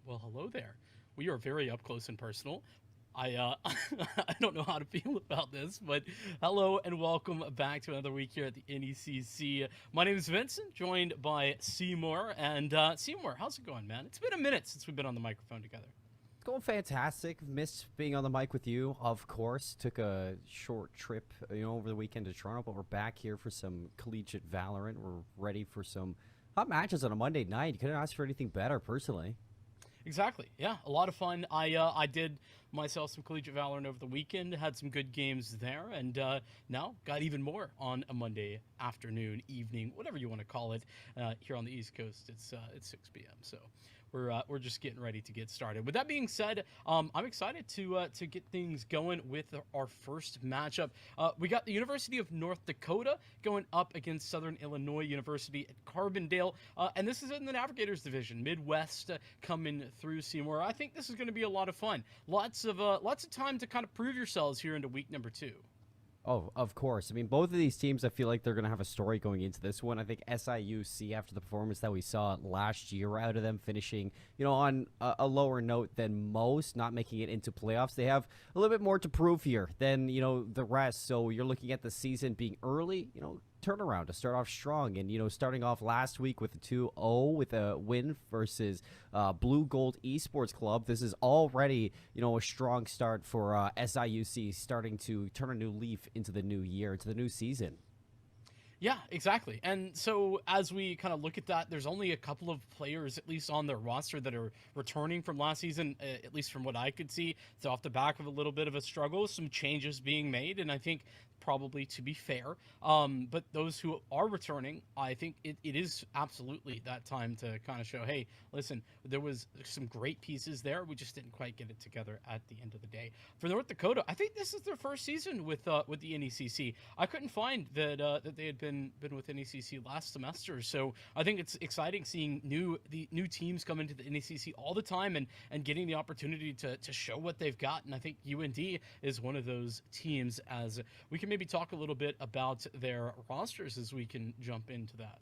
Well, hello there. We are very up close and personal. I don't know how to feel about this, but hello and welcome back to another week here at the NECC. My name is Vincent, joined by CMoore. And CMoore, how's it going, man? It's been a minute since we've been on the microphone together. It's going fantastic. Missed being on the mic with you, of course. Took a short trip, over the weekend to Toronto, but we're back here for some collegiate Valorant. We're ready for some hot matches on a Monday night. You couldn't ask for anything better, personally. Exactly. Yeah, a lot of fun. I did myself some collegiate Valorant over the weekend. Had some good games there, and now got even more on a Monday afternoon, evening, whatever you want to call it. Here on the East Coast, it's 6 p.m. So we're just getting ready to get started. With that being said, I'm excited to get things going with our first matchup. We got the University of North Dakota going up against Southern Illinois University at Carbondale, and this is in the Navigators division, Midwest, coming through CMoore. I think this is going to be a lot of fun. Lots of time to kind of prove yourselves here into week number 2. Oh, of course. I mean, both of these teams, I feel like they're going to have a story going into this one. I think SIUC, after the performance that we saw last year out of them, finishing, on a lower note than most, not making it into playoffs, they have a little bit more to prove here than, the rest. So you're looking at the season being early, turnaround to start off strong. And, starting off last week with a 2-0 with a win versus Blue Gold Esports Club. This is already, a strong start for SIUC, starting to turn a new leaf into the new year, into the new season. Yeah, exactly. And so as we kind of look at that, there's only a couple of players, at least on their roster, that are returning from last season, at least from what I could see. It's off the back of a little bit of a struggle, some changes being made, and I think probably to be fair. But those who are returning, I think it is absolutely that time to kind of show, hey, listen, there was some great pieces there. We just didn't quite get it together at the end of the day. For North Dakota, I think this is their first season with the NECC. I couldn't find that they had been with NECC last semester, so I think it's exciting seeing the new teams come into the NECC all the time and getting the opportunity to show what they've got. And I think UND is one of those teams, as we can maybe talk a little bit about their rosters as we can jump into that.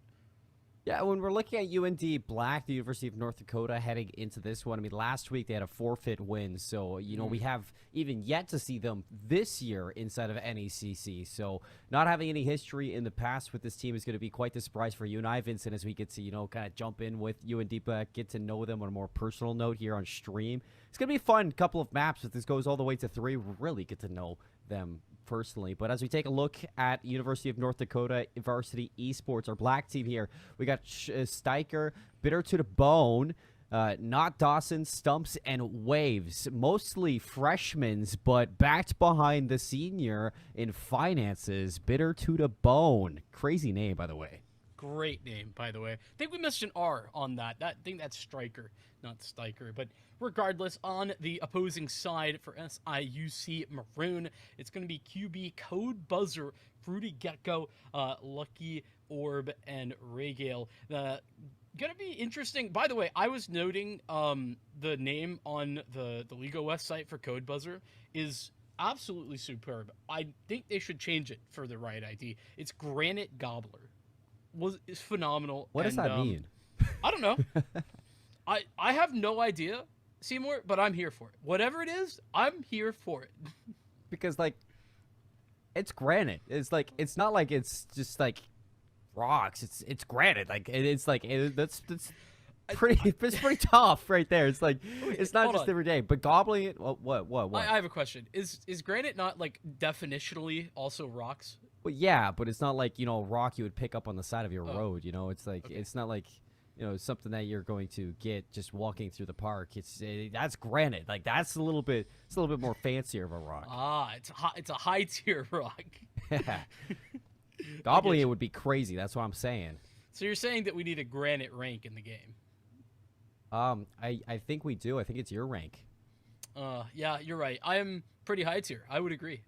Yeah, when we're looking at UND Black, the University of North Dakota, heading into this one, I mean, last week they had a forfeit win, so, we have even yet to see them this year inside of NECC, so not having any history in the past with this team is going to be quite the surprise for you and I, Vincent, as we get to, kind of jump in with UND Black, get to know them on a more personal note here on stream. It's going to be a fun couple of maps if this goes all the way to 3. We'll really get to know them personally. But as we take a look at University of North Dakota Varsity Esports, our black team here, we got Steiker, Bitter to the Bone, Not Dawson, Stumps, and Waves. Mostly freshmen, but backed behind the senior in finances, Bitter to the Bone. Crazy name, by the way. Great name, by the way. I think we missed an R on that. I think that's Striker, not Steiker. But regardless, on the opposing side for SIUC Maroon, it's going to be QB, Code Buzzer, Fruity Gecko, Lucky Orb, and Regale. Gonna be interesting. By the way, I was noting the name on the Liga West site for Code Buzzer is absolutely superb. I think they should change it for the right ID. It's Granite Gobbler. Is phenomenal. What does that mean? I don't know. I have no idea, Seymour, but I'm here for it. Whatever it is, I'm here for it. Because it's granite. It's not like it's just like rocks. It's granite. That's pretty. It's pretty tough right there. It's like it's not just every day. But gobbling it. What? I have a question. Is granite not like definitionally also rocks? Well, yeah, but it's not like, rock you would pick up on the side of your road, It's like, Okay. It's not like, something that you're going to get just walking through the park. That's granite. Like, it's a little bit more fancier of a rock. It's a high tier rock. Yeah. Gobbling it would be crazy. That's what I'm saying. So you're saying that we need a granite rank in the game? I think we do. I think it's your rank. Yeah, you're right. I am pretty high tier. I would agree.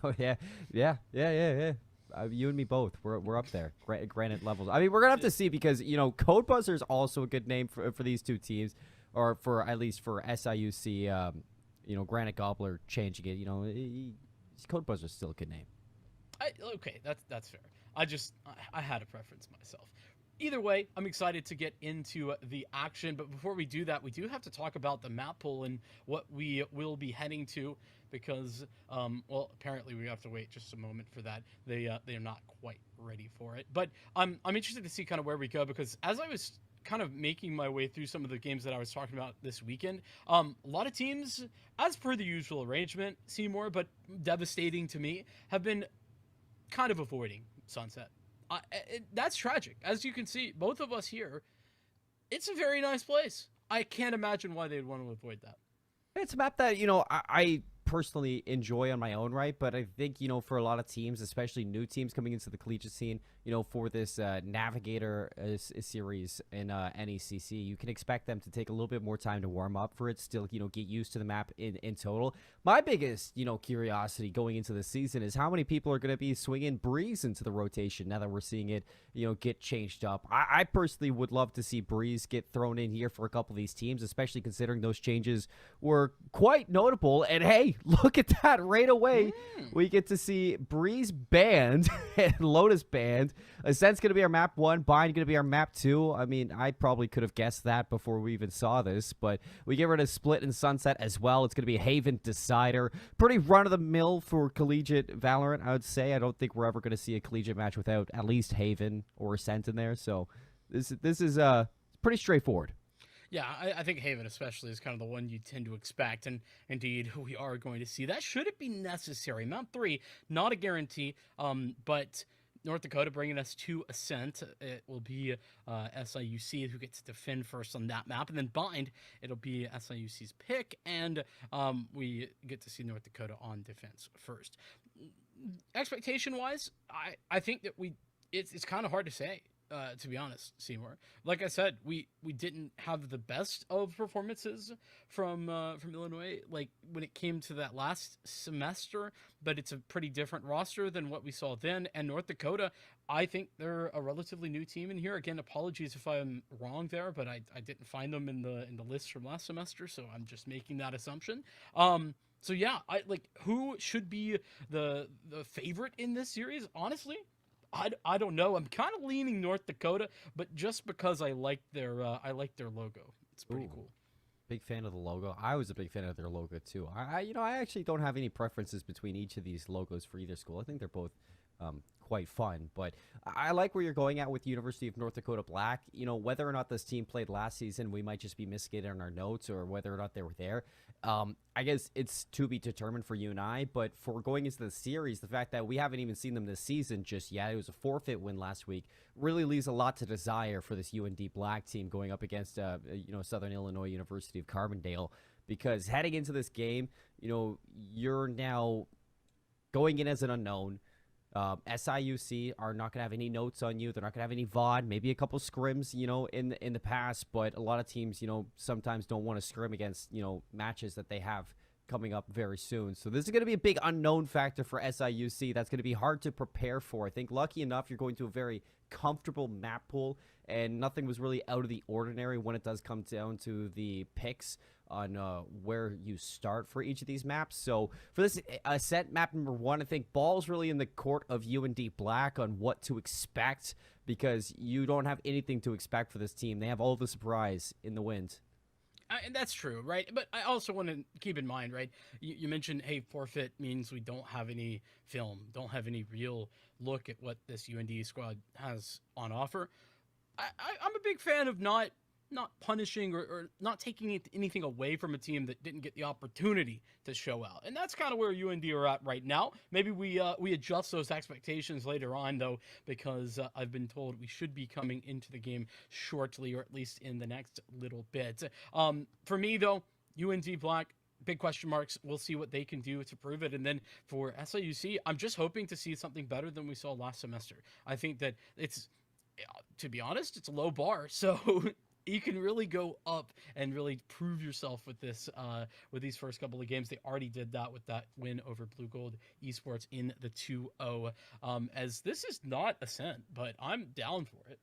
Oh yeah. You and me both. We're up there. Granite levels. I mean, we're gonna have to see because Code Buzzer is also a good name for these two teams, or for at least for SIUC. Granite Gobbler changing it. Code Buzzer is still a good name. Okay, that's fair. I had a preference myself. either way, I'm excited to get into the action. But before we do that, we do have to talk about the map pool and what we will be heading to because, well, apparently we have to wait just a moment for that. They are not quite ready for it. But I'm interested to see kind of where we go because as I was kind of making my way through some of the games that I was talking about this weekend, a lot of teams, as per the usual arrangement, CMoore, but devastating to me, have been kind of avoiding Sunset. That's tragic. As you can see, both of us here, it's a very nice place. I can't imagine why they'd want to avoid that. It's a map that, I personally enjoy on my own right, but I think, for a lot of teams, especially new teams coming into the collegiate scene, for this Navigator series in NECC, you can expect them to take a little bit more time to warm up for it, still, get used to the map in total. My biggest, curiosity going into the season is how many people are going to be swinging Breeze into the rotation now that we're seeing it, get changed up. I personally would love to see Breeze get thrown in here for a couple of these teams, especially considering those changes were quite notable. And hey, look at that right away. We get to see Breeze banned and Lotus banned. Ascent's going to be our map 1. Bind going to be our map 2. I mean, I probably could have guessed that before we even saw this, but we get rid of Split and Sunset as well. It's going to be Haven Decider. Pretty run-of-the-mill for collegiate Valorant, I would say. I don't think we're ever going to see a collegiate match without at least Haven or Ascent in there, so this is pretty straightforward. Yeah, I think Haven especially is kind of the one you tend to expect, and indeed we are going to see that should it be necessary. Mount 3, not a guarantee, but North Dakota bringing us to Ascent. It will be SIUC who gets to defend first on that map, and then Bind, it'll be SIUC's pick, and we get to see North Dakota on defense first. Expectation-wise, I think that it's kind of hard to say. To be honest, CMoore. Like I said, we didn't have the best of performances from Illinois. Like when it came to that last semester, but it's a pretty different roster than what we saw then. And North Dakota, I think they're a relatively new team in here. Again, apologies if I'm wrong there, but I didn't find them in the list from last semester, so I'm just making that assumption. So yeah, who should be the favorite in this series? Honestly, I don't know. I'm kind of leaning North Dakota, but just because I like their logo. It's pretty cool. Big fan of the logo. I was a big fan of their logo too. I actually don't have any preferences between each of these logos for either school. I think they're both quite fun, but I like where you're going at with University of North Dakota Black. Whether or not this team played last season, we might just be misstated on our notes, or whether or not they were there. I guess it's to be determined for you and I, but for going into the series, the fact that we haven't even seen them this season just yet, it was a forfeit win last week, really leaves a lot to desire for this UND Black team going up against, Southern Illinois University of Carbondale, because heading into this game, you're now going in as an unknown. SIUC are not going to have any notes on you. They're not going to have any VOD, maybe a couple scrims, in the past, but a lot of teams, sometimes don't want to scrim against, matches that they have coming up very soon. So this is going to be a big unknown factor for SIUC. That's going to be hard to prepare for. I think lucky enough, you're going to a very comfortable map pool, and nothing was really out of the ordinary when it does come down to the picks on where you start for each of these maps. So for this Ascent map number 1, I think ball's really in the court of UND Black on what to expect, because you don't have anything to expect for this team. They have all the surprise in the wind. And that's true, right? But I also want to keep in mind, right? You mentioned, hey, forfeit means we don't have any film, don't have any real look at what this UND squad has on offer. I'm a big fan of not punishing or not taking anything away from a team that didn't get the opportunity to show out. And that's kind of where UND are at right now. Maybe we adjust those expectations later on, though, because I've been told we should be coming into the game shortly, or at least in the next little bit. For me, though, UND Black, big question marks. We'll see what they can do to prove it. And then for SIUC, I'm just hoping to see something better than we saw last semester. I think that it's, to be honest, it's a low bar. So you can really go up and really prove yourself with this, with these first couple of games. They already did that with that win over Blue Gold Esports in the 2-0. As this is not Ascent, but I'm down for it.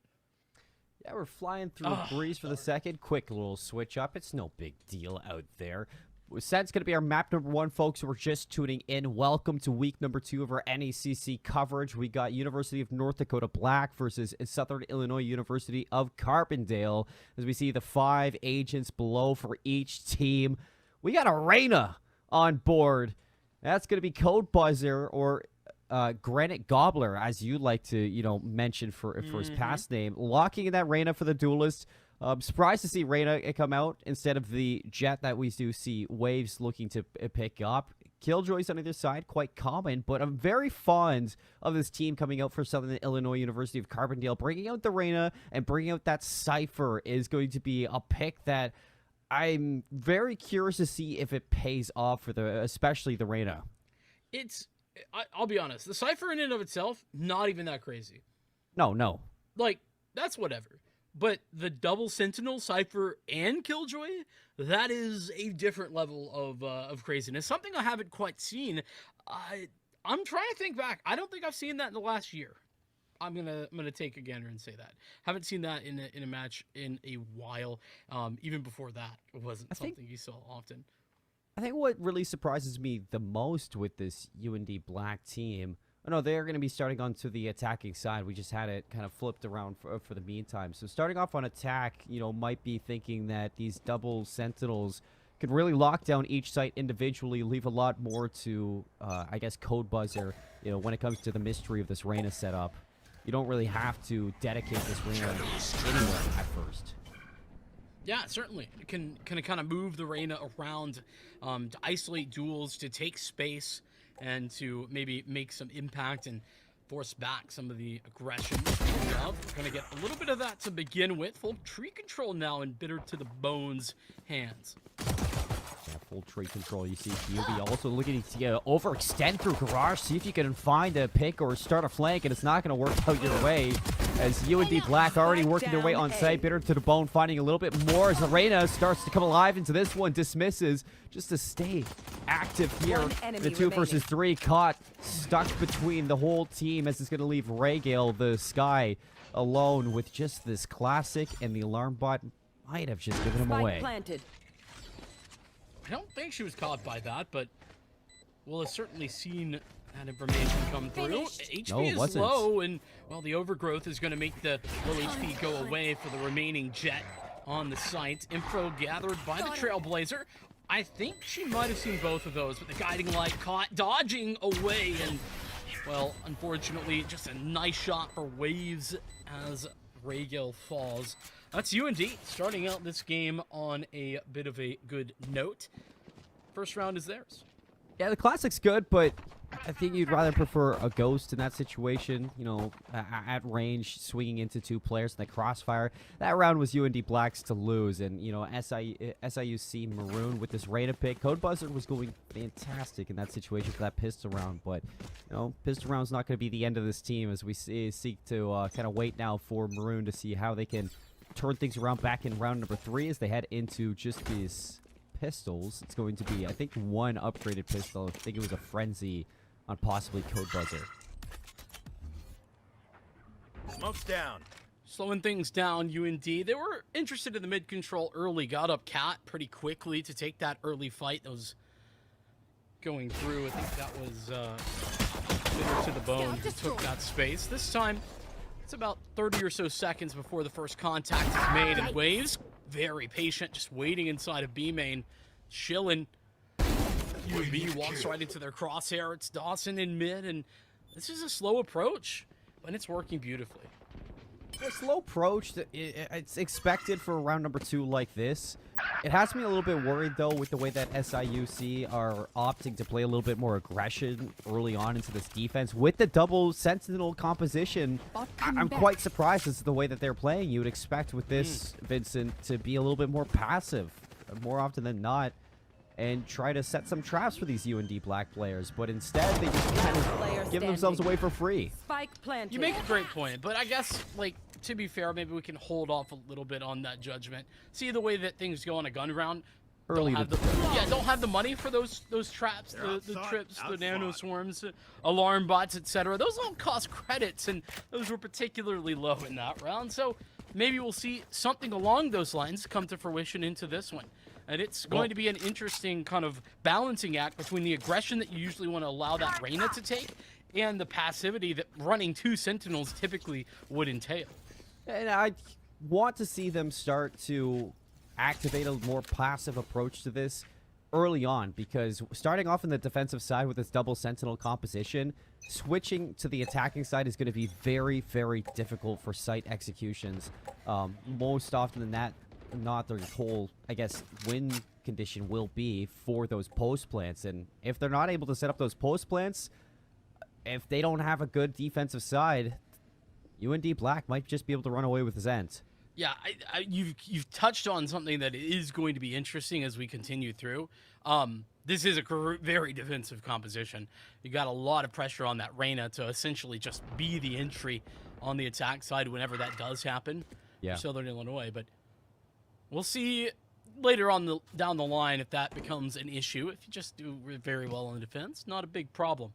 Yeah, we're flying through Breeze for the second. Quick little switch up. It's no big deal out there. That's going to be our map number 1, folks. We're just tuning in. Welcome to week number 2 of our NECC coverage. We got University of North Dakota Black versus Southern Illinois University of Carbondale. As we see the 5 agents below for each team. We got Arena on board. That's going to be Code Buzzer, or Granite Gobbler, as you like to, mention for his past name. Locking in that Reyna for the duelist. Surprised to see Reyna come out instead of the Jet that we do see Waves looking to pick up. Killjoys on either side, quite common, but I'm very fond of this team coming out for Southern Illinois University of Carbondale. Bringing out the Reyna and bringing out that Cypher is going to be a pick that I'm very curious to see if it pays off for especially the Reyna. I'll be honest, the Cypher in and of itself, not even that crazy. No. Like, that's whatever. But the double Sentinel, Cypher, and Killjoy, that is a different level of craziness. Something I haven't quite seen. I'm trying to think back. I don't think I've seen that in the last year. I'm gonna take a gander and say that. Haven't seen that in a match in a while. Even before that, it wasn't something you saw often. I think what really surprises me the most with this UND Black team, they're going to be starting onto the attacking side. We just had it kind of flipped around for the meantime. So starting off on attack, might be thinking that these double Sentinels could really lock down each site individually, leave a lot more to, I guess, Code Buzzer, when it comes to the mystery of this Reyna setup. You don't really have to dedicate this Reyna anywhere at first. Yeah, certainly. It can kind of move the Reyna around to isolate duels, to take space, and to maybe make some impact and force back some of the aggression. We're going to get a little bit of that to begin with. Full tree control now in Bitter to the Bone's hands. Yeah, full tree control. You see QB also looking to overextend through Garage, see if you can find a pick or start a flank, and it's not going to work out your way. As UND Black already working their way on site. Bitter to the Bone finding a little bit more as Arena starts to come alive into this one. Dismisses just to stay active here. The 2 versus 3 caught, stuck between the whole team as it's going to leave Raygale, the Sky, alone with just this classic, and the alarm bot might have just given him away. Planted. I don't think she was caught by that, but we'll have certainly seen that information come through. HP is low, and, well, the overgrowth is going to make the low HP go away for the remaining Jet on the site. Info gathered by the Trailblazer. I think she might have seen both of those, but the guiding light caught, dodging away, and, well, unfortunately, just a nice shot for Waves as Raygale falls. That's UND starting out this game on a bit of a good note. First round is theirs. Yeah, the classic's good, but I think you'd rather prefer a Ghost in that situation, at range, swinging into 2 players in the crossfire. That round was UND Blacks to lose, and, SIUC Maroon with this Reyna pick. Code Buzzer was going fantastic in that situation for that pistol round, but, pistol round's not going to be the end of this team as we seek to kind of wait now for Maroon to see how they can turn things around back in round number 3 as they head into just these pistols. It's going to be, I think, 1 upgraded pistol. I think it was a Frenzy on possibly Code Buzzer. Smoke's down. Slowing things down, UND. They were interested in the mid control early. Got up Cat pretty quickly to take that early fight that was going through. I think that was Bitter to the Bone who took that space. This time, it's about 30 or so seconds before the first contact is made, and Waves, very patient, just waiting inside of B main, chilling. UND walks right into their crosshair. It's Dawson in mid, and this is a slow approach, but it's working beautifully. A slow approach, it's expected for round number 2 like this. It has me a little bit worried, though, with the way that SIUC are opting to play a little bit more aggression early on into this defense. With the double Sentinel composition, I'm quite surprised as to the way that they're playing. You would expect with this, Vincent, to be a little bit more passive, more often than not, and try to set some traps for these UND Black players. But instead, they just kind of give themselves away for free. Spike planted. You make a great point, but I guess, to be fair, maybe we can hold off a little bit on that judgment. See the way that things go on a gun round. Don't have the money for those traps, the trips, the nano swarms, alarm bots, etc. Those all cost credits, and those were particularly low in that round. So maybe we'll see something along those lines come to fruition into this one. And it's going to be an interesting kind of balancing act between the aggression that you usually want to allow that Reyna to take and the passivity that running 2 Sentinels typically would entail. And I want to see them start to activate a more passive approach to this early on, because starting off in the defensive side with this double Sentinel composition, switching to the attacking side is going to be very, very difficult for site executions. Most often than that, not their whole, I guess, win condition will be for those post plants. And if they're not able to set up those post plants, if they don't have a good defensive side, UND Black might just be able to run away with Zent. Yeah, you've touched on something that is going to be interesting as we continue through. This is a very defensive composition. You got a lot of pressure on that Reyna to essentially just be the entry on the attack side whenever that does happen. Yeah. For Southern Illinois, but we'll see later on down the line if that becomes an issue. If you just do very well on the defense, not a big problem.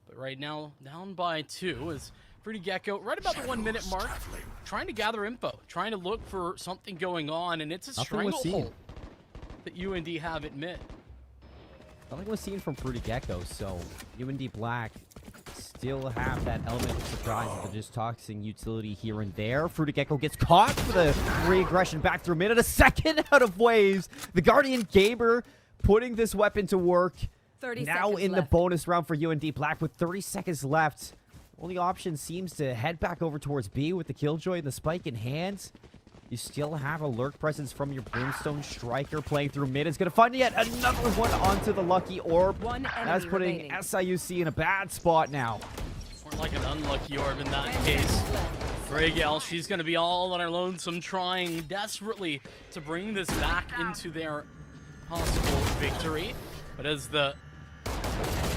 But right now, down by 2 is Fruity Gecko, right about the 1 minute mark, trying to gather info, trying to look for something going on, and it's a stranglehold that UND have at mid. Nothing was seen from Fruity Gecko, so UND Black still have that element of surprise of just tossing utility here and there. Fruity Gecko gets caught for the re-aggression back through mid, and a second out of Waves. The Guardian Gamer putting this weapon to work. 30 now in left. the bonus round for UND Black with 30 seconds left. Only option seems to head back over towards B with the Killjoy and the spike in hand. You still have a lurk presence from your Brimstone Striker playing through mid. It's going to find yet another one onto the Lucky Orb. One That's enemy putting remaining. SIUC in a bad spot now. Or like an unlucky orb in that case. Fragel, she's going to be all on her lonesome, trying desperately to bring this back into their possible victory. But as the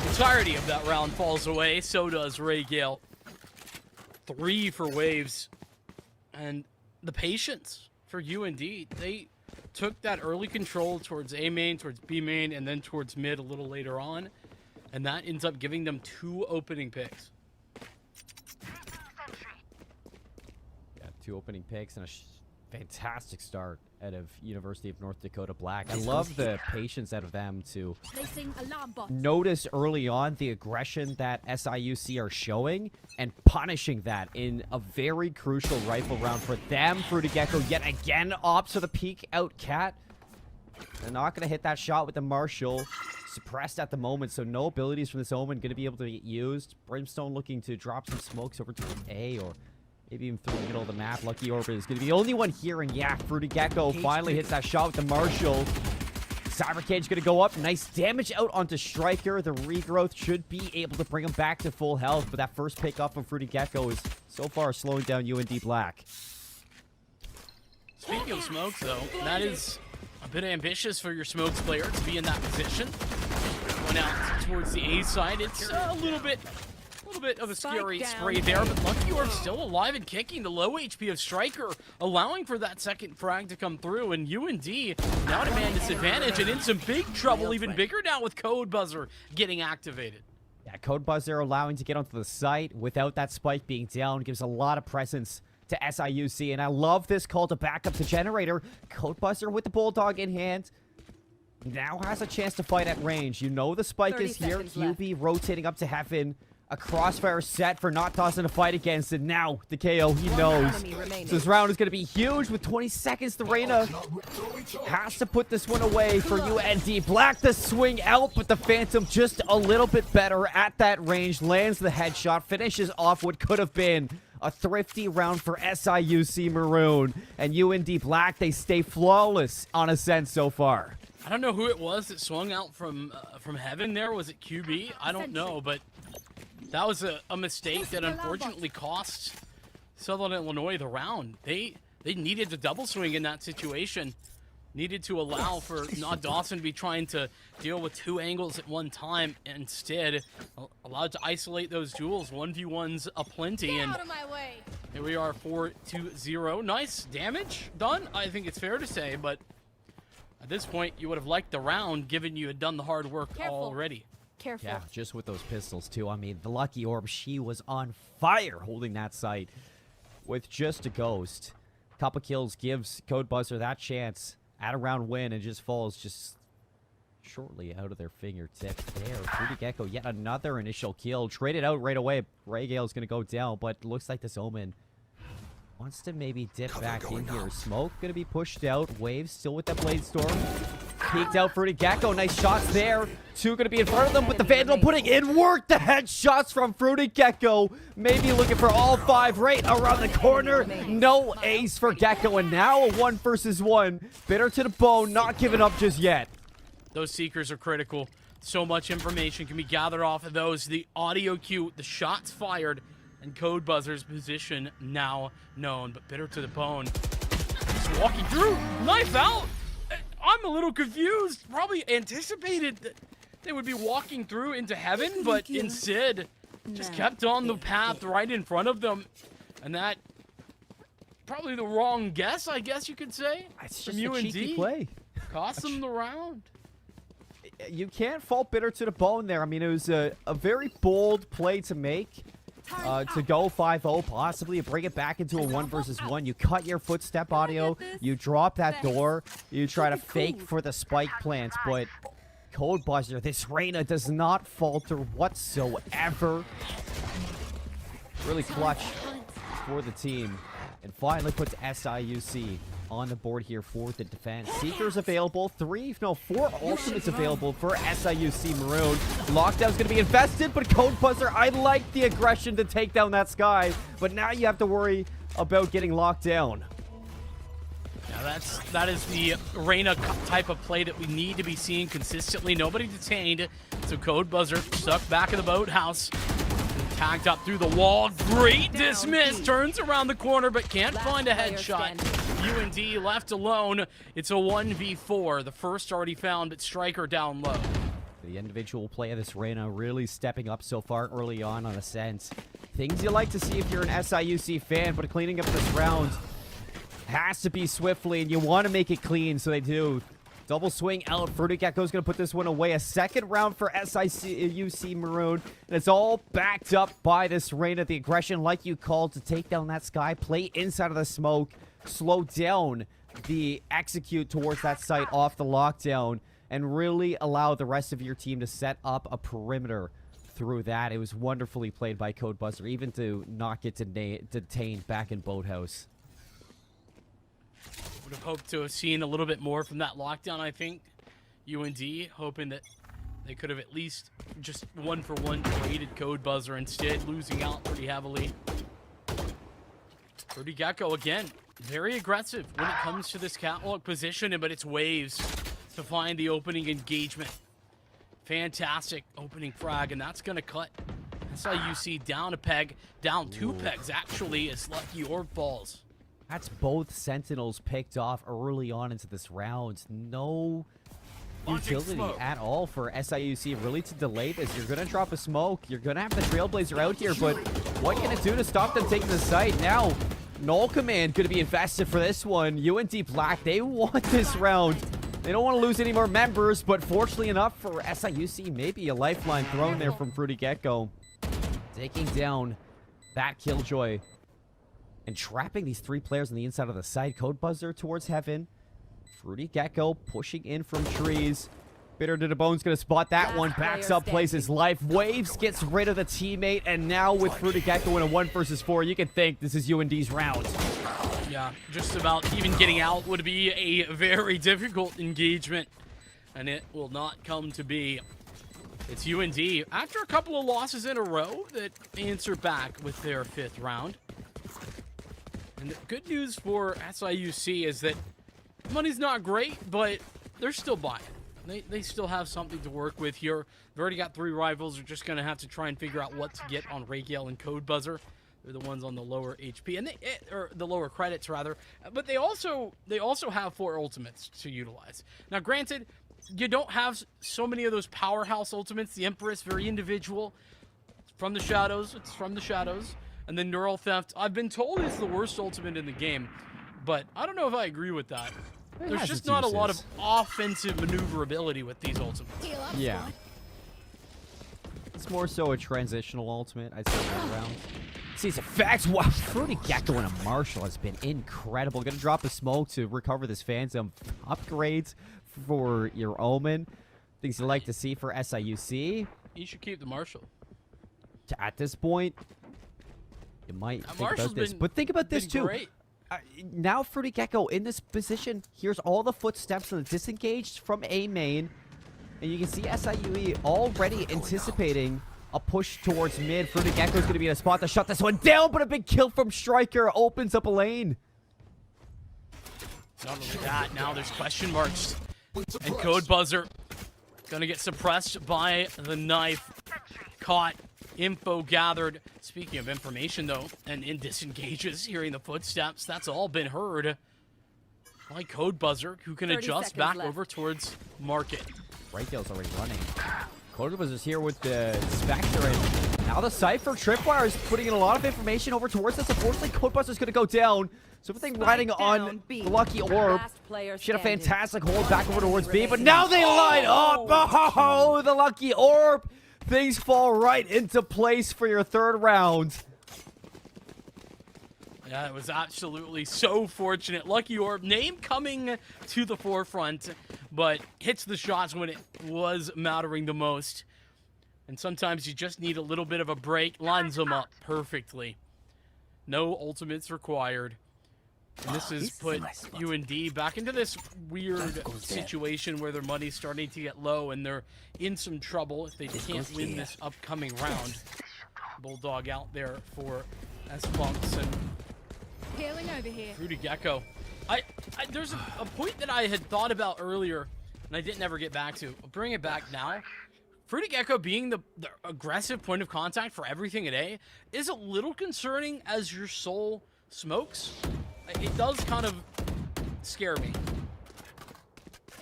entirety of that round falls away, so does Ray Gale. 3 for Waves. And the patience for UND. They took that early control towards A main, towards B main, and then towards mid a little later on. And that ends up giving them 2 opening picks. Yeah, 2 opening picks and a fantastic start out of University of North Dakota Black. I love the patience out of them to Placing alarm bot. notice early on the aggression that SIUC are showing and punishing that in a very crucial rifle round for them. Fruity Gecko yet again opts for the peek out cat. They're not going to hit that shot with the Marshall. Suppressed at the moment, so no abilities from this Omen going to be able to get used. Brimstone looking to drop some smokes over to A or maybe even through the middle of the map. Lucky Orb is going to be the only one here, and yeah, Fruity Gecko finally hits that shot with the Marshall. Cyber Cage going to go up. Nice damage out onto Striker. The regrowth should be able to bring him back to full health, but that first pick up from Fruity Gecko is so far slowing down UND Black. Speaking of smokes, though, that is a bit ambitious for your smokes player to be in that position. Going out towards the A side, it's a little bit of a scary spray there, but Lucky Orb's still alive and kicking. The low HP of Striker allowing for that second frag to come through, and UND now at a man disadvantage and in some big trouble, even bigger now with Code Buzzer getting activated. Yeah, Code Buzzer allowing to get onto the site without that spike being down gives a lot of presence to SIUC, and I love this call to back up the generator. Code Buzzer with the Bulldog in hand now has a chance to fight at range. You know the spike 30 is here. seconds left. QB rotating up to Heaven. A crossfire set for not tossing a fight against, and now the KO, he knows. enemy remaining. So this round is going to be huge with 20 seconds. The Reyna has to put this one away for UND Black. The swing out, but the Phantom just a little bit better at that range. Lands the headshot, finishes off what could have been a thrifty round for SIUC Maroon. And UND Black, they stay flawless on Ascent so far. I don't know who it was that swung out from Heaven there. Was it QB? I don't know, but that was a mistake that unfortunately cost Southern Illinois the round. They needed to double swing in that situation. Needed to allow for not Dawson to be trying to deal with 2 angles at one time. Instead, allowed to isolate those duels. 1v1's aplenty, and here we are 4-2-0. Nice damage done, I think it's fair to say, but at this point, you would have liked the round given you had done the hard work already. Careful. Yeah, just with those pistols, too. I mean, the Lucky Orb, she was on fire holding that site with just a ghost. Couple kills gives Code Buzzer that chance at a round win and just falls just shortly out of their fingertips there. Fruity Gecko, yet another initial kill. Traded out right away. Raygale's going to go down, but looks like this Omen wants to maybe dip back in here. Smoke going to be pushed out. Waves still with that Blade Storm. Peeked out Fruity Gecko. Nice shots there. Two going to be in front of them with the Vandal putting in work. The headshots from Fruity Gecko. Maybe looking for all 5 right around the corner. No ace for Gecko. And now a 1 versus 1. Bitter to the bone. Not giving up just yet. Those Seekers are critical. So much information can be gathered off of those. The audio cue, the shots fired, and Code Buzzer's position now known. But Bitter to the bone. He's walking through. Knife out. I'm a little confused. Probably anticipated that they would be walking through into heaven, but instead just kept on the path right in front of them. And that, probably the wrong guess, I guess you could say. It's just a cheeky play. Cost them the round. You can't fault Bitter to the bone there. I mean, it was a very bold play to make. To go 5-0, possibly bring it back into a 1 versus 1. You cut your footstep audio, you drop that door, you try to fake for the spike plants, but Code Buzzer, this Reyna does not falter whatsoever. Really clutch for the team. And finally puts SIUC on the board here for the defense. Seekers available. 4 ultimates available for SIUC Maroon. Lockdown's going to be infested, but Code Buzzer, I like the aggression to take down that Sky, but now you have to worry about getting locked down. Yeah, that is the Reyna type of play that we need to be seeing consistently. Nobody detained, so Code Buzzer stuck back in the boathouse. Tagged up through the wall. Great dismiss. Turns around the corner, but can't find a headshot. UND left alone. It's a 1v4. The first already found, but Striker down low. The individual play of this Reyna really stepping up so far early on Ascent. Things you like to see if you're an SIUC fan, but cleaning up this round has to be swiftly, and you want to make it clean, so they do. Double swing out. Fruity Gecko's going to put this one away. A second round for SIUC Maroon. And it's all backed up by this Reyna. The aggression, like you called, to take down that Sky. Play inside of the smoke. Slow down the execute towards that site off the lockdown. And really allow the rest of your team to set up a perimeter through that. It was wonderfully played by Code Buzzer, even to not get detained back in Boathouse. Would have hoped to have seen a little bit more from that lockdown, I think. UND hoping that they could have at least just 1-for-1 traded Code Buzzer, instead losing out pretty heavily. Fruity Gecko again, very aggressive when it comes to this catwalk position, but it's Waves to find the opening engagement. Fantastic opening frag, and that's going to cut SIUC down a peg, down 2 pegs actually, as Lucky Orb falls. That's both Sentinels picked off early on into this round. No utility at all for SIUC really to delay this. You're going to drop a smoke. You're going to have the Trailblazer out here, but what can it do to stop them taking the site? Now, Null Command going to be invested for this one. UND Black, they want this round. They don't want to lose any more members, but fortunately enough for SIUC, maybe a lifeline thrown there from Fruity Gecko. Taking down that Killjoy. And trapping these 3 players on the inside of the side. Code Buzzer towards heaven. Fruity Gecko pushing in from trees. Bitter to the bone's going to spot that one. Backs up, plays his life. Waves gets rid of the teammate. And now with Fruity Gecko in a 1 versus 4, you can think this is UND's round. Yeah, just about even getting out would be a very difficult engagement. And it will not come to be. It's UND, after a couple of losses in a row, that answer back with their 5th round. And the good news for SIUC is that money's not great, but they're still buying. They still have something to work with here. They've already got 3 rivals. They're just going to have to try and figure out what to get on Raygale and Code Buzzer. They're the ones on the lower HP, and or the lower credits, rather. But they also have 4 ultimates to utilize. Now, granted, you don't have so many of those powerhouse ultimates. The Empress, very individual. It's from the shadows. It's from the shadows. And then Neural Theft, I've been told it's the worst ultimate in the game, but I don't know if I agree with that. There's just not a lot of offensive maneuverability with these ultimates. Yeah. It's more so a transitional ultimate, I'd say, around. see its effects. Wow, Fruity Gecko and a Marshall has been incredible. Gonna drop a smoke to recover this Phantom. Upgrades for your Omen. Things you like to see for SIUC. You should keep the Marshall. At this point, you might think Marshall's about this. been- But think about this, been too. great. Now Fruity Gecko in this position. Here's all the footsteps that are disengaged from A main. And you can see SIUE already anticipating a push towards mid. Fruity Gecko is going to be in a spot to shut this one down, but a big kill from Striker opens up a lane. Not only that, now there's question marks. And Code Buzzer gonna get suppressed by the knife. Caught. Info gathered. Speaking of information, though, and in disengages, hearing the footsteps, that's all been heard by Code Buzzer, who can 30 adjust seconds back left. over towards Market. Rakel's already running. Code Buzzer's here with the Spectre, and now the Cypher Tripwire is putting in a lot of information over towards this. Unfortunately, Code Buzzer's going to go down. So everything riding on the Lucky Orb. Last player She had a standing. fantastic hold back over towards B, but now they line up. Oh, the Lucky Orb. Things fall right into place for your third round. Yeah, it was absolutely so fortunate. Lucky Orb, name coming to the forefront, but hits the shots when it was mattering the most. And sometimes you just need a little bit of a break. Lines them up perfectly. No ultimates required. And this has put UND back into this weird situation where their money's starting to get low and they're in some trouble if they can't win this upcoming round. Bulldog out there for S-Punks and Healing over here. Fruity Gecko. There's a point that I had thought about earlier and I didn't ever get back to. I'll bring it back now. Fruity Gecko being the aggressive point of contact for everything at A is a little concerning as your soul smokes. It does kind of scare me.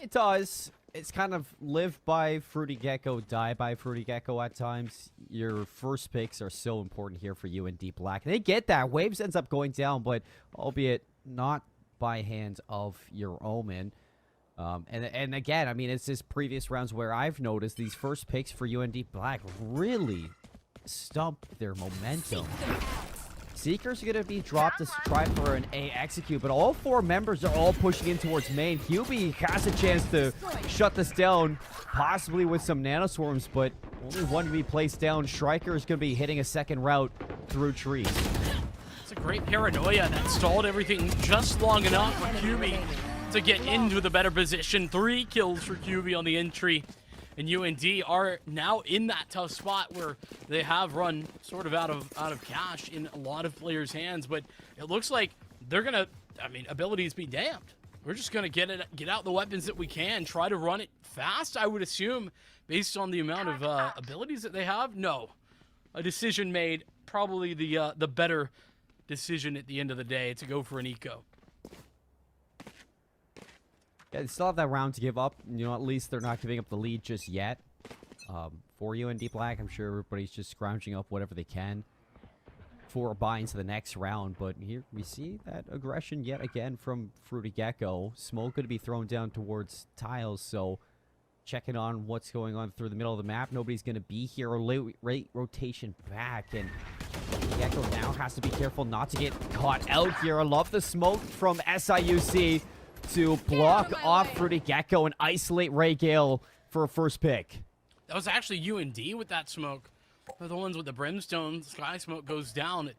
It does. It's kind of live by Fruity Gecko, die by Fruity Gecko at times. Your first picks are so important here for UND Black. They get that. Waves ends up going down, but albeit not by hands of your Omen. And again, I mean, it's just previous rounds where I've noticed these first picks for UND Black really stump their momentum. Seeker's going to be dropped to try for an A execute, but all four members are all pushing in towards main. Hubie has a chance to shut this down, possibly with some nanoswarms, but only one to be placed down. Striker is going to be hitting a second route through trees. It's a great paranoia that stalled everything just long enough for QB to get into the better position. 3 kills for QB on the entry. And UND are now in that tough spot where they have run sort of out of cash in a lot of players' hands, but it looks like they're gonna, I mean, abilities be damned. We're just gonna get out the weapons that we can, try to run it fast, I would assume, based on the amount of abilities that they have. No, a decision made, probably the better decision at the end of the day, to go for an eco. Yeah, they still have that round to give up. You know, at least they're not giving up the lead just yet. For UND Black, I'm sure everybody's just scrounging up whatever they can for a buy into the next round. But here we see that aggression yet again from Fruity Gecko. Smoke going to be thrown down towards tiles, so checking on what's going on through the middle of the map. Nobody's going to be here. Late rotation back, and Gecko now has to be careful not to get caught out here. I love the smoke from SIUC to block off Fruity Gecko and isolate Ray Gale for a first pick. That was actually UND with that smoke. They're the ones with the brimstone. Sky smoke goes down at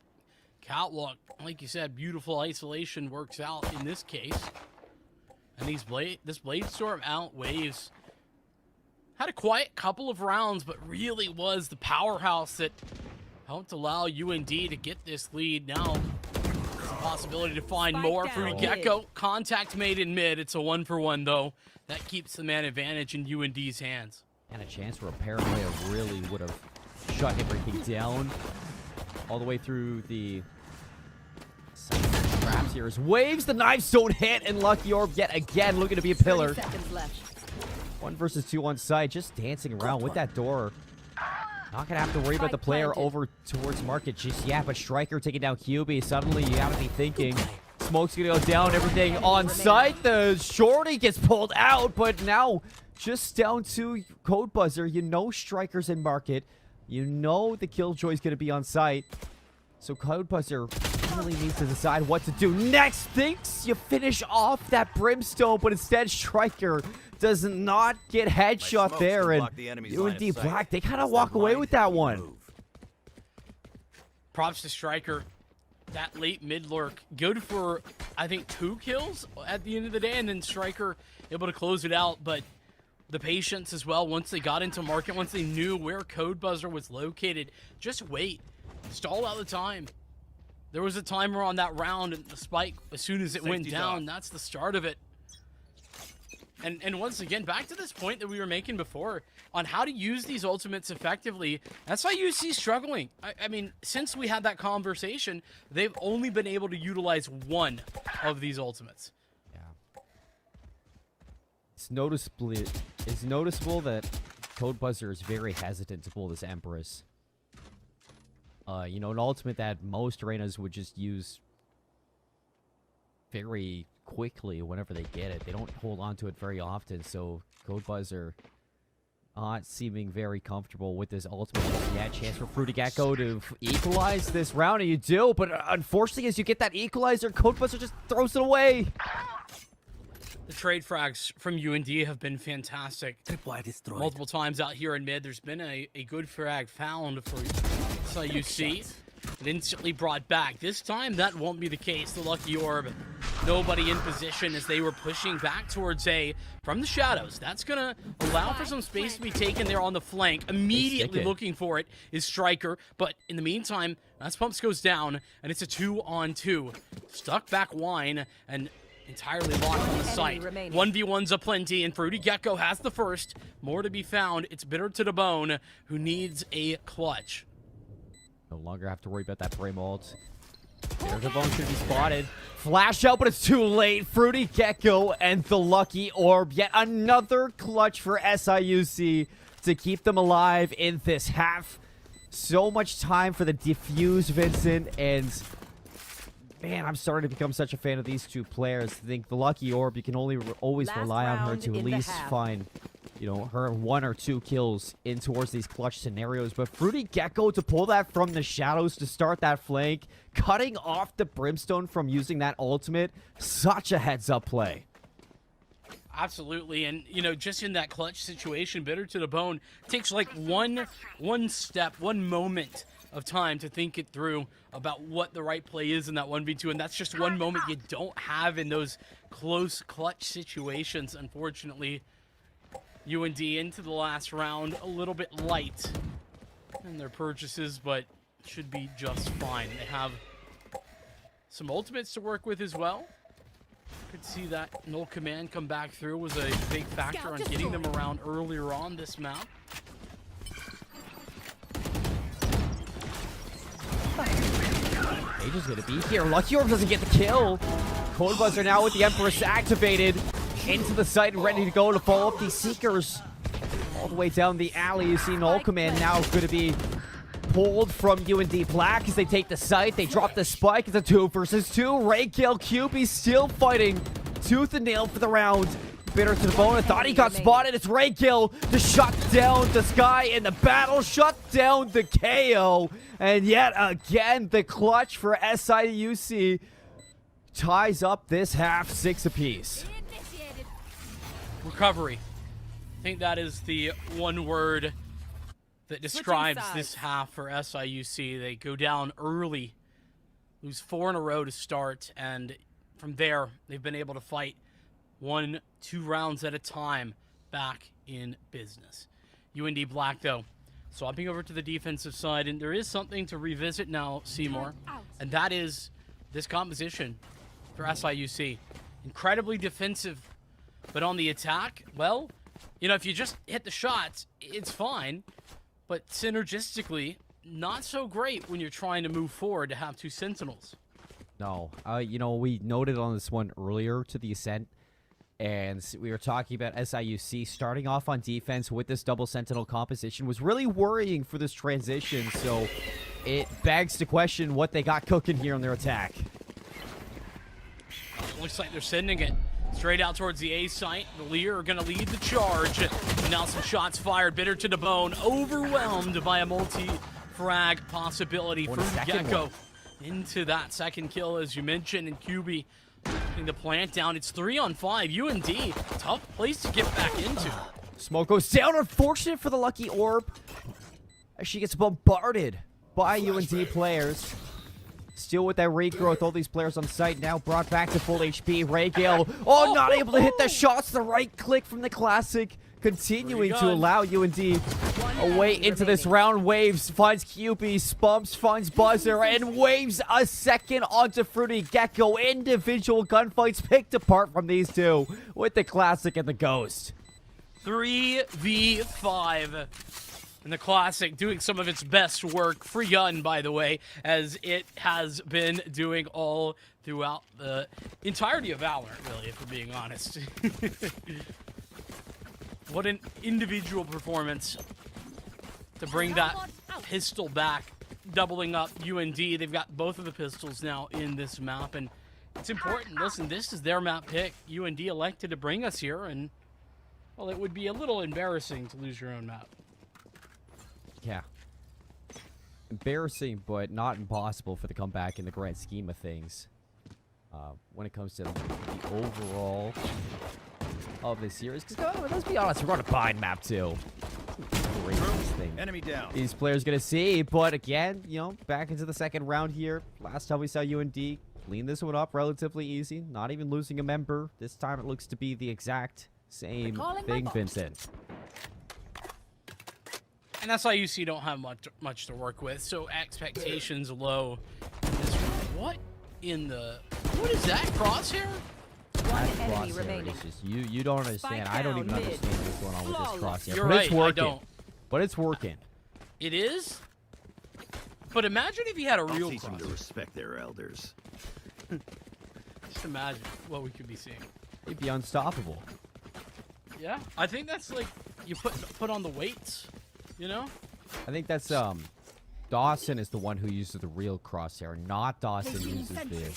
Catwalk. Like you said, beautiful isolation works out in this case. And this Blade Storm outweighs. Had a quiet couple of rounds, but really was the powerhouse that helped allow UND to get this lead. Now, possibility to find more. Fruity Gecko, contact made in mid. It's a 1-for-1 though. That keeps the man advantage in UND's hands. And a chance where a paranoia really would have shut everything down. All the way through the traps here. As Waves, the knives don't hit, and Lucky Orb yet again looking to be a pillar. 30 seconds left. 1 versus 2 on site, just dancing around with that door. Not gonna have to worry about the player over towards Market just yet, but Striker taking down QB. Suddenly you gotta be thinking, Smoke's gonna go down, everything on site. The shorty gets pulled out, but now just down to Code Buzzer. You know Striker's in Market. You know the Killjoy's gonna be on site. So Codebuzzer really needs to decide what to do next. Thinks you finish off that Brimstone, but instead Striker does not get headshot smokes there. can And block the enemy's line of UND sight. Black, they kind of Step walk away blind with that and one. move. Props to Striker. That late mid lurk, good for, I think, 2 kills at the end of the day, and then Striker able to close it out. But the patience as well, once they got into market, once they knew where Codebuzzer was located, just wait. Stall out the time. There was a timer on that round, and the spike, as soon as it went Safety's down, off. that's the start of it. And once again, back to this point that we were making before on how to use these ultimates effectively, SIUC struggling. I mean, since we had that conversation, they've only been able to utilize one of these ultimates. Yeah. It's noticeable that Codebuzzer is very hesitant to pull this Empress. You know, an ultimate that most arenas would just use very quickly whenever they get it. They don't hold on to it very often, so Codebuzzer not seeming very comfortable with this ultimate. Yeah, chance for Fruity Gecko to equalize this round, and you do, but unfortunately, as you get that equalizer, Codebuzzer just throws it away. The trade frags from UND have been fantastic. Multiple times out here in mid, there's been a good frag found for SIUC. And instantly brought back. This time, that won't be the case. The Lucky Orb, nobody in position as they were pushing back towards A from the shadows. That's going to allow for some space to be taken there on the flank. Immediately looking for it is Striker. But in the meantime, as Pumps goes down, and it's a 2-on-2. Stuck back Wine, and entirely locked on the site. 1v1's aplenty, and Fruity Gecko has the first. More to be found. It's Bitter to the Bone, who needs a clutch. No longer have to worry about that Brim ult. There's a bone should be spotted. Flash out, but it's too late. Fruity Gecko and the Lucky Orb. Yet another clutch for SIUC to keep them alive in this half. So much time for the defuse, Vincent. And man, I'm starting to become such a fan of these two players. I think the Lucky Orb, you can always Last rely on her round to at in the least half. find, you know, her 1 or 2 kills in towards these clutch scenarios. But Fruity Gecko to pull that from the shadows to start that flank, cutting off the Brimstone from using that ultimate, such a heads-up play. Absolutely, and you know, just in that clutch situation, Bitter to the Bone takes like one step, one moment of time to think it through about what the right play is in that 1v2, and that's just one moment you don't have in those close clutch situations, unfortunately. UND into the last round a little bit light in their purchases, but should be just fine. They have some ultimates to work with as well. Could see that Null Command come back through was a big factor on getting them around earlier on this map. Age is going to be here. Lucky Orb doesn't get the kill. Codebuzzer now with the Empress activated into the site and ready to go to follow up these Seekers. All the way down the alley, you see Null Command now going to be pulled from UND Black as they take the site. They drop the spike. It's a 2 versus 2. Ray kill. QB still fighting tooth and nail for the round. Bitter to the Bone. I thought he got spotted. It's Ray kill to shut down the Sky in the battle. Shut down the KO. And yet again, the clutch for SIUC ties up this half 6 apiece. Recovery. I think that is the one word that describes this half for SIUC. They go down early, lose 4 in a row to start, and from there, they've been able to fight 1-2 rounds at a time back in business. UND Black, though, swapping over to the defensive side, and there is something to revisit now, CMoore, and that is this composition for SIUC. Incredibly defensive, but on the attack, well, you know, if you just hit the shots, it's fine, but synergistically, not so great when you're trying to move forward to have 2 Sentinels. No, you know, we noted on this one earlier to the Ascent, and we were talking about SIUC starting off on defense with this double Sentinel composition was really worrying for this transition, so it begs to question what they got cooking here on their attack. Looks like they're sending it straight out towards the A site. The Lear are going to lead the charge. Now some shots fired. Bitter to the Bone, overwhelmed by a multi-frag possibility. Fruity Gecko into that second kill, as you mentioned, and QB putting the plant down. It's 3-on-5. UND, tough place to get back into. Smoke goes down. Unfortunate for the lucky orb. As she gets bombarded by UND players. Still with that regrowth, all these players on site now brought back to full HP. Raygale, not able to hit the shots. The right click from the Classic, continuing to allow UND away into this round. Waves finds QB, Spumps finds Buzzer, and Waves a second onto Fruity Gecko. Individual gunfights picked apart from these two with the Classic and the Ghost. 3v5. And the Classic doing some of its best work. Free gun, by the way, as it has been doing all throughout the entirety of VALORANT, really, if we're being honest. What an individual performance to bring that pistol back, doubling up UND. They've got both of the pistols now in this map, and it's important. Listen, this is their map pick. UND elected to bring us here, and, well, it would be a little embarrassing to lose your own map. Yeah. Embarrassing, but not impossible for the comeback in the grand scheme of things. When it comes to the overall of this series. Because let's be honest, we're on a bind map too. Craziest thing Enemy down. these players gonna see. But again, you know, back into the second round here. Last time we saw UND clean this one up relatively easy. Not even losing a member. This time it looks to be the exact same thing, Vincent. And SIUC don't have much to work with, so expectations low. What in the... What is that, crosshair? One That enemy crosshair remaining. is just, you don't understand. I don't even understand what's going on with this crosshair. You're but right, it's working. I don't. But it's working. It is? But imagine if you had a I'll real teach them to crosshair. respect their elders. Just imagine what we could be seeing. It'd be unstoppable. Yeah, I think that's like, you put on the weights, you know? I think that's Dawson is the one who uses the real crosshair, not Dawson uses the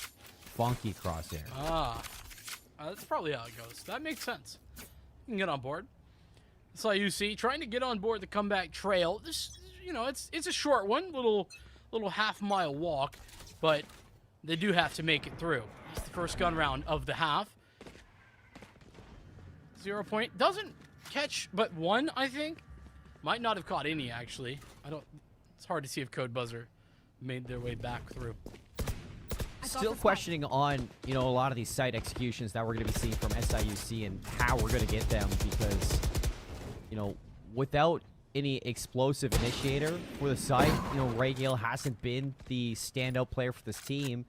funky crosshair. That's probably how it goes. That makes sense. You can get on board. SIUC trying to get on board the comeback trail. This, you know, it's a short one, little half-mile walk, but they do have to make it through. It's the first gun round of the half. 0 point. Doesn't catch but one, I think. Might not have caught any, actually. It's hard to see if Code Buzzer made their way back through. Still questioning on, you know, a lot of these site executions that we're going to be seeing from SIUC and how we're going to get them because, you know, without any explosive initiator for the site, you know, Raygale hasn't been the standout player for this team.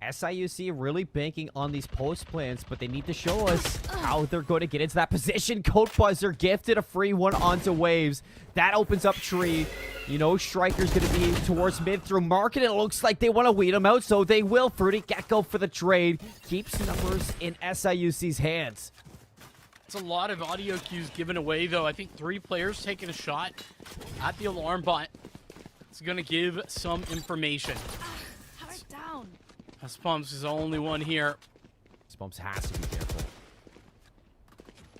SIUC really banking on these post plans, but they need to show us how they're going to get into that position. Code Buzzer gifted a free one onto Waves. That opens up tree. You know, Striker's going to be towards mid through market. It looks like they want to weed him out, so they will. Fruity Gecko for the trade. Keeps numbers in SIUC's hands. It's a lot of audio cues given away, though. I think 3 players taking a shot at the alarm bot. It's going to give some information. Turret down. Spumps is the only one here. Spumps has to be careful.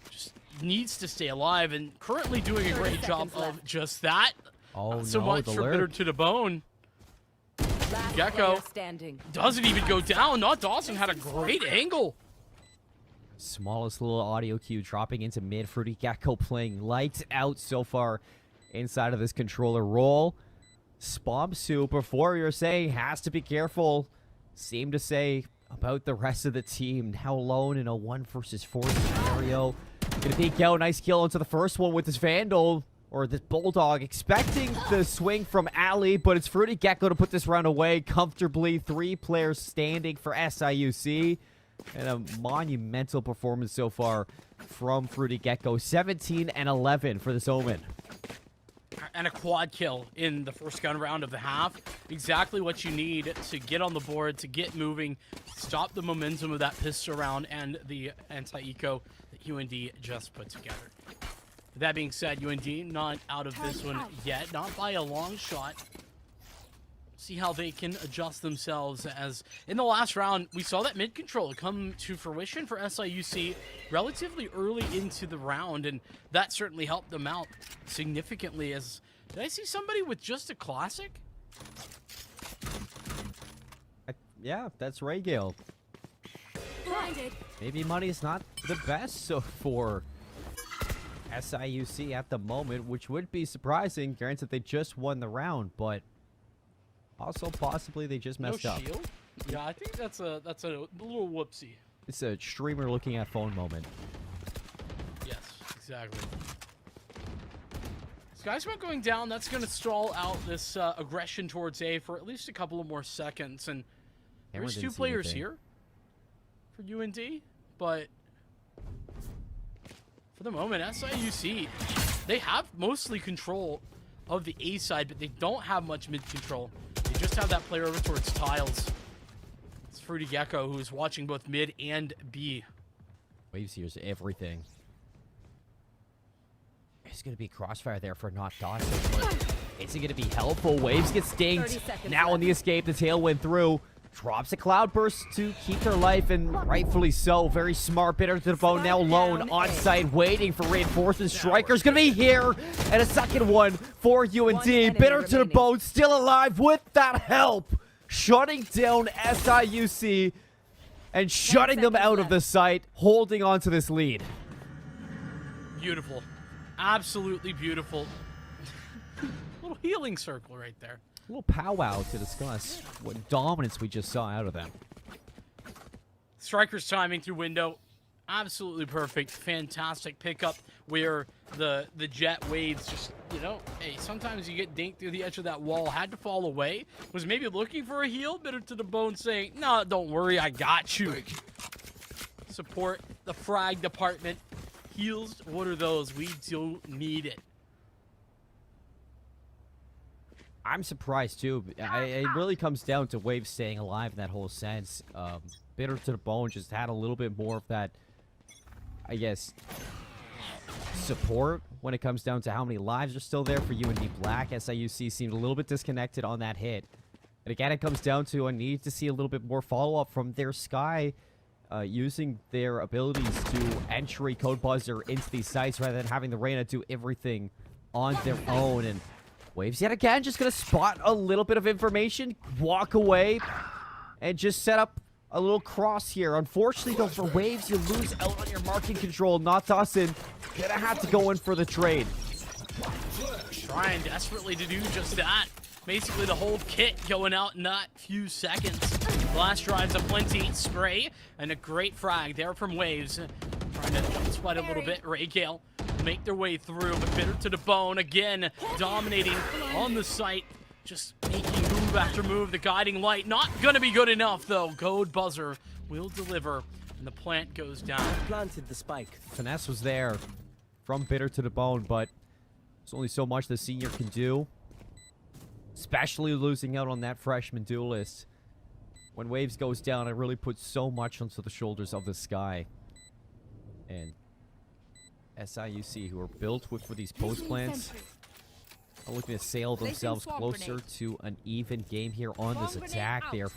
Just needs to stay alive and currently doing a great job of just that. Oh, Not so no, much the for bitter lurk. to the bone. Last Gecko player standing. doesn't even go down. Not Dawson had a great angle. Smallest little audio cue dropping into mid. Fruity Gecko playing lights out so far inside of this controller role. Spumps, before you're saying has to be careful, seem to say about the rest of the team. Now alone in a 1 versus 4 scenario. Gonna peek out. Nice kill into the first one with this Vandal. Or this Bulldog. Expecting the swing from Ali, but it's Fruity Gecko to put this round away comfortably. 3 players standing for SIUC. And a monumental performance so far from Fruity Gecko. 17 and 11 for this Omen. And a quad kill in the first gun round of the half. Exactly what you need to get on the board, to get moving, stop the momentum of that pistol round and the anti-eco that UND just put together. That being said, UND not out of this one yet, not by a long shot. See how they can adjust themselves, as in the last round, we saw that mid control come to fruition for SIUC relatively early into the round, and that certainly helped them out significantly. As did I see somebody with just a classic? Yeah, that's Ray Gale. Blinded. Maybe money's not the best so for SIUC at the moment, which would be surprising. Granted, they just won the round, but also possibly they just messed no up. shield? Yeah, I think that's a little whoopsie. It's a streamer looking at phone moment. Yes, exactly. Sky Smoke going down, that's going to stall out this aggression towards A for at least a couple of more seconds. And Cameron there's didn't two see players anything. here for UND, but for the moment, SIUC, they have mostly control of the A side, but they don't have much mid control. They just have that player over towards tiles. It's Fruity Gecko, who is watching both mid and B. Waves here's everything. It's going to be crossfire there for not dodging. Is it going to be helpful? Waves get 30 stinked. seconds Now on left. the escape, the tail went through. Drops a cloud burst to keep their life, and rightfully so. Very smart. Bitter to the bone, now alone on site, waiting for reinforcements. Striker's going to be here. And a second one for UND. enemy Bitter to the remaining. bone, still alive with that help. Shutting down SIUC and shutting them seconds out of the left. site, holding on to this lead. Beautiful. Absolutely beautiful. Little healing circle right there. A little powwow to discuss what dominance we just saw out of them. Striker's timing through window, absolutely perfect. Fantastic pickup where the jet waves just, you know, hey, sometimes you get dinked through the edge of that wall. Had to fall away. Was maybe looking for a heal. Bitter to the bone saying, no, don't worry, I got you. Support the frag department. Heals, what are those? We do need it. I'm surprised too. It really comes down to Waves staying alive in that whole sense. Bitter to the bone just had a little bit more of that, I guess, support when it comes down to how many lives are still there for UND Black. SIUC seemed a little bit disconnected on that hit. And again, it comes down to I need to see a little bit more follow-up from their Sky, using their abilities to entry Code Buzzer into these sites rather than having the Reyna do everything on their own. And Waves yet again just gonna spot a little bit of information, walk away, and just set up a little cross here. Unfortunately, though, for Waves, you lose out on your marking control. Not Dawson. Gonna have to go in for the trade. Trying desperately to do just that. Basically, the whole kit going out in that few seconds. Blast drives aplenty, spray, and a great frag there from Waves. Trying to jump sweat a little bit. Ray Gale make their way through, but Bitter to the bone again, dominating on the site. Just making move after move. The guiding light not gonna be good enough, though. Code Buzzer will deliver, and the plant goes down. Planted the spike. Finesse was there from Bitter to the bone, but there's only so much the senior can do. Especially losing out on that freshman duelist. When Waves goes down, it really puts so much onto the shoulders of the Sky. And SIUC, who are built for these post plants, are looking to sail themselves closer to an even game here on this attack. They are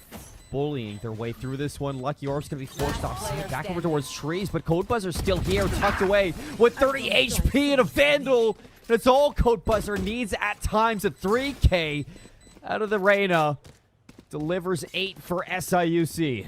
bullying their way through this one. Lucky Orb's going to be forced off site, back over towards trees, but Code Buzzer's still here, tucked away with 30 HP and a Vandal. That's all Code Buzzer needs at times. A 3K out of the Reyna. Delivers 8 for SIUC.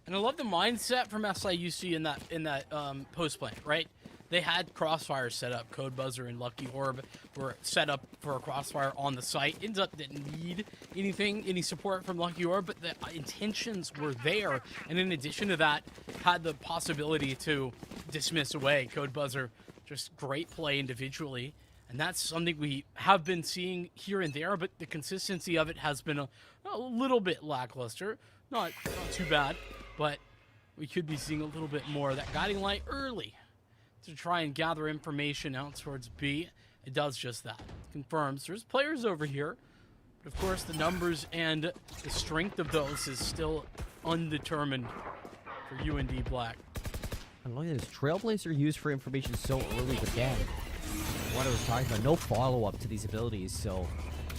And I love the mindset from SIUC in that post plant, right? They had crossfire set up. Code Buzzer and Lucky Orb were set up for a crossfire on the site. Ends up didn't need any support from Lucky Orb, but the intentions were there. And in addition to that, had the possibility to dismiss away. Code Buzzer, just great play individually. And that's something we have been seeing here and there, but the consistency of it has been a little bit lackluster. Not too bad, but we could be seeing a little bit more of that guiding light early to try and gather information out towards B. It does just that. Confirms there's players over here, but of course the numbers and the strength of those is still undetermined for UND Black. And look at this. Trailblazer used for information so early, but again, what I was talking about, no follow-up to these abilities, so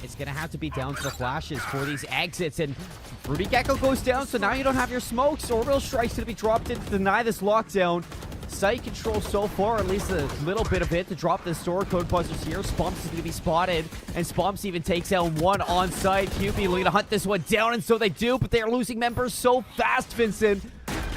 it's going to have to be down to the flashes for these exits, and Fruity Gecko goes down, so now you don't have your smokes. Orbital Strike's going to be dropped in to deny this lockdown. site control so far, at least a little bit of it to drop the store. Code buzzers here. Spumps is going to be spotted, and Spumps even takes out one on site. QB looking to hunt this one down, and so they do, but they are losing members so fast, Vincent.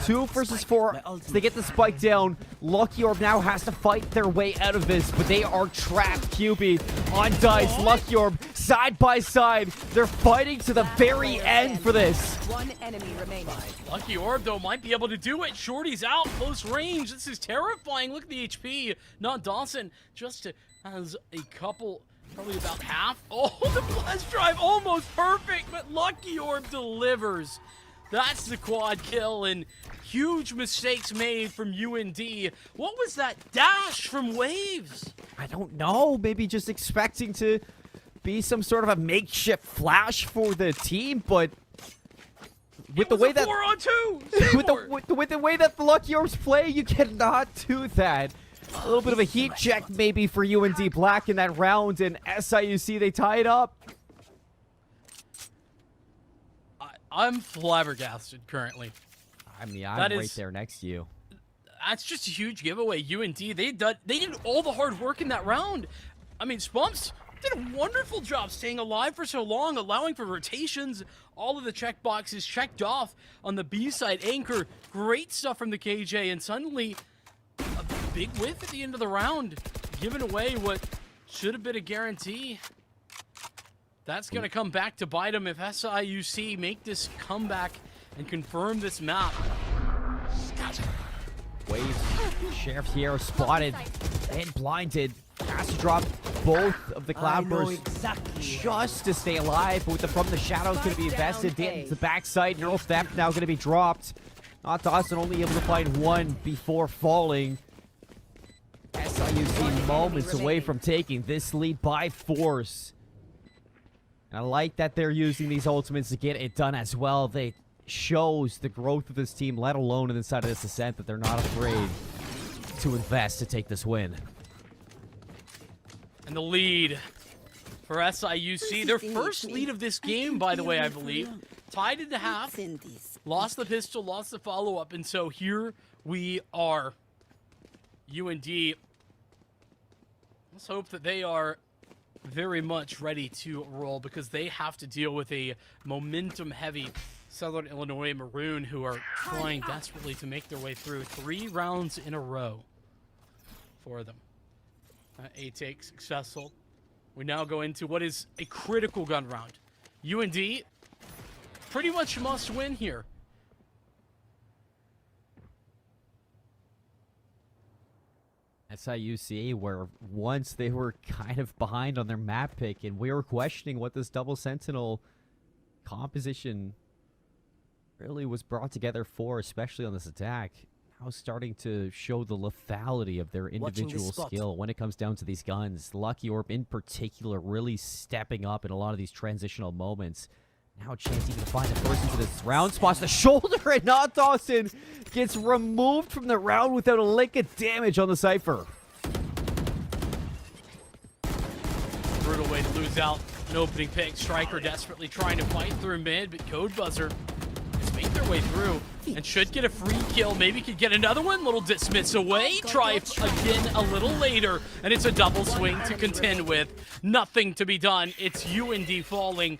2 versus 4. They get the spike down. Lucky Orb now has to fight their way out of this, but they are trapped. QB on Dice. Lucky Orb side by side. They're fighting to the very end for this. One enemy remaining. Lucky Orb, though, might be able to do it. Shorty's out, close range. This is terrifying. Look at the HP. Not Dawson, just has a couple, probably about half. Oh, the blast drive, almost perfect, but Lucky Orb delivers. That's the quad kill, and huge mistakes made from UND. What was that dash from Waves? I don't know. Maybe just expecting to be some sort of a makeshift flash for the team, but with the way that 4-on-2 with the way that the Lucky Orbs play, you cannot do that. A little bit of a heat check maybe for UND Black in that round, and SIUC, they tie it up. I'm flabbergasted currently. I mean, I'm right there next to you. That's just a huge giveaway. UND, they did all the hard work in that round. I mean, Spumps did a wonderful job staying alive for so long, allowing for rotations. All of the check boxes checked off on the B side. Anchor, great stuff from the KJ, and suddenly a big whiff at the end of the round, giving away what should have been a guarantee. That's going to come back to bite them if SIUC make this comeback and confirm this map. Waves, Sheriff here spotted and blinded. Has to drop both of the Cloudbursts just to stay alive, but with the From the Shadows going to be invested into the backside. Neural Theft now going to be dropped. Not Dawson only able to find one before falling. SIUC moments away from taking this lead by force. And I like that they're using these ultimates to get it done as well. They shows the growth of this team, let alone inside of this ascent, that they're not afraid to invest to take this win. And the lead for SIUC, their first lead of this game, by the way, I believe. Tied into half, lost the pistol, lost the follow-up, and so here we are. UND, let's hope that they are very much ready to roll, because they have to deal with a momentum-heavy Southern Illinois Maroon, who are trying desperately to make their way through 3 rounds in a row for them. A take successful. We now go into what is a critical gun round. UND pretty much must win here. SIUC, where once they were kind of behind on their map pick, and we were questioning what this double sentinel composition really was brought together for, especially on this attack. Now starting to show the lethality of their individual skill when it comes down to these guns. Lucky Orb in particular really stepping up in a lot of these transitional moments. Now a chance even to find a first into this round. Spots the shoulder, and not Dawson gets removed from the round without a lick of damage on the Cypher. Brutal way to lose out. An opening pick. Striker desperately trying to fight through mid, but Code Buzzer has made their way through and should get a free kill. Maybe could get another one. Little dismiss away. Try again a little later, and it's a double swing to contend with. Nothing to be done. It's UND falling.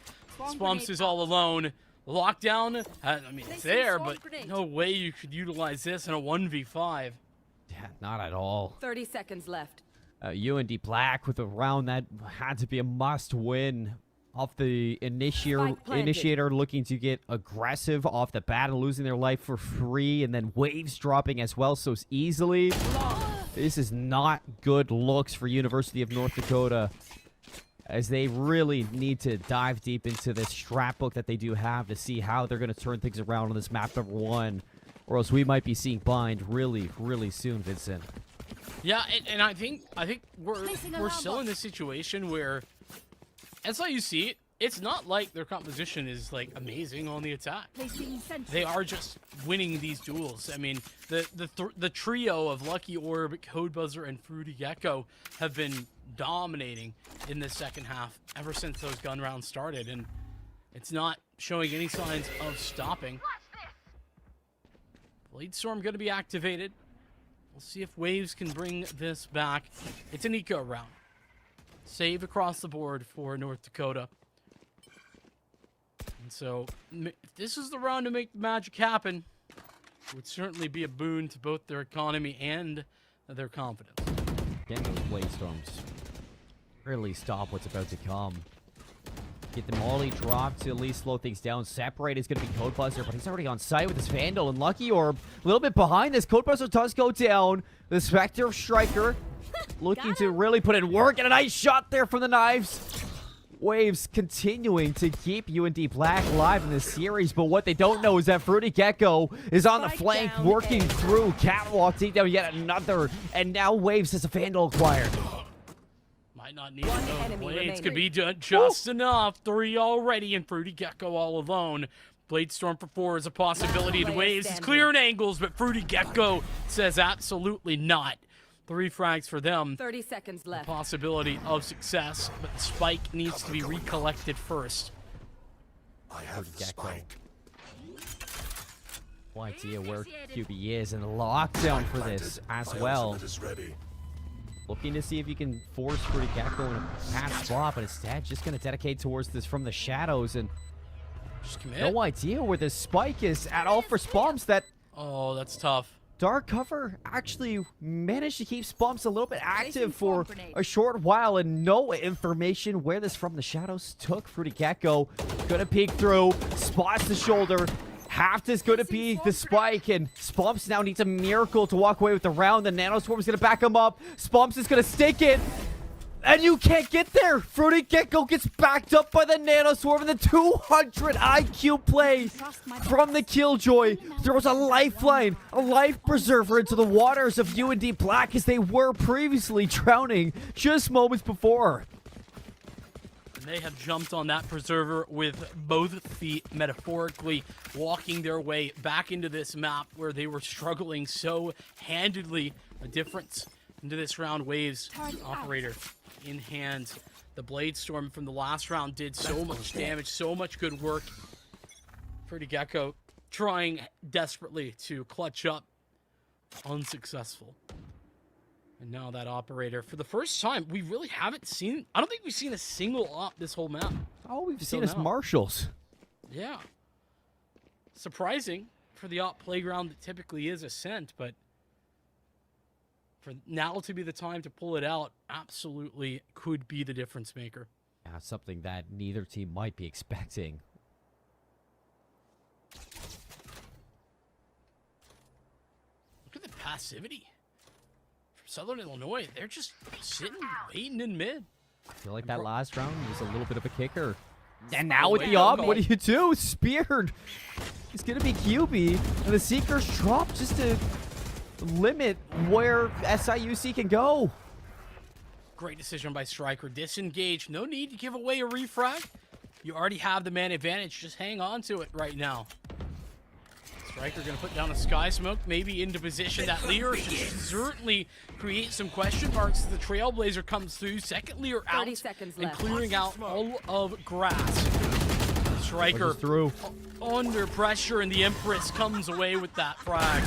Spumps is all alone. Lockdown, I mean, it's there, but no way you could utilize this in a 1v5. Yeah, not at all. 30 seconds left. UND Black with a round that had to be a must-win. Off the initiator looking to get aggressive off the bat and losing their life for free, and then Waves dropping as well so easily. This is not good looks for University of North Dakota, as they really need to dive deep into this strat book that they do have to see how they're going to turn things around on this map number 1, or else we might be seeing Bind really, really soon, Vincent. Yeah, and I think we're still in this situation where SIUC, it's not like their composition is like amazing on the attack. They are just winning these duels. I mean, the trio of Lucky Orb, Code Buzzer, and Fruity Gecko have been dominating in this second half ever since those gun rounds started, and it's not showing any signs of stopping. Blade Storm going to be activated. We'll see if Waves can bring this back. It's an eco round. Save across the board for North Dakota. And so, if this is the round to make the magic happen, it would certainly be a boon to both their economy and their confidence. Again, those blade storms really stop what's about to come. Get the molly dropped to at least slow things down. Separate is going to be Codebuster, but he's already on site with his Vandal. And Lucky Orb, a little bit behind this. Codebuster does go down. The Spectre Striker looking to really put in work. And a nice shot there from the knives. Waves continuing to keep UND Black alive in this series, but what they don't know is that Fruity Gecko is on the flank, working through Catwalk, take down yet another, and now Waves has a Vandal acquired. Might not need those blades. Could be just enough. 3 already, and Fruity Gecko all alone. Blade Storm for 4 is a possibility to Waves. He's clearing angles, but Fruity Gecko says absolutely not. 3 frags for them. 30 seconds left. Possibility of success, but the spike needs to be recollected first. I have the spike. No idea where QB is, and lockdown for this as well. Looking to see if you can force Fruity Gecko in a pass spot, but instead just going to dedicate towards this from the shadows, and Just commit. no idea where the spike is at all for Spumps. That Oh, that's tough. Dark Cover actually managed to keep Spumps a little bit active for a short while, and no information where this from the shadows took. Fruity Gecko gonna peek through, spots the shoulder. Haft is going to be the spike, and Spumps now needs a miracle to walk away with the round. The Nanoswarm is going to back him up. Spumps is going to stake it, and you can't get there. Fruity Gecko gets backed up by the Nanoswarm, and the 200 IQ play from the Killjoy throws a lifeline, a life preserver into the waters of UND Black as they were previously drowning just moments before. They have jumped on that preserver with both feet, metaphorically walking their way back into this map where they were struggling so handedly. A difference into this round. Waves operator in hand. The Blade Storm from the last round did so much damage, so much good work. Fruity Gecko trying desperately to clutch up. Unsuccessful. And now that operator, for the first time, we really haven't seen, I don't think we've seen a single op this whole map. All we've Till seen is now. Marshals. Yeah. Surprising for the op playground that typically is Ascent, but for now to be the time to pull it out, absolutely could be the difference maker. Yeah, something that neither team might be expecting. Look at the passivity. Southern Illinois, they're just sitting, waiting in mid. I feel like that last round was a little bit of a kicker. And now with Wait, the op, no. what do you do? Speared. It's going to be QB. And the Seekers drop just to limit where SIUC can go. Great decision by Striker. Disengage. No need to give away a refrag. You already have the man advantage. Just hang on to it right now. Striker going to put down a Sky Smoke, maybe into position. That Leer should certainly create some question marks as the Trailblazer comes through. Second Leer out 30 seconds and left. clearing out all of grass. Striker Through. under pressure, and the Empress comes away with that frag.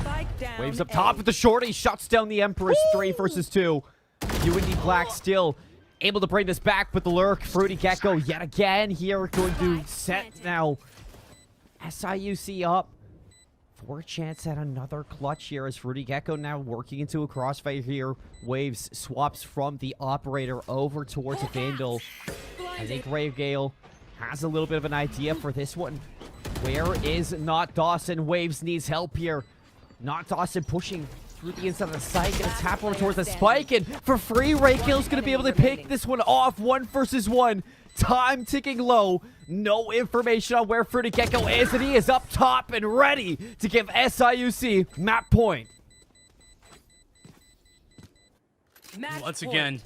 Spike down. Waves up top with the shorty. Shuts down the Empress. 3 versus 2. UND Black still able to bring this back with the lurk. Fruity Gecko yet again here going to set now. SIUC up. For a chance at another clutch here as Fruity Gecko now working into a crossfire here. Waves swaps from the operator over towards a Vandal. I think Grave Gale has a little bit of an idea for this one. Where is Not Dawson? Waves needs help here. Not Dawson pushing through the inside of the site, and it's tap over towards the spike, and for free, Raykill's going to be able to pick this one off. 1 versus 1. Time ticking low. No information on where Fruity Gecko is, and he is up top and ready to give SIUC map point. Once again,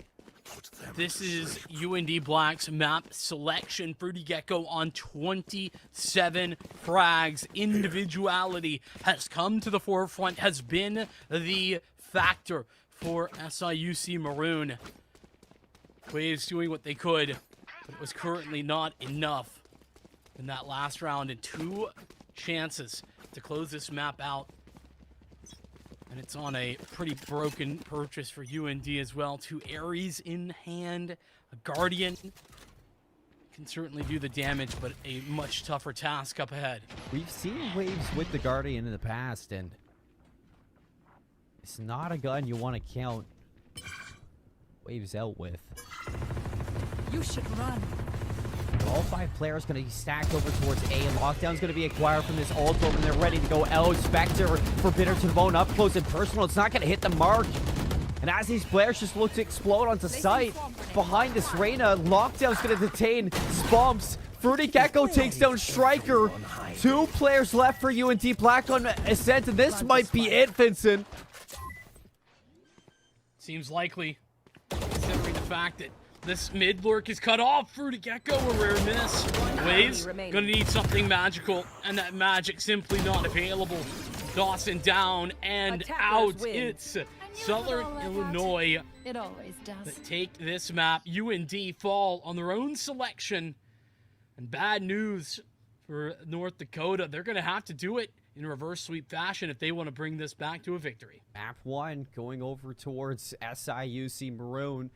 this is UND Black's map selection. Fruity Gecko on 27 frags. Individuality has come to the forefront, has been the factor for SIUC Maroon. Waves doing what they could, but it was currently not enough in that last round, and 2 chances to close this map out. And it's on a pretty broken purchase for UND as well. 2 Ares in hand, a Guardian. Can certainly do the damage, but a much tougher task up ahead. We've seen waves with the Guardian in the past, and it's not a gun you want to count waves out with. You should run. All 5 players going to be stacked over towards A. Lockdown's going to be acquired from this ult over, and they're ready to go out. Spectre, Forbidden to the bone, up close and personal. It's not going to hit the mark. And as these players just look to explode onto sight, behind this Reyna, Lockdown's going to detain Spumps. Fruity Gecko takes down Striker. 2 players left for UND Black on Ascent, and this might be it, Vincent. Seems likely, considering the fact that this mid lurk is cut off. Fruity Gecko, a rare miss. Waves, gonna need something magical, and that magic simply not available. Dawson down and out. It's Southern Illinois It always does. that take this map. UND fall on their own selection. And bad news for North Dakota. They're gonna have to do it in reverse sweep fashion if they want to bring this back to a victory. Map 1 going over towards SIUC Maroon.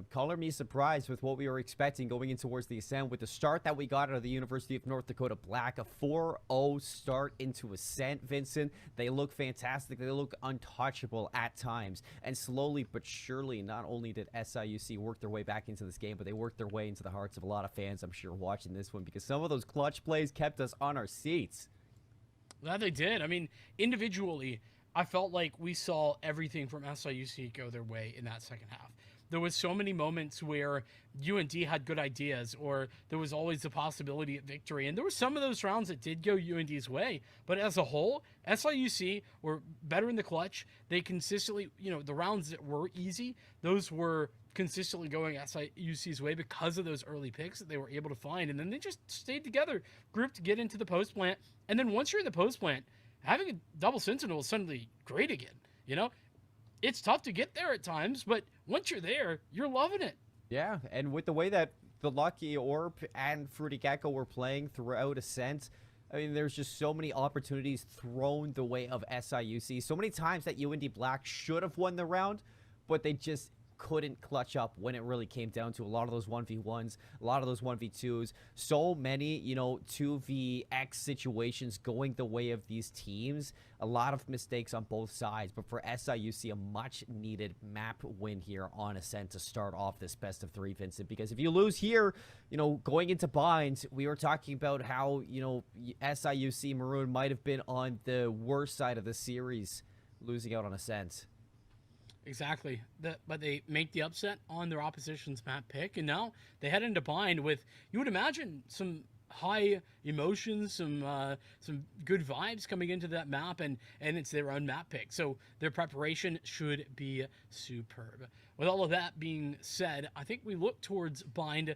Color me surprised with what we were expecting going in towards the Ascent. With the start that we got out of the University of North Dakota Black, a 4-0 start into Ascent, Vincent. They look fantastic. They look untouchable at times. And slowly but surely, not only did SIUC work their way back into this game, but they worked their way into the hearts of a lot of fans, I'm sure, watching this one, because some of those clutch plays kept us on our seats. That they did. I mean, individually, I felt like we saw everything from SIUC go their way in that second half. There was so many moments where UND had good ideas, or there was always the possibility of victory. And there were some of those rounds that did go UND's way. But as a whole, SIUC were better in the clutch. They consistently, the rounds that were easy, those were consistently going SIUC's way because of those early picks that they were able to find. And then they just stayed together, grouped to get into the post plant. And then once you're in the post plant, having a double sentinel is suddenly great again. It's tough to get there at times, but once you're there, you're loving it. Yeah, and with the way that the Lucky Orb and Fruity Gecko were playing throughout Ascent, I mean, there's just so many opportunities thrown the way of SIUC. So many times that UND Black should have won the round, but they just couldn't clutch up when it really came down to a lot of those 1v1s, a lot of those 1v2s. So many, 2vx situations going the way of these teams. A lot of mistakes on both sides. But for SIUC, a much-needed map win here on Ascent to start off this best of 3, Vincent. Because if you lose here, going into binds, we were talking about how, SIUC Maroon might have been on the worst side of the series, losing out on Ascent. Exactly. But they make the upset on their opposition's map pick, and now they head into bind with, you would imagine, some high emotions, some good vibes coming into that map, and it's their own map pick. So their preparation should be superb. With all of that being said, I think we look towards bind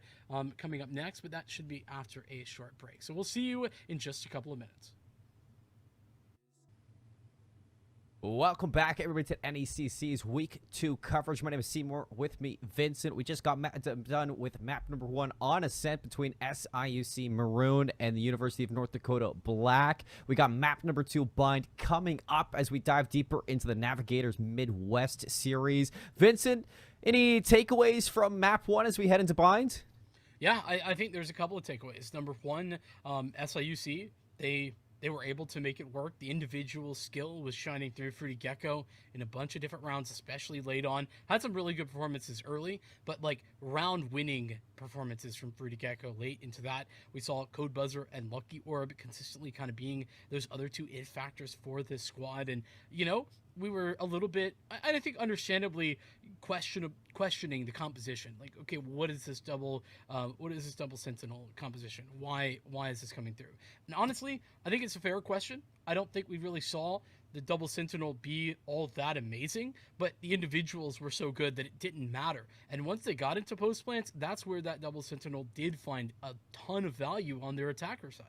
coming up next, but that should be after a short break. So we'll see you in just a couple of minutes. Welcome back, everybody, to NECC's Week 2 coverage. My name is CMoore. With me, Vincent. We just got done with map number 1 on Ascent between SIUC Maroon and the University of North Dakota Black. We got map number 2, Bind, coming up as we dive deeper into the Navigators Midwest series. Vincent, any takeaways from map 1 as we head into Bind? Yeah, I think there's a couple of takeaways. Number 1, SIUC, they were able to make it work. The individual skill was shining through. Fruity Gecko in a bunch of different rounds, especially late on. Had some really good performances early, but round-winning performances from Fruity Gecko late into that. We saw Code Buzzer and Lucky Orb consistently kind of being those other 2 it factors for this squad. And, we were a little bit, I think understandably, questioning the composition. Okay, what is this double sentinel composition? Why is this coming through? And honestly, I think it's a fair question. I don't think we really saw the double sentinel be all that amazing, but the individuals were so good that it didn't matter. And once they got into post plants, that's where that double sentinel did find a ton of value on their attacker side.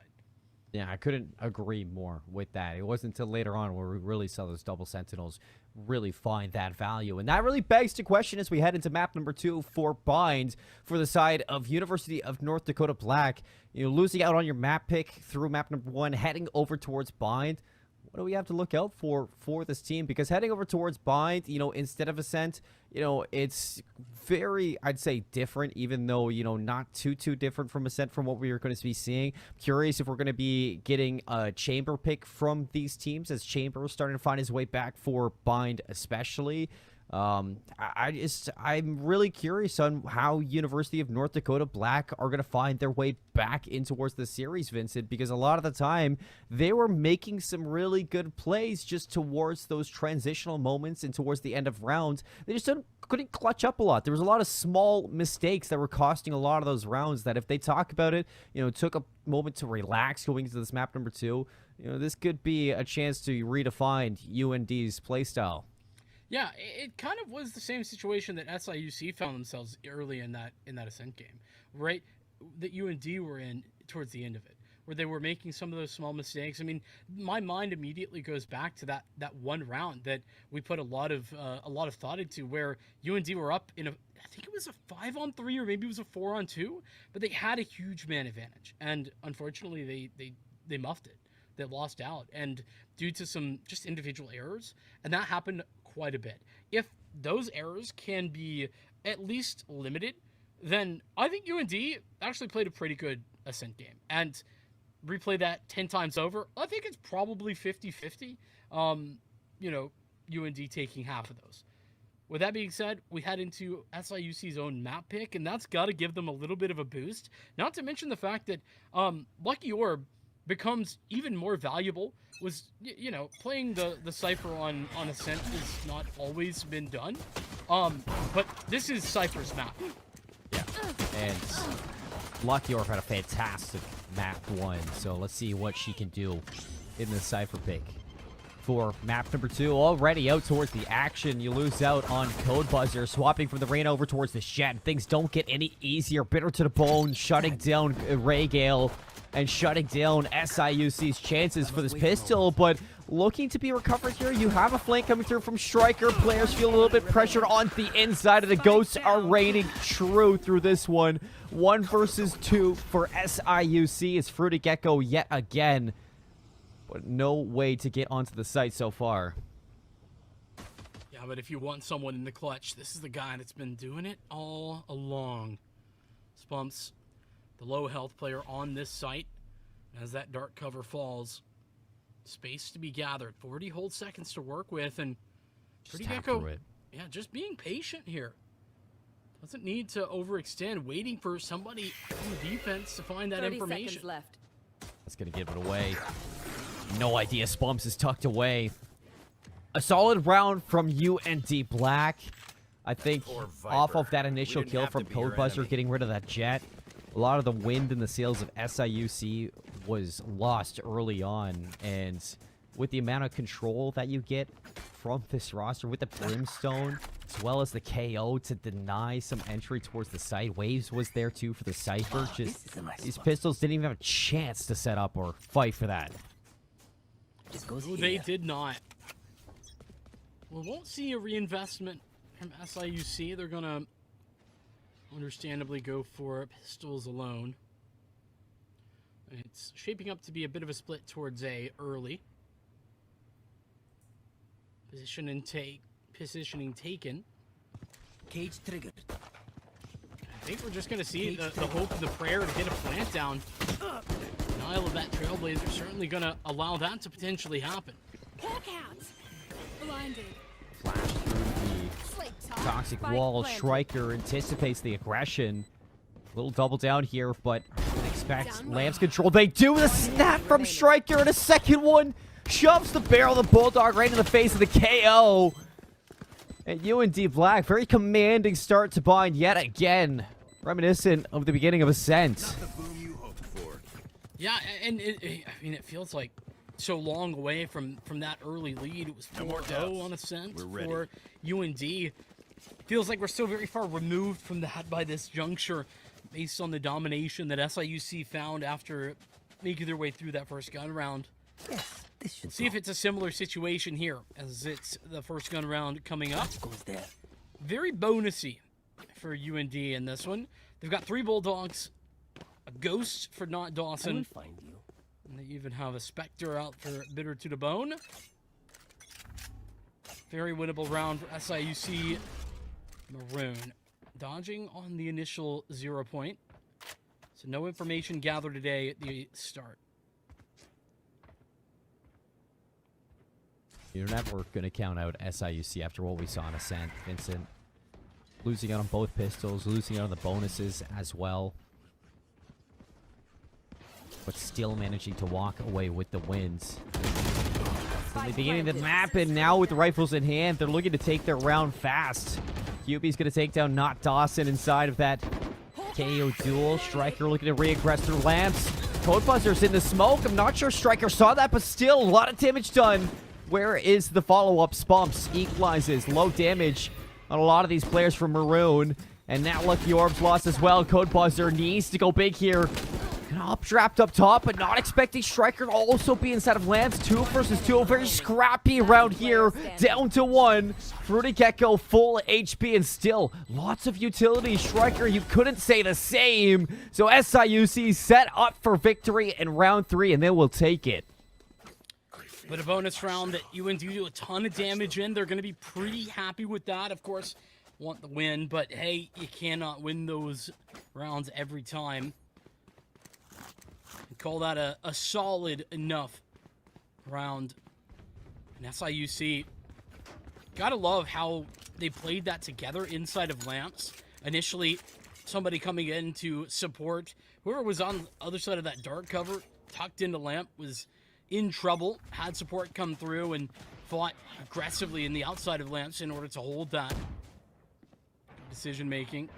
Yeah, I couldn't agree more with that. It wasn't until later on where we really saw those double sentinels really find that value. And that really begs to question as we head into map number 2 for Bind for the side of University of North Dakota Black. Losing out on your map pick through map number 1, heading over towards Bind. what do we have to look out for this team? Because heading over towards Bind, instead of Ascent, it's very, I'd say, different, even though, not too different from Ascent from what we are going to be seeing. I'm curious if we're going to be getting a Chamber pick from these teams, as Chamber is starting to find his way back for Bind especially. I'm really curious on how University of North Dakota Black are going to find their way back in towards the series, Vincent, because a lot of the time they were making some really good plays just towards those transitional moments and towards the end of rounds. They just couldn't clutch up a lot. There was a lot of small mistakes that were costing a lot of those rounds that if they talk about it, took a moment to relax going into this map number 2, this could be a chance to redefine UND's playstyle. Yeah, it kind of was the same situation that SIUC found themselves early in that Ascent game, right? That UND were in towards the end of it, where they were making some of those small mistakes. I mean, my mind immediately goes back to that one round that we put a lot of thought into, where UND were up in I think it was a 5-on-3 or maybe it was a 4-on-2, but they had a huge man advantage, and unfortunately they muffed it. They lost out, and due to some just individual errors, and that happened quite a bit. If those errors can be at least limited, then I think UND actually played a pretty good Ascent game. And replay that 10 times over, I think it's probably 50-50. UND taking half of those. With that being said, we head into SIUC's own map pick, and that's got to give them a little bit of a boost. Not to mention the fact that Lucky Orb becomes even more valuable. Was playing the Cypher on Ascent has not always been done, but this is Cypher's map. Yeah, and Lucky Orb had a fantastic map 1, so let's see what she can do in the Cypher pick. For map number 2, already out towards the action. You lose out on Code Buzzer, swapping from the Reyna over towards the Shed. Things don't get any easier. Bitter to the bone, shutting down Ray Gale and shutting down SIUC's chances for this pistol, but looking to be recovered here. You have a flank coming through from Striker. Players feel a little bit pressured on the inside, and the Ghosts are reigning true through this one. 1 versus 2 for SIUC. It's Fruity Gecko yet again, but no way to get onto the site so far. Yeah, but if you want someone in the clutch, this is the guy that's been doing it all along. Spumps, the low health player on this site. As that dark cover falls, space to be gathered. 40 whole seconds to work with, and Fruity Gecko, yeah, just being patient here. Doesn't need to overextend, waiting for somebody on the defense to find that 30 information. seconds left. That's going to give it away. No idea. Spumps is tucked away. A solid round from UND Black. I think off of that initial kill from Code Buzzer, getting rid of that jet, a lot of the wind in the sails of SIUC was lost early on, and with the amount of control that you get from this roster, with the Brimstone, as well as the KO to deny some entry towards the site. Waves was there too for the Cypher. Just these pistols didn't even have a chance to set up or fight for that. Oh, they did not. We won't see a reinvestment from SIUC. They're gonna understandably go for pistols alone. It's shaping up to be a bit of a split towards A early. Positioning taken. Cage triggered. I think we're just going to see the hope and the prayer to get a plant down. Denial of that Trailblazer certainly going to allow that to potentially happen. Blinded. Flash through the toxic wall. Striker anticipates the aggression. Little double down here, but expects Lamb's control. They do the snap from Striker, and a second one shoves the barrel of the Bulldog right in the face of the KO. And UND Black, very commanding start to Bind yet again. Reminiscent of the beginning of Ascent. Yeah, and it feels like so long away from that early lead. It was 4-0 on Ascent for UND. Feels like we're still very far removed from that by this juncture, based on the domination that SIUC found after making their way through that first gun round. Yes, this should See if it's a similar situation here, as it's the first gun round coming up. goes there. Very bonusy for UND in this one. They've got 3 Bulldogs, a Ghost for Not I will Dawson, find you. And they even have a Spectre out for Bitter to the Bone. Very winnable round for SIUC. Maroon dodging on the initial 0 point. So no information gathered today at the start. You're never going to count out SIUC after what we saw in Ascent, Vincent. Losing out on both pistols, losing out on the bonuses as well. But still managing to walk away with the wins. From the beginning of the map, and now with the rifles in hand, they're looking to take their round fast. QB's going to take down Not Dawson inside of that KO duel. Striker looking to re-aggress through lamps. Codebuzzer's in the smoke. I'm not sure Striker saw that, but still, a lot of damage done. Where is the follow-up? Spumps equalizes. Low damage on a lot of these players from Maroon. And now Lucky Orbs lost as well. Codebuzzer needs to go big here. Trapped up top, but not expecting Striker to also be inside of lamps. 2 versus 2. Very scrappy around here. Down to 1. Fruity Gecko full HP and still lots of utility. Striker, you couldn't say the same. So SIUC set up for victory in round 3, and they will take it. But a bonus round that UND do a ton of damage in. They're going to be pretty happy with that. Of course, want the win, but hey, you cannot win those rounds every time. Call that a solid enough round. And SIUC, gotta love how they played that together inside of lamps. Initially, somebody coming in to support. Whoever was on the other side of that dark cover, tucked into lamp, was in trouble. Had support come through and fought aggressively in the outside of lamps in order to hold that decision making.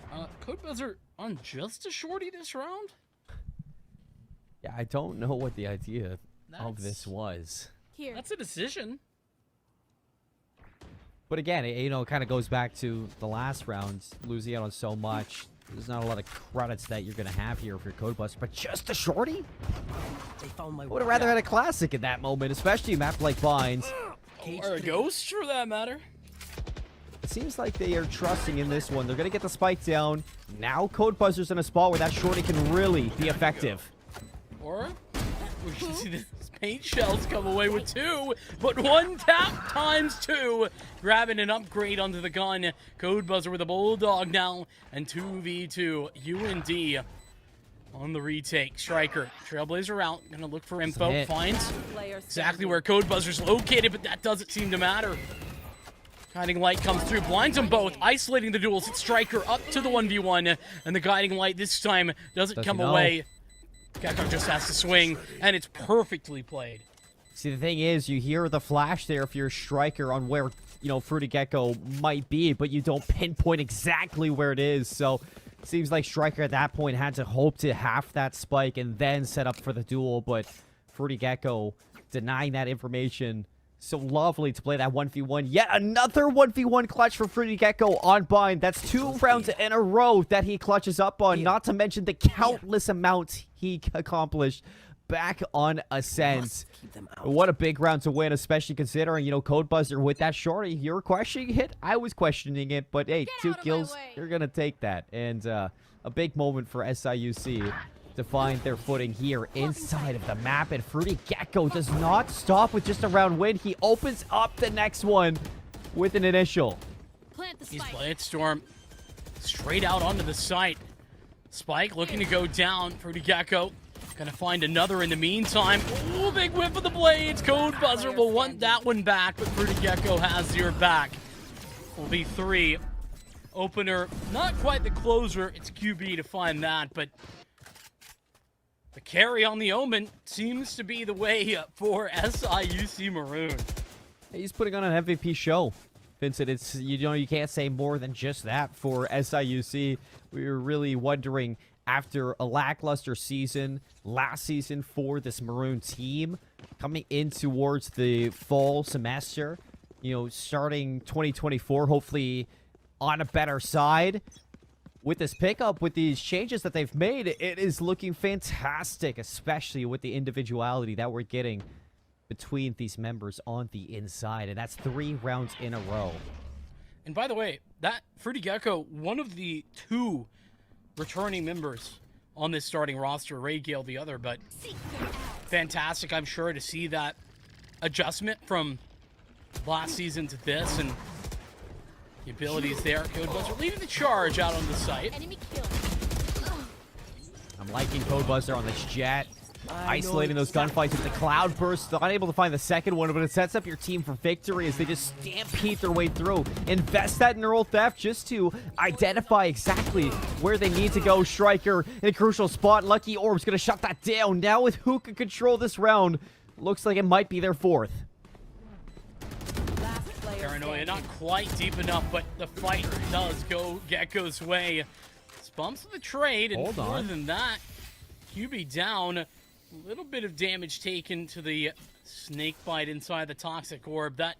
Codebuzzer on just a shorty this round? Yeah, I don't know what the idea of this was. Here. That's a decision. But again, it kind of goes back to the last round, losing out on so much. There's not a lot of credits that you're going to have here for your Codebuster, but just a shorty? They found my I would have rather had a classic in that moment, especially a map like Binds. Or a ghost, for that matter. It seems like they are trusting in this one. They're going to get the spike down. Now Codebuster's in a spot where that shorty can really be effective. Or we can see the paint shells come away with 2, but 1 tap times 2, grabbing an upgrade onto the gun. Codebuzzer with a bulldog now, and 2v2 UND on the retake. Striker, Trailblazer out, gonna look for info, finds exactly where Codebuzzer's located, but that doesn't seem to matter. Guiding Light comes through, blinds them both, isolating the duels. It's Striker up to the 1v1, and the Guiding Light this time doesn't come away. Gecko just has to swing, and it's perfectly played. See, the thing is, you hear the flash there if you're a Striker on where, Fruity Gecko might be, but you don't pinpoint exactly where it is. So, it seems like Striker at that point had to hope to half that spike and then set up for the duel, but Fruity Gecko denying that information. So lovely to play that 1v1. Yet another 1v1 clutch for Fruity Gecko on Bind. That's 2 rounds in a row that he clutches up on. Not to mention the countless amounts he accomplished back on Ascent. What a big round to win, especially considering, Codebuzzer with that shorty. You were questioning it. I was questioning it. But hey, 2 kills. You're going to take that. And a big moment for SIUC to find their footing here inside of the map, and Fruity Gecko does not stop with just a round win. He opens up the next one with an initial. He's playing Storm straight out onto the site. Spike looking to go down. Fruity Gecko gonna find another in the meantime. Ooh, big whip of the blades. Codebuzzer will want that one back, but Fruity Gecko has your back. Will be 3. Opener, not quite the closer. It's QB to find that, but the carry on the Omen seems to be the way for SIUC Maroon. He's putting on an MVP show, Vincent. It's you can't say more than just that for SIUC. We were really wondering, after a lackluster season last season for this Maroon team, coming in towards the fall semester, starting 2024, hopefully on a better side. With this pickup, with these changes that they've made, it is looking fantastic, especially with the individuality that we're getting between these members on the inside. And that's 3 rounds in a row. And by the way, that Fruity Gecko, one of the 2 returning members on this starting roster, Ray Gale the other, but fantastic, I'm sure, to see that adjustment from last season to this, and the abilities there. Codebuzzer leading the charge out on the site. Enemy killed. I'm liking Codebuzzer on this jet. Isolating those gunfights with the Cloudburst. They're unable to find the second one, but it sets up your team for victory as they just stampede their way through. Invest that neural theft just to identify exactly where they need to go. Striker in a crucial spot. Lucky Orb's going to shut that down. Now with who can control this round, looks like it might be their fourth. Last player Paranoia standing. not quite deep enough, but the fight does go Gecko's way. Bumps of the trade, and Hold more on. than that, QB down. A little bit of damage taken to the snake bite inside the toxic orb. That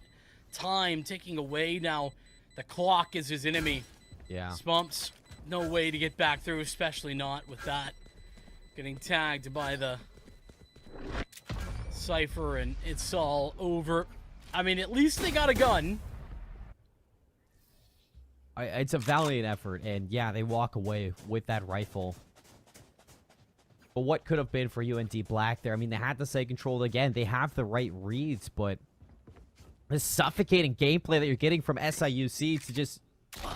time ticking away now. The clock is his enemy. Yeah. Spumps, no way to get back through, especially not with that. Getting tagged by the Cypher, and it's all over. I mean, at least they got a gun. It's a valiant effort, and yeah, they walk away with that rifle. But what could have been for UND Black there? I mean, they had to stay controlled again. They have the right reads, but the suffocating gameplay that you're getting from SIUC to just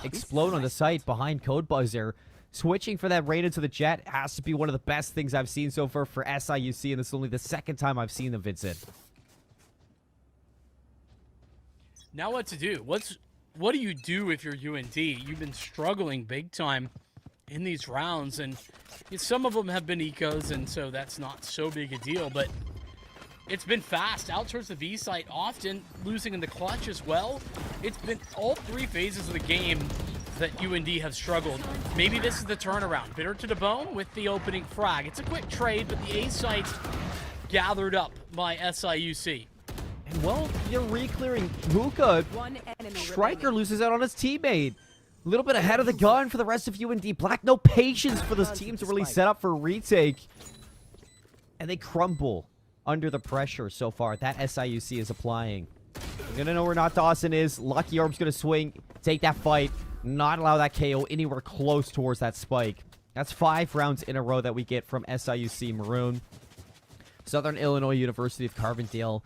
explode on the site behind Codebuzzer. Switching for that raid into the jet has to be one of the best things I've seen so far for SIUC, and this is only the second time I've seen them, Vincent. Now what to do? What do you do if you're UND? You've been struggling big time in these rounds, and some of them have been ecos, and so that's not so big a deal, but it's been fast out towards the V site, often losing in the clutch as well. It's been all three phases of the game that UND have struggled. Maybe this is the turnaround. Bitter to the bone with the opening frag. It's a quick trade, but the A site's gathered up by SIUC. And well, you're re-clearing Hookah. One enemy Striker remaining. loses out on his teammate. A little bit ahead of the gun for the rest of UND Black. No patience for this team to really set up for a retake. And they crumble under the pressure so far that SIUC is applying. We're going to know where Not Dawson is. Lucky Orb's going to swing, take that fight, not allow that KO anywhere close towards that spike. That's 5 rounds in a row that we get from SIUC Maroon. Southern Illinois University of Carbondale.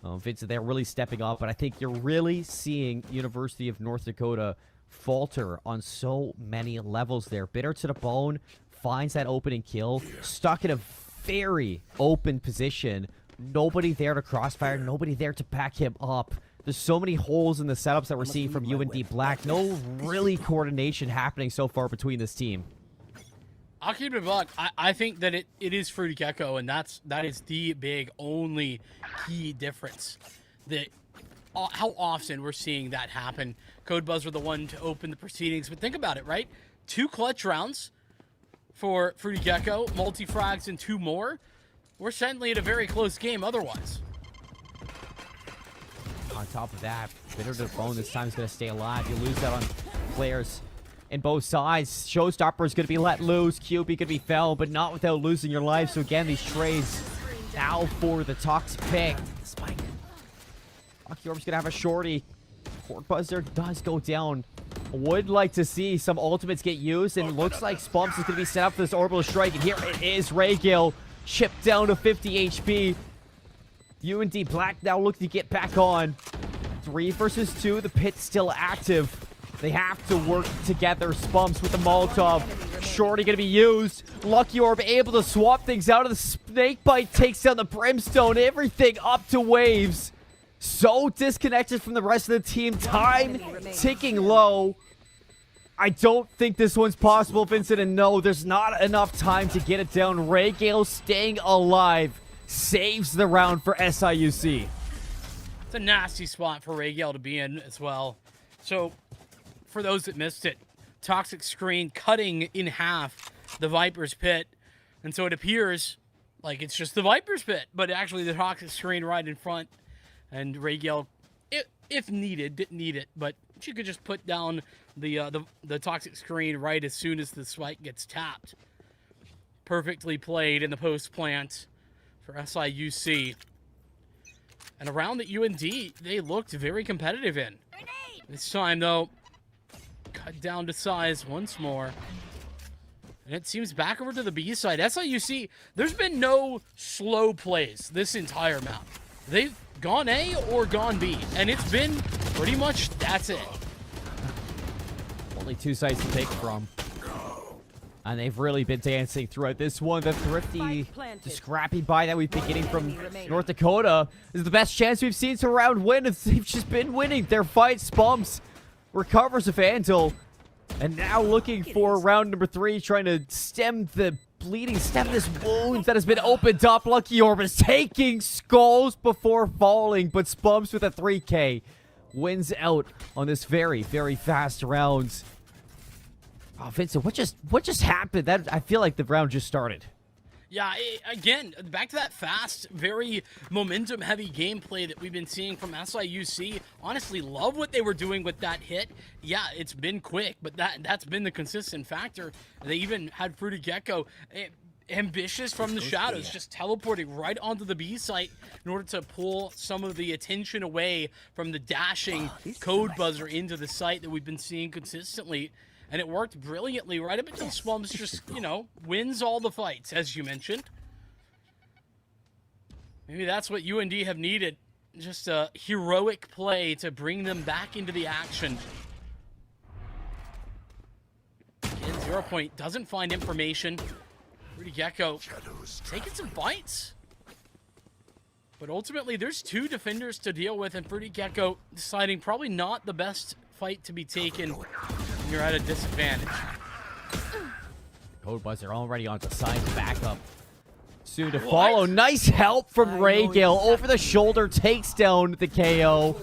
Vincent, they're really stepping up, but I think you're really seeing University of North Dakota falter on so many levels there. Bitter to the bone, finds that opening kill, stuck in a very open position. Nobody there to crossfire, nobody there to back him up. There's so many holes in the setups that we're seeing from UND Black. No really coordination happening so far between this team. I'll keep it a buck. I think that it is Fruity Gecko, and that is the big only key difference. That how often we're seeing that happen. Codebuzzer the one to open the proceedings, but think about it, right? 2 clutch rounds for Fruity Gecko, multi-frags, and 2 more. We're certainly at a very close game otherwise. On top of that, Bitter to the bone this time is going to stay alive. You lose that on players in both sides. Showstopper is going to be let loose. QB going to be felled, but not without losing your life. So again, these trades now for the toxic pick. Spike. Lucky Orb's going to have a shorty. Codebuzzer does go down. Would like to see some ultimates get used, and it looks like Spumps is going to be set up for this orbital strike. And here it is, Raygill chipped down to 50 HP. UND Black now looking to get back on. 3 versus 2. The pit's still active. They have to work together. Spumps with the Molotov. Shorty going to be used. Lucky Orb able to swap things out of the Snakebite. Takes down the Brimstone. Everything up to waves. So disconnected from the rest of the team. Time ticking low. I don't think this one's possible, Vincent. And no, there's not enough time to get it down. Raygale staying alive. Saves the round for SIUC. It's a nasty spot for Raygale to be in as well. So, for those that missed it, Toxic Screen cutting in half the Viper's pit. And so it appears like it's just the Viper's pit, but actually the Toxic Screen right in front. And Raygale, if needed, didn't need it, but she could just put down the Toxic Screen right as soon as the spike gets tapped. Perfectly played in the post plant for SIUC. And a round that UND, they looked very competitive in. This time, though, cut down to size once more. And it seems back over to the B side. SIUC, there's been no slow plays this entire map. They've gone A or gone B, and it's been pretty much that's it. Only 2 sites to pick from. And they've really been dancing throughout this one. The thrifty, the scrappy buy that we've been getting from North Dakota is the best chance we've seen to round win. They've just been winning their fights. Spumps recovers a Vandal. And now looking for round number 3, trying to stem the bleeding, stem this wound that has been opened up. Lucky Orb is taking skulls before falling, but Spumps with a 3K wins out on this very, very fast round. Oh, Vincent, what just happened? That I feel like the round just started. Yeah, again, back to that fast, very momentum-heavy gameplay that we've been seeing from SIUC. Honestly, love what they were doing with that hit. Yeah, it's been quick, but that's been the consistent factor. They even had Fruity Gecko ambitious from the shadows, just teleporting right onto the B site in order to pull some of the attention away from the dashing code buzzer into the site that we've been seeing consistently. And it worked brilliantly right up until Spumps just, you know, wins all the fights, as you mentioned. Maybe that's what UND have needed. Just a heroic play to bring them back into the action. Again, 0 Point doesn't find information. Fruity Gecko taking some bites. But ultimately, there's 2 defenders to deal with, and Fruity Gecko deciding probably not the best fight to be taken. You're at a disadvantage. Code buzzer already on the side to back up. Soon to follow. Nice help from Raygale. Over the shoulder, takes down the KO.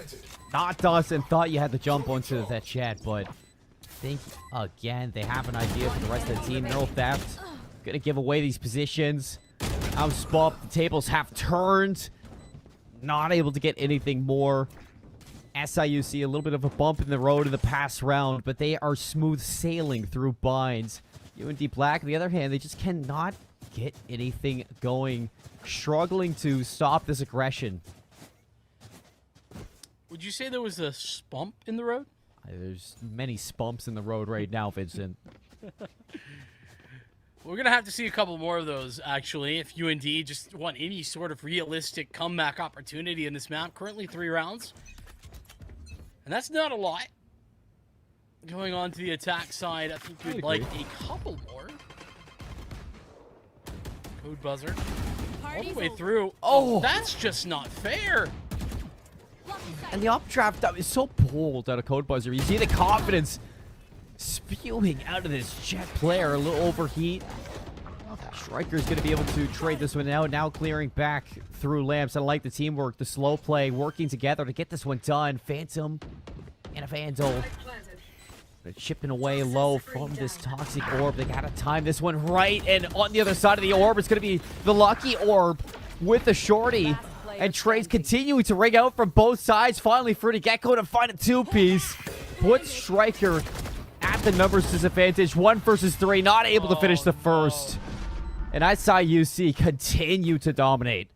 Not Dawson. Thought you had to jump onto that chat, but I think, again, they have an idea for the rest of the team. Neural theft. Gonna give away these positions. Now Spump. The tables have turned. Not able to get anything more. SIUC, a little bit of a bump in the road in the past round, but they are smooth sailing through binds. UND Black, on the other hand, they just cannot get anything going. Struggling to stop this aggression. Would you say there was a spump in the road? There's many spumps in the road right now, Vincent. We're going to have to see a couple more of those, actually, if UND just want any sort of realistic comeback opportunity in this map. Currently 3 rounds. And that's not a lot. Going on to the attack side, I think we'd like a couple more. Code buzzer. All the way through. Oh, that's just not fair. And the updraft that is so bold out of Code Buzzer. You see the confidence spewing out of this Jet player. A little overheat. Striker's going to be able to trade this one out. Now clearing back through lamps. I like the teamwork, the slow play, working together to get this one done. Phantom and a Vandal. But chipping away low from this toxic orb. They got to time this one right. And on the other side of the orb, it's going to be the Lucky Orb with the shorty. And trades continuing to ring out from both sides. Finally, Fruity Gecko to find a 2-piece. Puts Striker at the numbers disadvantage. 1 versus 3. Not able to finish the first. And SIUC continue to dominate.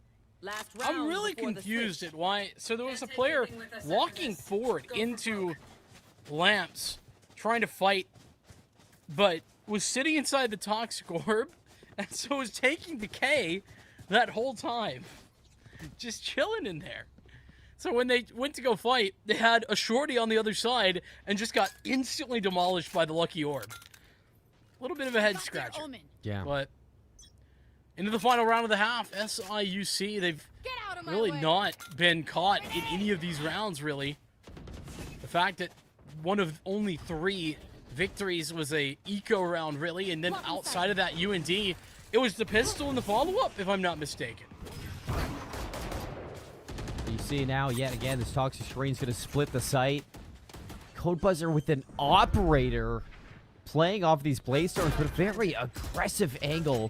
I'm really confused at why. So there was a player walking forward into lamps, trying to fight, but was sitting inside the toxic orb, and so was taking decay that whole time. Just chilling in there. So when they went to go fight, they had a shorty on the other side and just got instantly demolished by the Lucky Orb. A little bit of a head scratcher. Yeah. But into the final round of the half, SIUC, they've really not been caught in any of these rounds, really. The fact that one of only 3 victories was a eco round, really, and then outside of that UND, it was the pistol and the follow-up, if I'm not mistaken. You see now, yet again, this toxic screen's going to split the site. Code Buzzer with an operator playing off these blaze stones, but a very aggressive angle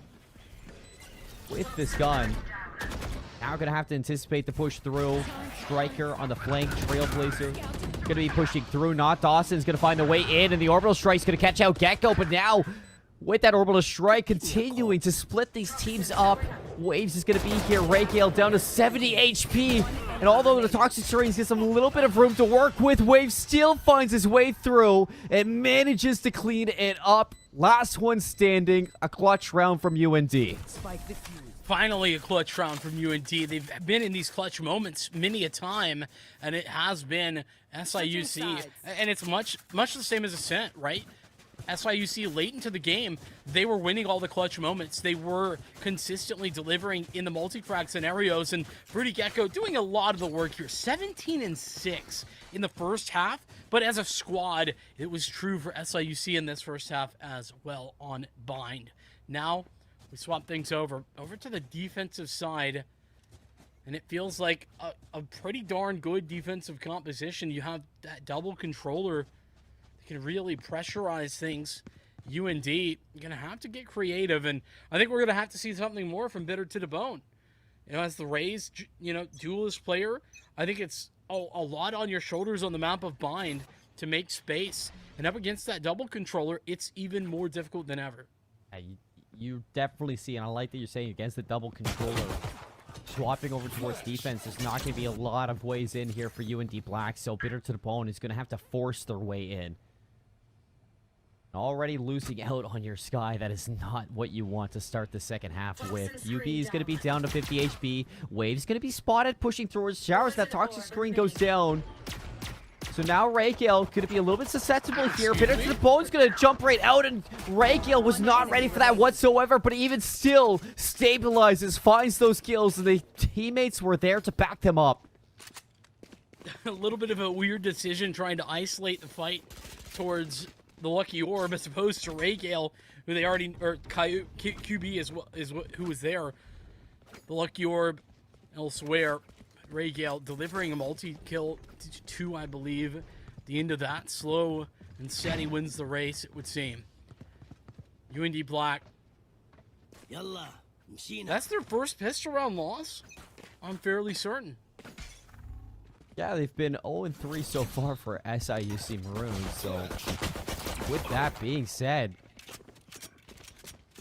with this gun. Now going to have to anticipate the push through. Striker on the flank, Trailblazer going to be pushing through. Not Dawson's going to find a way in, and the orbital strike's going to catch out Gecko, but now with that orbital strike, continuing to split these teams up. Waves is going to be here. Raygale down to 70 HP. And although the Toxic Terrains gives him a little bit of room to work with, Waves still finds his way through and manages to clean it up. Last one standing, a clutch round from UND. Spike defused. Finally, a clutch round from UND. They've been in these clutch moments many a time, and it has been SIUC. And it's much the same as Ascent, right? SIUC late into the game, they were winning all the clutch moments. They were consistently delivering in the multi-frag scenarios, and Fruity Gecko doing a lot of the work here. 17-6 in the first half, but as a squad, it was true for SIUC in this first half as well on Bind. Now, we swap things over to the defensive side, and it feels like a pretty darn good defensive composition. You have that double controller that can really pressurize things. UND, you're going to have to get creative, and I think we're going to have to see something more from Bitter to the Bone. You know, as the Rays, duelist player, I think it's a lot on your shoulders on the map of Bind to make space. And up against that double controller, it's even more difficult than ever. You definitely see, and I like that you're saying against the double controller, swapping over towards defense, there's not going to be a lot of ways in here for UND Black, so Bitter to the Bone is going to have to force their way in. Already losing out on your Sky, that is not what you want to start the second half with. UB is going to be down to 50 HP. Wave's going to be spotted pushing towards showers. That toxic screen goes down. So now Raygale could be a little bit susceptible here. Bitter to the Bone's going to jump right out, and Raygale was not ready for that whatsoever, but even still stabilizes, finds those kills, and the teammates were there to back them up. A little bit of a weird decision trying to isolate the fight towards the Lucky Orb as opposed to Raygale, who they already, or QB is who was there. The Lucky Orb elsewhere. Raygale delivering a multi-kill to 2, I believe. At the end of that, slow and steady wins the race, it would seem. UND Black. Yalla, Mshina. That's their first pistol round loss, I'm fairly certain. Yeah, they've been 0-3 so far for SIUC Maroon, so with that being said,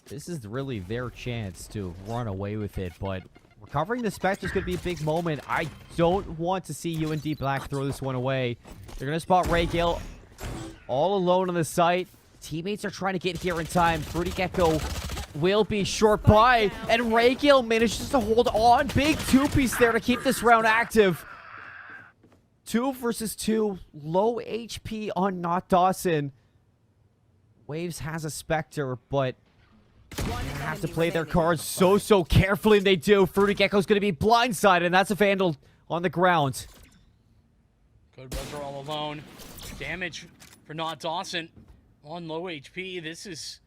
this is really their chance to run away with it, but recovering the Spectre is going to be a big moment. I don't want to see UND Black throw this one away. They're going to spot Raygale all alone on the site. Teammates are trying to get here in time. Fruity Gecko will be short by, and Raygale manages to hold on. Big two-piece there to keep this round active. 2 versus 2. Low HP on Not Dawson. Waves has a Spectre, but they have to play their cards so carefully, and they do. Fruity Gecko's going to be blindsided, and that's a Vandal on the ground. Good Buzzer all alone. Damage for Not Dawson on low HP. This is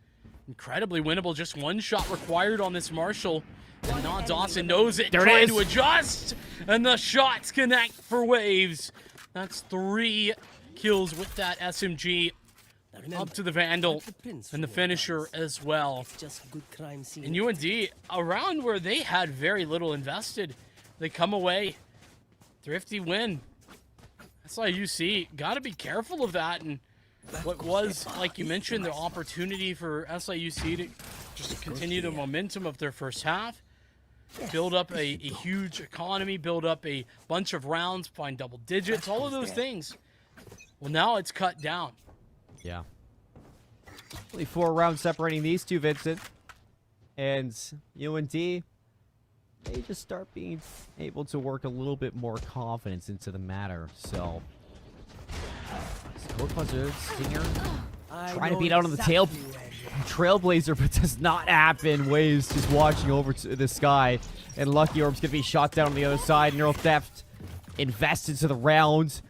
incredibly winnable. Just one shot required on this Marshall. And Not Dawson knows it. There it trying is. to adjust. And the shots connect for Waves. That's 3 kills with that SMG. Up to the Vandal and the finisher as well. Just good crime scene. And UND, a round where they had very little invested. They come away. Thrifty win. SIUC, got to be careful of that. And what was, like you mentioned, the opportunity for SIUC to just continue the momentum of their first half. Build up a huge economy, build up a bunch of rounds, find double digits, all of those things. Well, now it's cut down. Yeah. Only 4 rounds separating these two, Vincent. And UND, they just start being able to work a little bit more confidence into the matter. So, Scorebuzzer, Stinger, trying to beat out on the Trailblazer, but does not happen. Waves just watching over to the sky. And Lucky Orb's going to be shot down on the other side. Neural Theft invests into the round.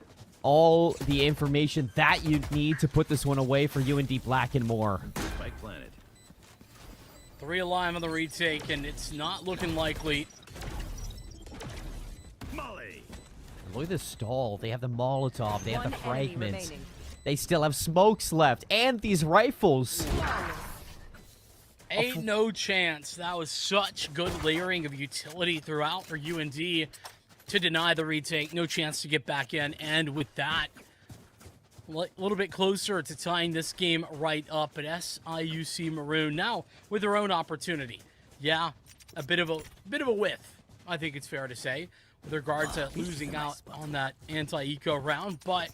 All the information that you need to put this one away for UND Black and more. Spike planted. 3 alive on the retake, and it's not looking likely. Molly. Look at the stall. They have the Molotov. They have the One enemy fragments. remaining. They still have smokes left. And these rifles. Ain't no chance. That was such good layering of utility throughout for UND to deny the retake. No chance to get back in. And with that, a little bit closer to tying this game right up, but SIUC Maroon now with their own opportunity. Yeah, a bit of a whiff, I think it's fair to say, with regard to losing out on that anti-eco round, but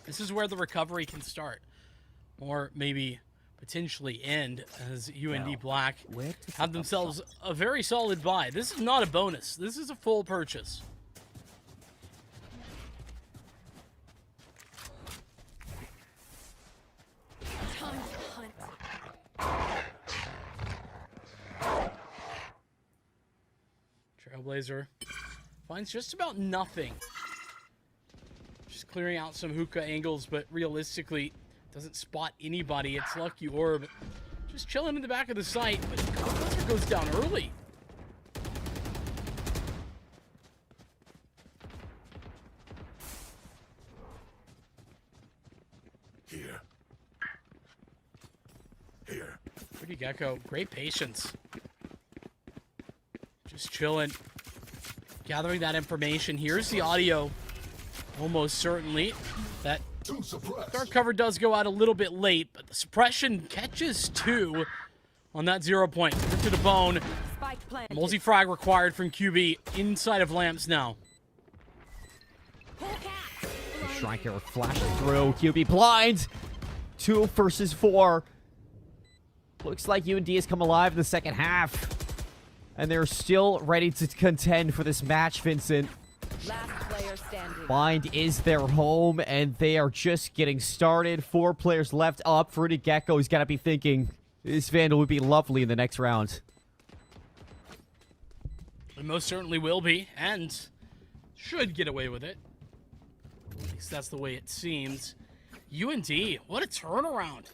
this is where the recovery can start, or maybe potentially end, as UND Black have themselves a very solid buy. This is not a bonus. This is a full purchase. Time to hunt. Trailblazer finds just about nothing. Just clearing out some hookah angles, but realistically doesn't spot anybody. It's Lucky Orb just chilling in the back of the site, but Trailblazer goes down early. Here. Here. Pretty Gecko, great patience. Just chilling, gathering that information. Here's the audio. Almost certainly that dark cover does go out a little bit late, but the suppression catches 2 on that 0 point. To the bone. Spike planted. Multi-frag required from QB inside of lamps now. Striker flashing through. QB blind. 2 versus 4. Looks like UND has come alive in the second half. And they're still ready to contend for this match, Vincent. Last player standing. Bind is their home, and they are just getting started. 4 players left up. Fruity Gecko's got to be thinking, this Vandal would be lovely in the next round. It most certainly will be, and should get away with it. At least that's the way it seems. UND, what a turnaround.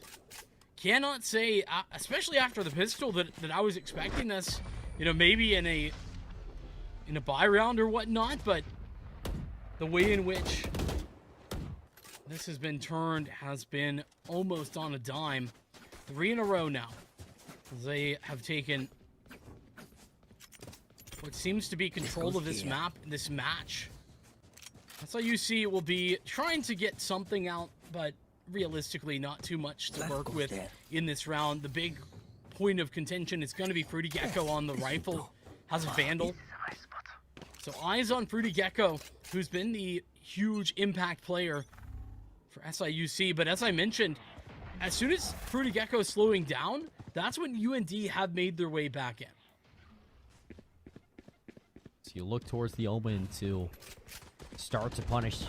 Cannot say, especially after the pistol, that I was expecting this, you know, maybe in a buy round or whatnot, but the way in which this has been turned has been almost on a dime. 3 in a row now. They have taken what seems to be control of this map, this match. SIUC will be trying to get something out, but realistically not too much to work with in this round. The big point of contention is going to be Fruity Gecko on the rifle. Has a Vandal. So eyes on Fruity Gecko, who's been the huge impact player for SIUC. But as I mentioned, as soon as Fruity Gecko is slowing down, that's when UND have made their way back in. So you look towards the Omen to start to punish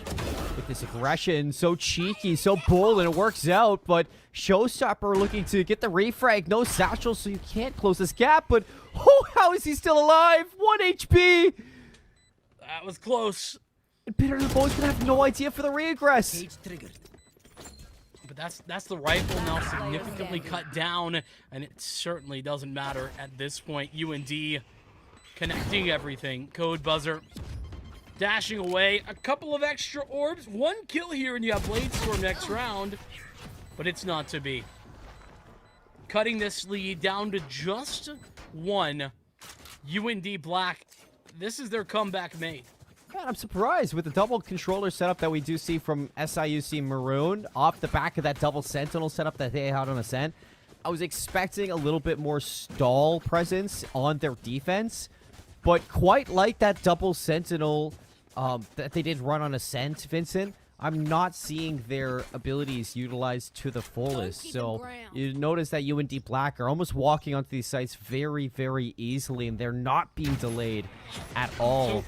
with this aggression. So cheeky, so bold, and it works out. But Showstopper looking to get the refrag. No satchel, so you can't close this gap. But oh, how is he still alive? 1 HP. That was close. And Bitter and the Bones gonna have no idea for the regress. Cage triggered. But that's the rifle now significantly cut down, and it certainly doesn't matter at this point. UND connecting everything. Code buzzer dashing away. A couple of extra orbs. 1 kill here, and you have Bladestorm next round. But it's not to be. Cutting this lead down to just 1. UND Black. This is their comeback made. Man, I'm surprised with the double controller setup that we do see from SIUC Maroon off the back of that double Sentinel setup that they had on Ascent. I was expecting a little bit more stall presence on their defense, but quite like that double Sentinel that they did run on Ascent, Vincent, I'm not seeing their abilities utilized to the fullest. So you notice that UND Black are almost walking onto these sites very, very easily, and they're not being delayed at all.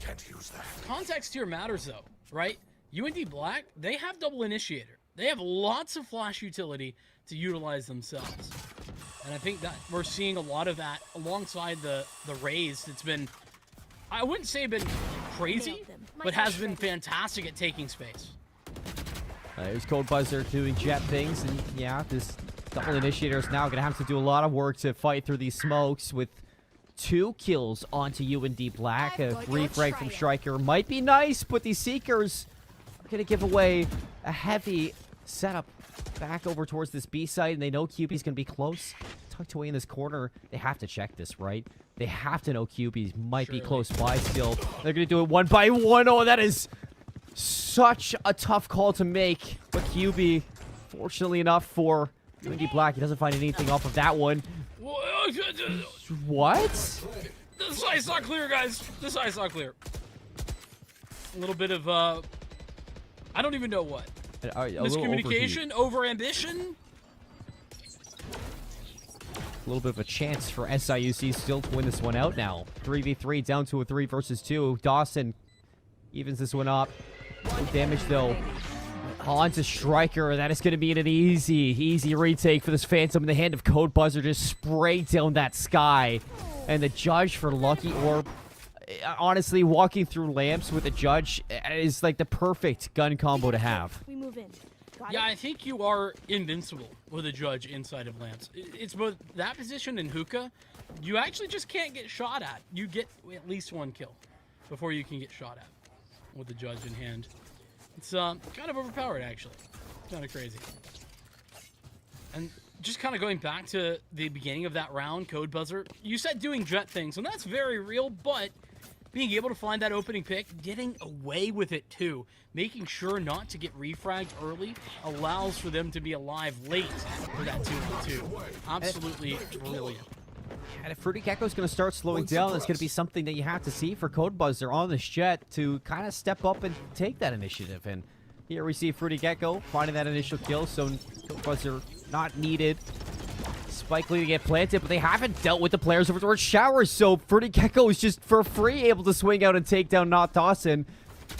Can't use that. Context here matters, though, right? UND Black, they have double initiator. They have lots of flash utility to utilize themselves. And I think that we're seeing a lot of that alongside the Raze. It's been, I wouldn't say been crazy, but has been fantastic at taking space. There's Code Buzzer doing jet things, and yeah, this double initiator is now going to have to do a lot of work to fight through these smokes with 2 kills onto UND Black. A refrag from Striker might be nice, but these Seekers are going to give away a heavy setup back over towards this B site, and they know QB's going to be close, tucked away in this corner. They have to check this, right? They have to know QB's might be close by still. They're going to do it 1 by 1. Oh, that is such a tough call to make. But QB, fortunately enough for UND Black, he doesn't find anything off of that one. What? This side's not clear, guys. This side's not clear. A little bit of, I don't even know what. A little Miscommunication, over-ambition. A little bit of a chance for SIUC still to win this one out now. 3v3 down to a 3 versus 2. Dawson evens this one up. No damage though. On to Striker. That is going to be an easy retake for this Phantom in the hand of Code Buzzer. Just spray down that sky. And the judge for Lucky Orb. Honestly, walking through lamps with a judge is like the perfect gun combo to have. We move in. Got Yeah, it? I think you are invincible with a judge inside of lamps. It's both that position and hookah. You actually just can't get shot at. You get at least one kill before you can get shot at with the judge in hand. It's kind of overpowered, actually. Kind of crazy. And just kind of going back to the beginning of that round, Code Buzzer, you said doing jet things, and that's very real, but being able to find that opening pick, getting away with it too, making sure not to get refragged early, allows for them to be alive late for that 2-on-2. Absolutely brilliant. And if Fruity Gecko's going to start slowing down, it's going to be something that you have to see for Code Buzzer on this jet to kind of step up and take that initiative. And here we see Fruity Gecko finding that initial kill, so Code Buzzer not needed. Spike Lee to get planted, but they haven't dealt with the players over towards Showers, so Fruity Gecko is just for free able to swing out and take down Not Dawson,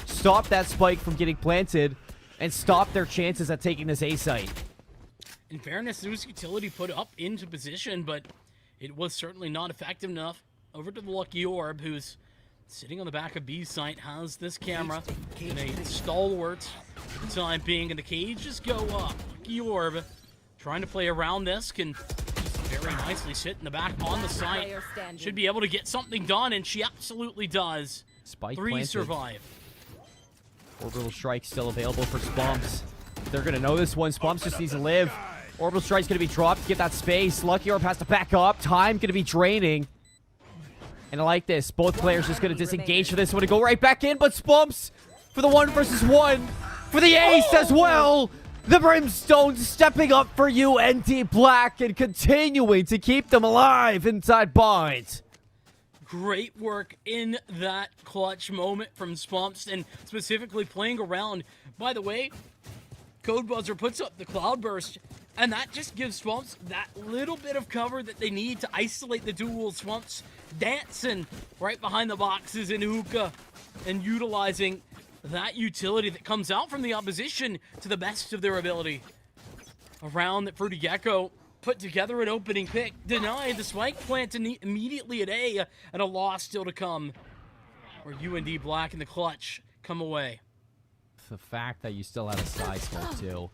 stop that spike from getting planted, and stop their chances at taking this A site. In fairness, Zeus Utility put up into position, but it was certainly not effective enough. Over to the Lucky Orb, who's sitting on the back of B site, has this camera in a stalwart for the time being, and the cages go up. Lucky Orb trying to play around this, can very nicely sit in the back on the site. Should be able to get something done, and she absolutely does. Spike 3 planted. survive. Orbital Strike still available for Spumps. They're going to know this one. Spumps just needs to live. Orbital Strike's going to be dropped to get that space. Lucky Orb has to back up. Time going to be draining. And I like this. Both players just going to disengage for this one to go right back in, but Spumps for the 1 versus 1 for the ace as well. The Brimstone stepping up for UND Black and continuing to keep them alive inside Bind. Great work in that clutch moment from Spumps, and specifically playing around. By the way, Code Buzzer puts up the Cloudburst, and that just gives Spumps that little bit of cover that they need to isolate the duel. Spumps dancing right behind the boxes in hookah and utilizing that utility that comes out from the opposition to the best of their ability. A round that Fruity Gecko put together an opening pick, denied the spike plant immediately at A, and a loss still to come. Where UND Black in the clutch come away. The fact that you still have a side smoke too,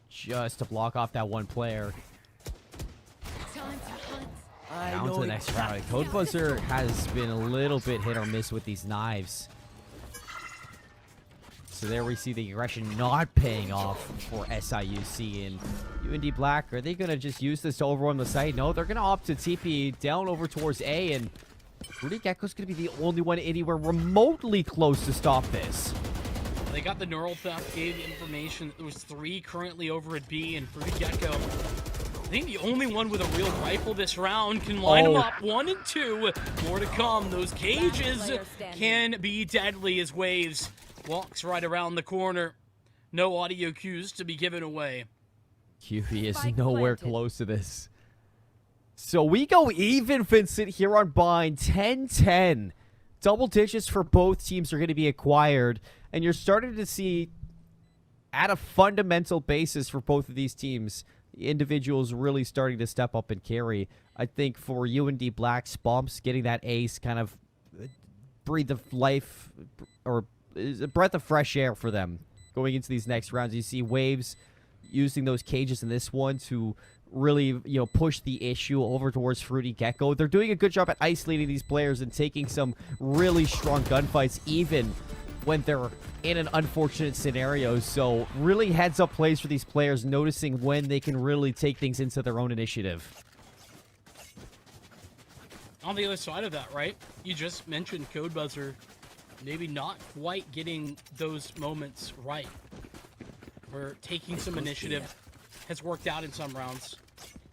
just to block off that one player. Time to hunt. Down to the next round. Code Buzzer has been a little bit hit or miss with these knives. So there we see the aggression not paying off for SIUC and UND Black. Are they going to just use this to overrun the site? No, they're going to opt to TP down over towards A, and Fruity Gecko's going to be the only one anywhere remotely close to stop this. They got the neural theft, gave information that there was 3 currently over at B, and Fruity Gecko, I think the only one with a real rifle this round, can line them up 1 and 2. More to come. Those cages can be deadly as Waves walks right around the corner. No audio cues to be given away. QB is nowhere close to this. So we go even, Vincent, here on Bind. 10-10. Double digits for both teams are going to be acquired. And you're starting to see, at a fundamental basis for both of these teams, the individuals really starting to step up and carry. I think for UND Black, Spumps getting that ace kind of breathed of life, or a breath of fresh air for them going into these next rounds. You see Waves using those cages in this one to really, push the issue over towards Fruity Gecko. They're doing a good job at isolating these players and taking some really strong gunfights, even when they're in an unfortunate scenario. So really heads up plays for these players, noticing when they can really take things into their own initiative. On the other side of that, right? You just mentioned Code Buzzer maybe not quite getting those moments right. Where taking some initiative has worked out in some rounds,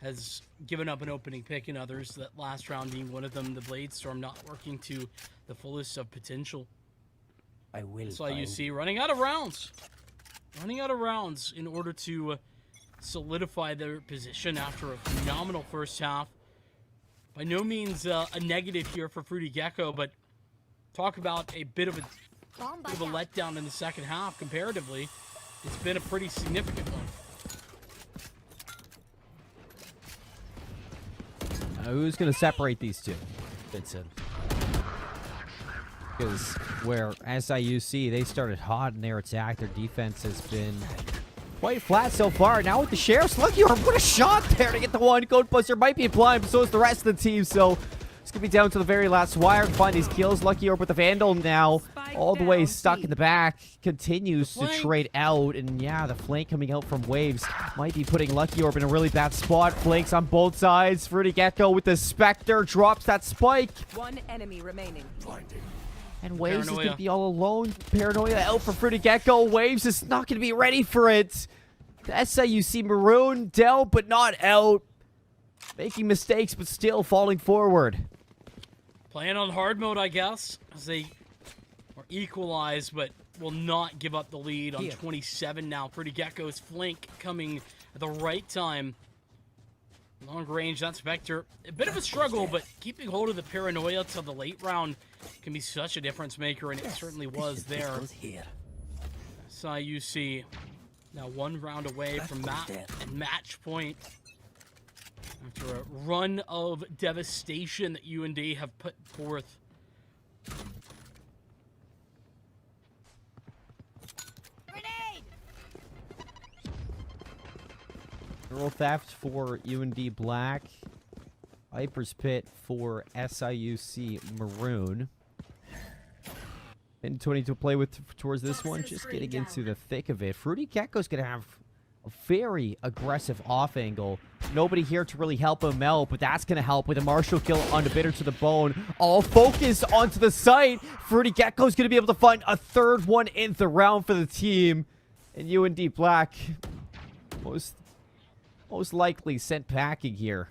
has given up an opening pick in others, that last round being one of them, the Bladestorm not working to the fullest of potential. I will SIUC running out of rounds. Running out of rounds in order to solidify their position after a phenomenal first half. By no means a negative here for Fruity Gecko, but talk about a bit of a letdown in the second half comparatively. It's been a pretty significant one. Who's going to separate these two? Vincent. Because where SIUC, they started hot in their attack. Their defense has been quite flat so far. Now with the Sheriff's Lucky Orb, what a shot there to get the one. Codebuster might be blind, but so is the rest of the team. So it's going to be down to the very last wire to find these kills. Lucky Orb with the Vandal now all the way stuck in the back. Continues to trade out. And yeah, the flank coming out from Waves might be putting Lucky Orb in a really bad spot. Flanks on both sides. Fruity Gecko with the Spectre drops that spike. One enemy remaining. Blinding. And Waves is going to be all alone. Paranoia out for Fruity Gecko. Waves is not going to be ready for it. The SIUC Maroon down, but not out. Making mistakes, but still falling forward. Playing on hard mode, I guess, as they are equalized, but will not give up the lead on 27 now. Fruity Gecko's flank coming at the right time. Long range, that Spectre. A bit of a struggle, but keeping hold of the Paranoia till the late round can be such a difference maker, and it certainly was there. SIUC now one round away from map and match point. After a run of devastation that UND have put forth. Girl Theft for UND Black. Viper's Pit for SIUC Maroon. And 20 to play with towards this one. Just getting into the thick of it. Fruity Gecko's going to have a very aggressive off angle. Nobody here to really help him out, but that's going to help with a Marshall kill on the Bitter to the bone. All focus onto the site. Fruity Gecko's going to be able to find a third one in the round for the team. And UND Black most likely sent packing here.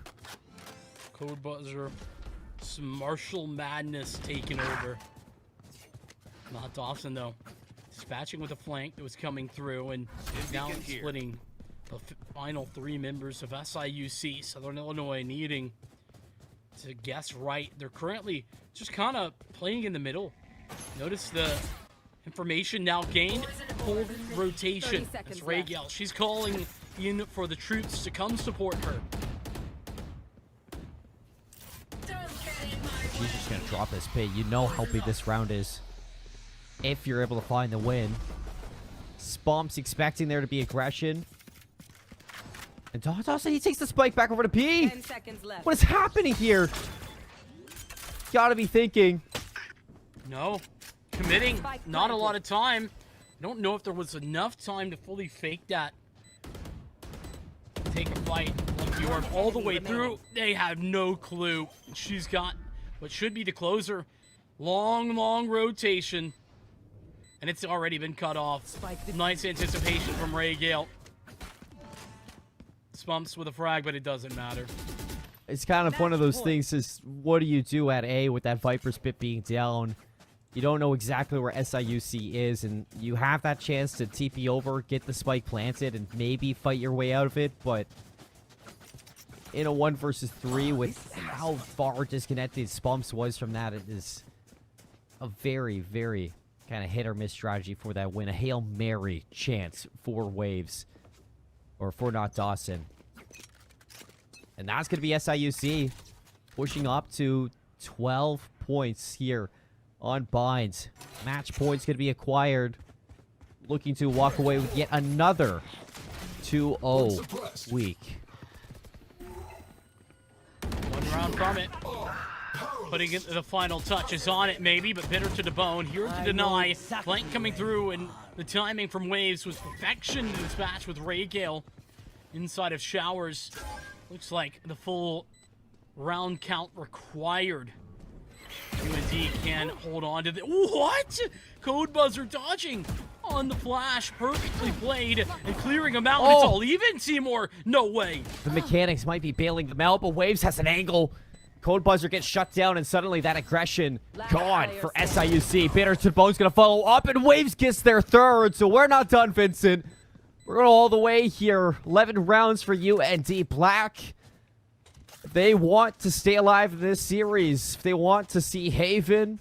Code buzzer. Some Marshall madness taking over. Not Dawson, though. Dispatching with a flank that was coming through, and now splitting the final three members of SIUC, Southern Illinois, needing to guess right. They're currently just kind of playing in the middle. Notice the information now gained. Hold rotation. That's Raygel. She's calling in for the troops to come support her. She's just going to drop this pit. You know how big this round is. If you're able to find the win. Spomp's expecting there to be aggression. And Dawson, he takes the spike back over to P. 10 seconds left. What is happening here? Gotta be thinking. No. Committing. Not a lot of time. I don't know if there was enough time to fully fake that. Take a fight. Lucky Orb all the way through. They have no clue. She's got what should be the closer. Long rotation. And it's already been cut off. Nice anticipation from Raygale. Spumps with a frag, but it doesn't matter. It's kind of one of those things is, what do you do at A with that Viper's Pit being down? You don't know exactly where SIUC is, and you have that chance to TP over, get the spike planted, and maybe fight your way out of it, but in a 1 versus 3 with how far disconnected Spumps was from that, it is a very, very kind of hit or miss strategy for that win. A Hail Mary chance for Waves. Or for Not Dawson. And that's going to be SIUC pushing up to 12 points here on Binds. Match points going to be acquired. Looking to walk away with yet another 2-0 week. One round from it. Putting it, the final touches on it, maybe, but Bitter to the bone. Here to deny. Flank coming through, and the timing from Waves was perfection to dispatch with Raygale inside of Showers. Looks like the full round count required UND can hold on to the. What? Code Buzzer dodging on the flash. Perfectly played and clearing them out. It's all even, CMoore. No way. The mechanics might be bailing them out, but Waves has an angle. Code Buzzer gets shut down, and suddenly that aggression gone for SIUC. Bitter to the bone's going to follow up, and Waves gets their third, so we're not done, Vincent. We're going all the way here. 11 rounds for UND Black. They want to stay alive in this series. If they want to see Haven,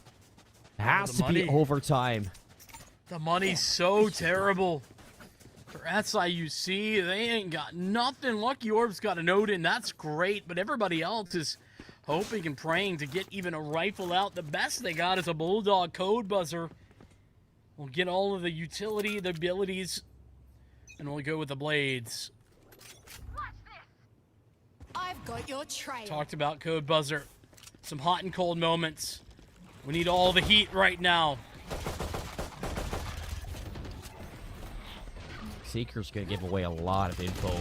it has to be overtime. The money's so terrible for SIUC. They ain't got nothing. Lucky Orb's got an Odin. That's great, but everybody else is hoping and praying to get even a rifle out. The best they got is a Bulldog. Code Buzzer will get all of the utility, the abilities, and we'll go with the blades. I've got your trail. Talked about Code Buzzer. Some hot and cold moments. We need all the heat right now. Seeker's going to give away a lot of info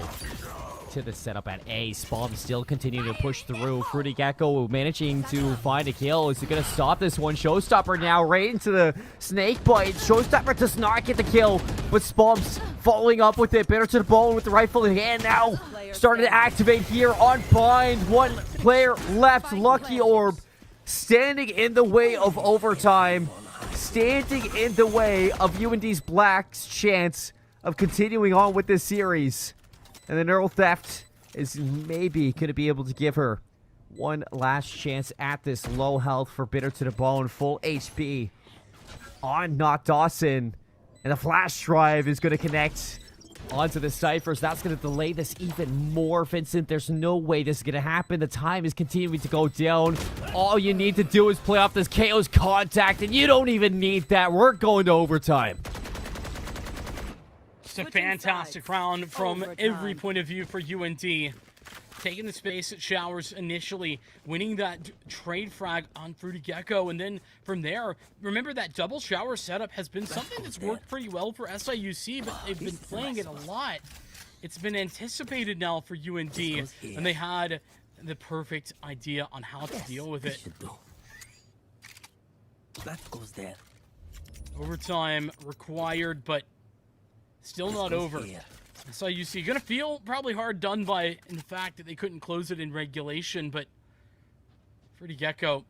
to the setup at A. Spawn still continuing to push through. Fruity Gecko managing to find a kill. Is he going to stop this one? Showstopper now right into the snake bite. Showstopper does not get the kill, but Spumps following up with it. Bitter to the bone with the rifle in hand now. Starting to activate here on Bind. One player left. Lucky Orb standing in the way of overtime. Standing in the way of UND's Black's chance of continuing on with this series. And the Neural Theft is maybe going to be able to give her one last chance at this low health for Bitter to the Bone. Full HP on Not Dawson. And the flash drive is going to connect onto the Cyphers. That's going to delay this even more, Vincent. There's no way this is going to happen. The time is continuing to go down. All you need to do is play off this KO's contact, and you don't even need that. We're going to overtime. It's a fantastic round from every point of view for UND. Taking the space at Showers initially, winning that trade frag on Fruity Gecko, and then from there, remember that double shower setup has been something that's worked pretty well for SIUC, but they've been playing it a lot. It's been anticipated now for UND, and they had the perfect idea on how to deal with it. That goes there. Overtime required, but still not over. SIUC gonna feel probably hard done by in the fact that they couldn't close it in regulation, but Fruity Gecko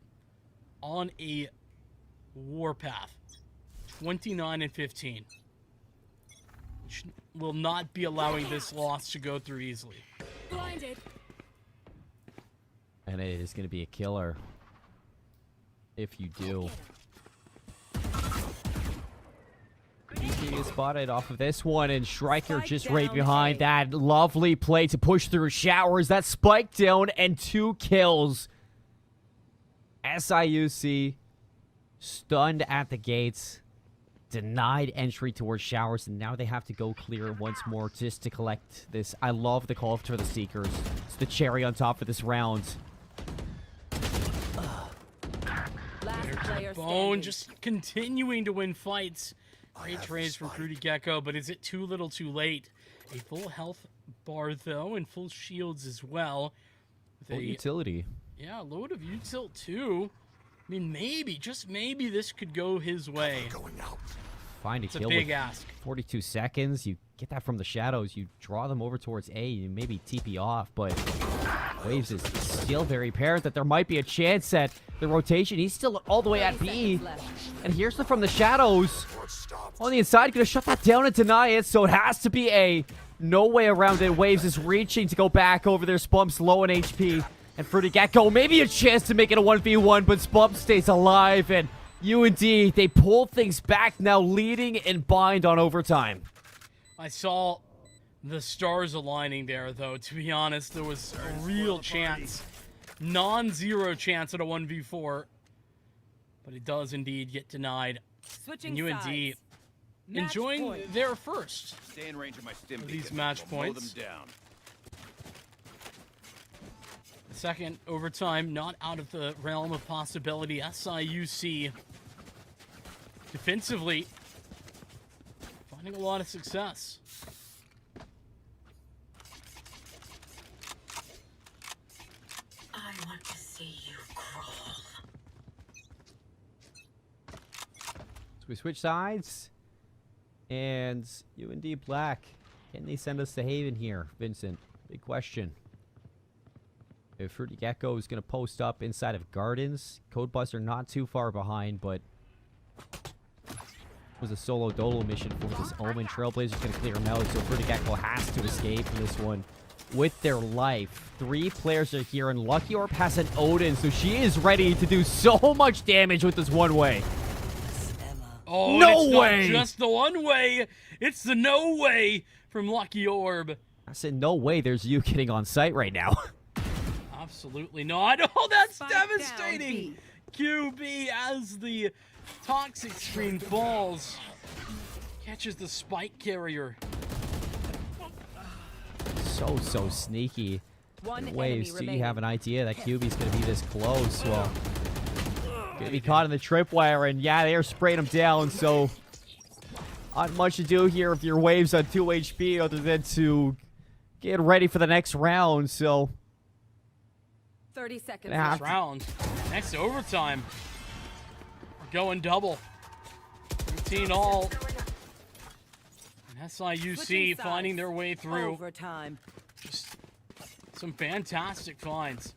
on a warpath, 29-15, which will not be allowing this loss to go through easily. Blinded. And it is going to be a killer if you do. He is spotted off of this one, and Striker just right behind that. Lovely play to push through Showers. That spike down and 2 kills. SIUC stunned at the gates. Denied entry towards Showers, and now they have to go clear once more just to collect this. I love the call for the Seekers. It's the cherry on top of this round. Bone just continuing to win fights. Great trades from Fruity Gecko, but is it too little too late? A full health bar, though, and full shields as well. With Full utility. Yeah, a load of util, too. I mean, maybe, just maybe this could go his way. Find a It's kill a big with ask. 42 seconds. You get that from the shadows. You draw them over towards A. You maybe TP off, but Waves is still very apparent that there might be a chance at the rotation. He's still all the way at B. And here's the from the shadows. On the inside, gonna shut that down and deny it, so it has to be A. No way around it. Waves is reaching to go back over there. Spumps low in HP. And Fruity Gecko, maybe a chance to make it a 1v1, but Spump stays alive, and UND, they pull things back now, leading in Bind on overtime. I saw the stars aligning there, though. To be honest, there was a real chance, non-zero chance at a 1v4, but it does indeed get denied. And UND enjoying their first Stay in range of my stim of these beacon. match We'll mow points. them down. Second overtime, not out of the realm of possibility. SIUC defensively finding a lot of success. I want to see you crawl. So we switch sides. And UND Black. Can they send us to Haven here, Vincent? Big question. If Fruity Gecko is going to post up inside of Gardens, Codebuster not too far behind, but it was a solo dolo mission for this Omen. Trailblazer's going to clear him out, so Fruity Gecko has to escape from this one with their life. 3 players are here, and Lucky Orb has an Odin, so she is ready to do so much damage with this one-way. Oh, no it's way! Not just the one way. It's the no way from Lucky Orb. I said no way there's you getting on site right now. Absolutely not. Oh, that's Spike devastating. QB as the toxic screen falls. Catches the spike carrier. So sneaky. One Waves, enemy do you remaining. have an idea that QB's going to be this close? Well, going to be caught in the tripwire, and yeah, they are spraying him down, so not much to do here if your Waves on 2 HP other than to get ready for the next round, so 30 seconds. Yeah. Next round. Next overtime. We're going double. 15 all. And SIUC Switching finding sides. their way through. Overtime. Just some fantastic finds.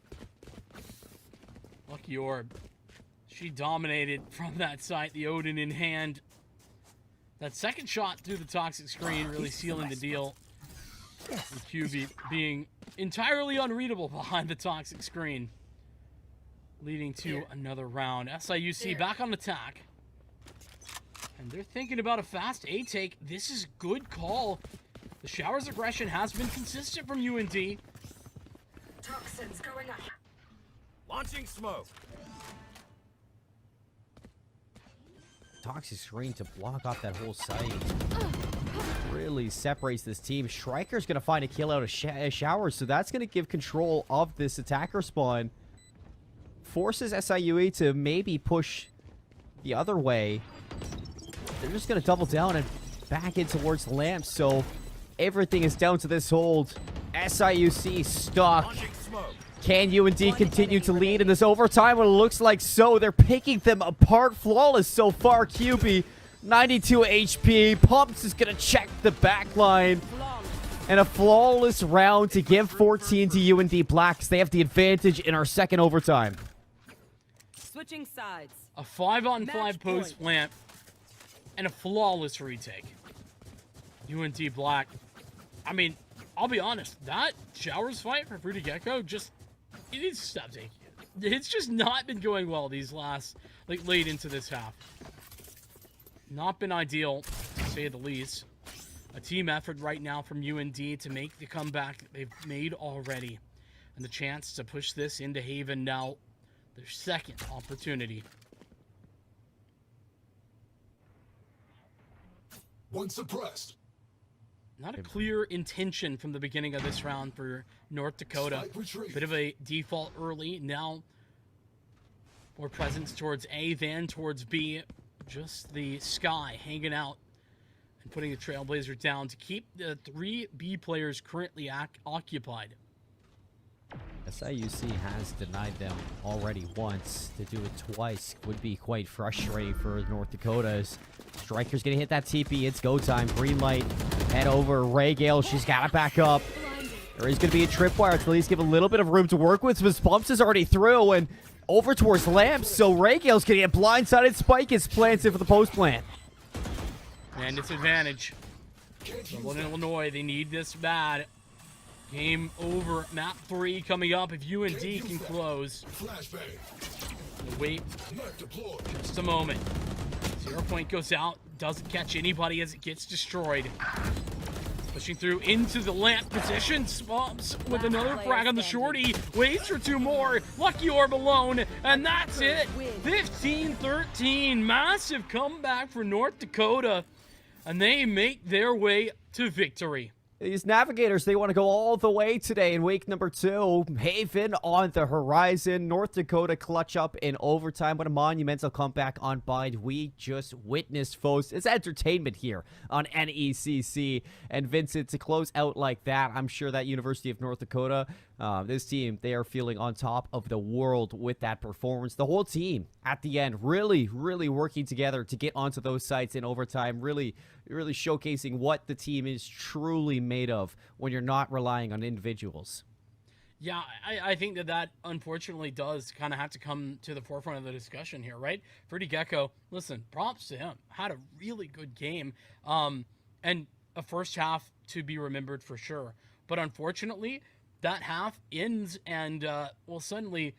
Lucky Orb. She dominated from that site, the Odin in hand. That second shot through the toxic screen really sealing the deal. With QB being entirely unreadable behind the toxic screen. Leading to another round. SIUC back on attack. And they're thinking about a fast A take. This is good call. The shower's aggression has been consistent from UND. Toxins going up. Launching smoke. toxic screen to block off that whole site. Really separates this team. Striker's going to find a kill out of shower, so that's going to give control of this attacker spawn. Forces SIUE to maybe push the other way. They're just going to double down and back in towards the lamp, so everything is down to this hold. SIUC stuck. Can UND continue to lead in this overtime? Well, it looks like so. They're picking them apart. Flawless so far. QB, 92 HP. Pumps is going to check the back line. And a flawless round to give 14 to UND Blacks. They have the advantage in our second overtime. Switching sides. A 5-on-5 Match post point. plant and a flawless retake. UND Black. I mean, I'll be honest. That Showers fight for Fruity Gecko just... It needs to stop taking it. It's just not been going well these last... Like, late into this half. Not been ideal, to say the least. A team effort right now from UND to make the comeback that they've made already. And the chance to push this into Haven now. Their second opportunity. One suppressed. Not a clear intention from the beginning of this round for North Dakota. Spike retreat. Bit of a default early. Now, more presence towards A than towards B. Just the Sky hanging out and putting the Trailblazer down to keep the 3 B players currently occupied. SIUC has denied them already once. To do it twice would be quite frustrating for North Dakota's. Striker's gonna hit that TP. It's go time. Green light. Head over. Ray Gale. She's got to back up. There is gonna be a tripwire to at least give a little bit of room to work with. His Pumps is already through and over towards Lamps. So Ray Gale's gonna get blindsided. Spike is planted for the post plant. And disadvantage. Dublin, Illinois, they need this bad. Game over. Map 3 coming up if UND can close. Flashbang. We'll wait Net deployed. just a moment. 0 point goes out. Doesn't catch anybody as it gets destroyed. Pushing through into the lamp position. Spumps with another frag on the shorty. Waits for 2 more. Lucky Orb alone. And that's it. 15-13. Massive comeback for North Dakota. And they make their way to victory. These Navigators, they want to go all the way today in week number 2. Haven on the horizon. North Dakota clutch up in overtime. What a monumental comeback on Bind we just witnessed, folks. It's entertainment here on NECC. And Vincent, to close out like that, I'm sure that University of North Dakota, this team, they are feeling on top of the world with that performance. The whole team at the end really working together to get onto those sites in overtime, really showcasing what the team is truly made of when you're not relying on individuals. Yeah, I think that unfortunately does kind of have to come to the forefront of the discussion here, right? Fruity Gecko, listen, props to him. Had a really good game, and a first half to be remembered for sure. But unfortunately, that half ends and, suddenly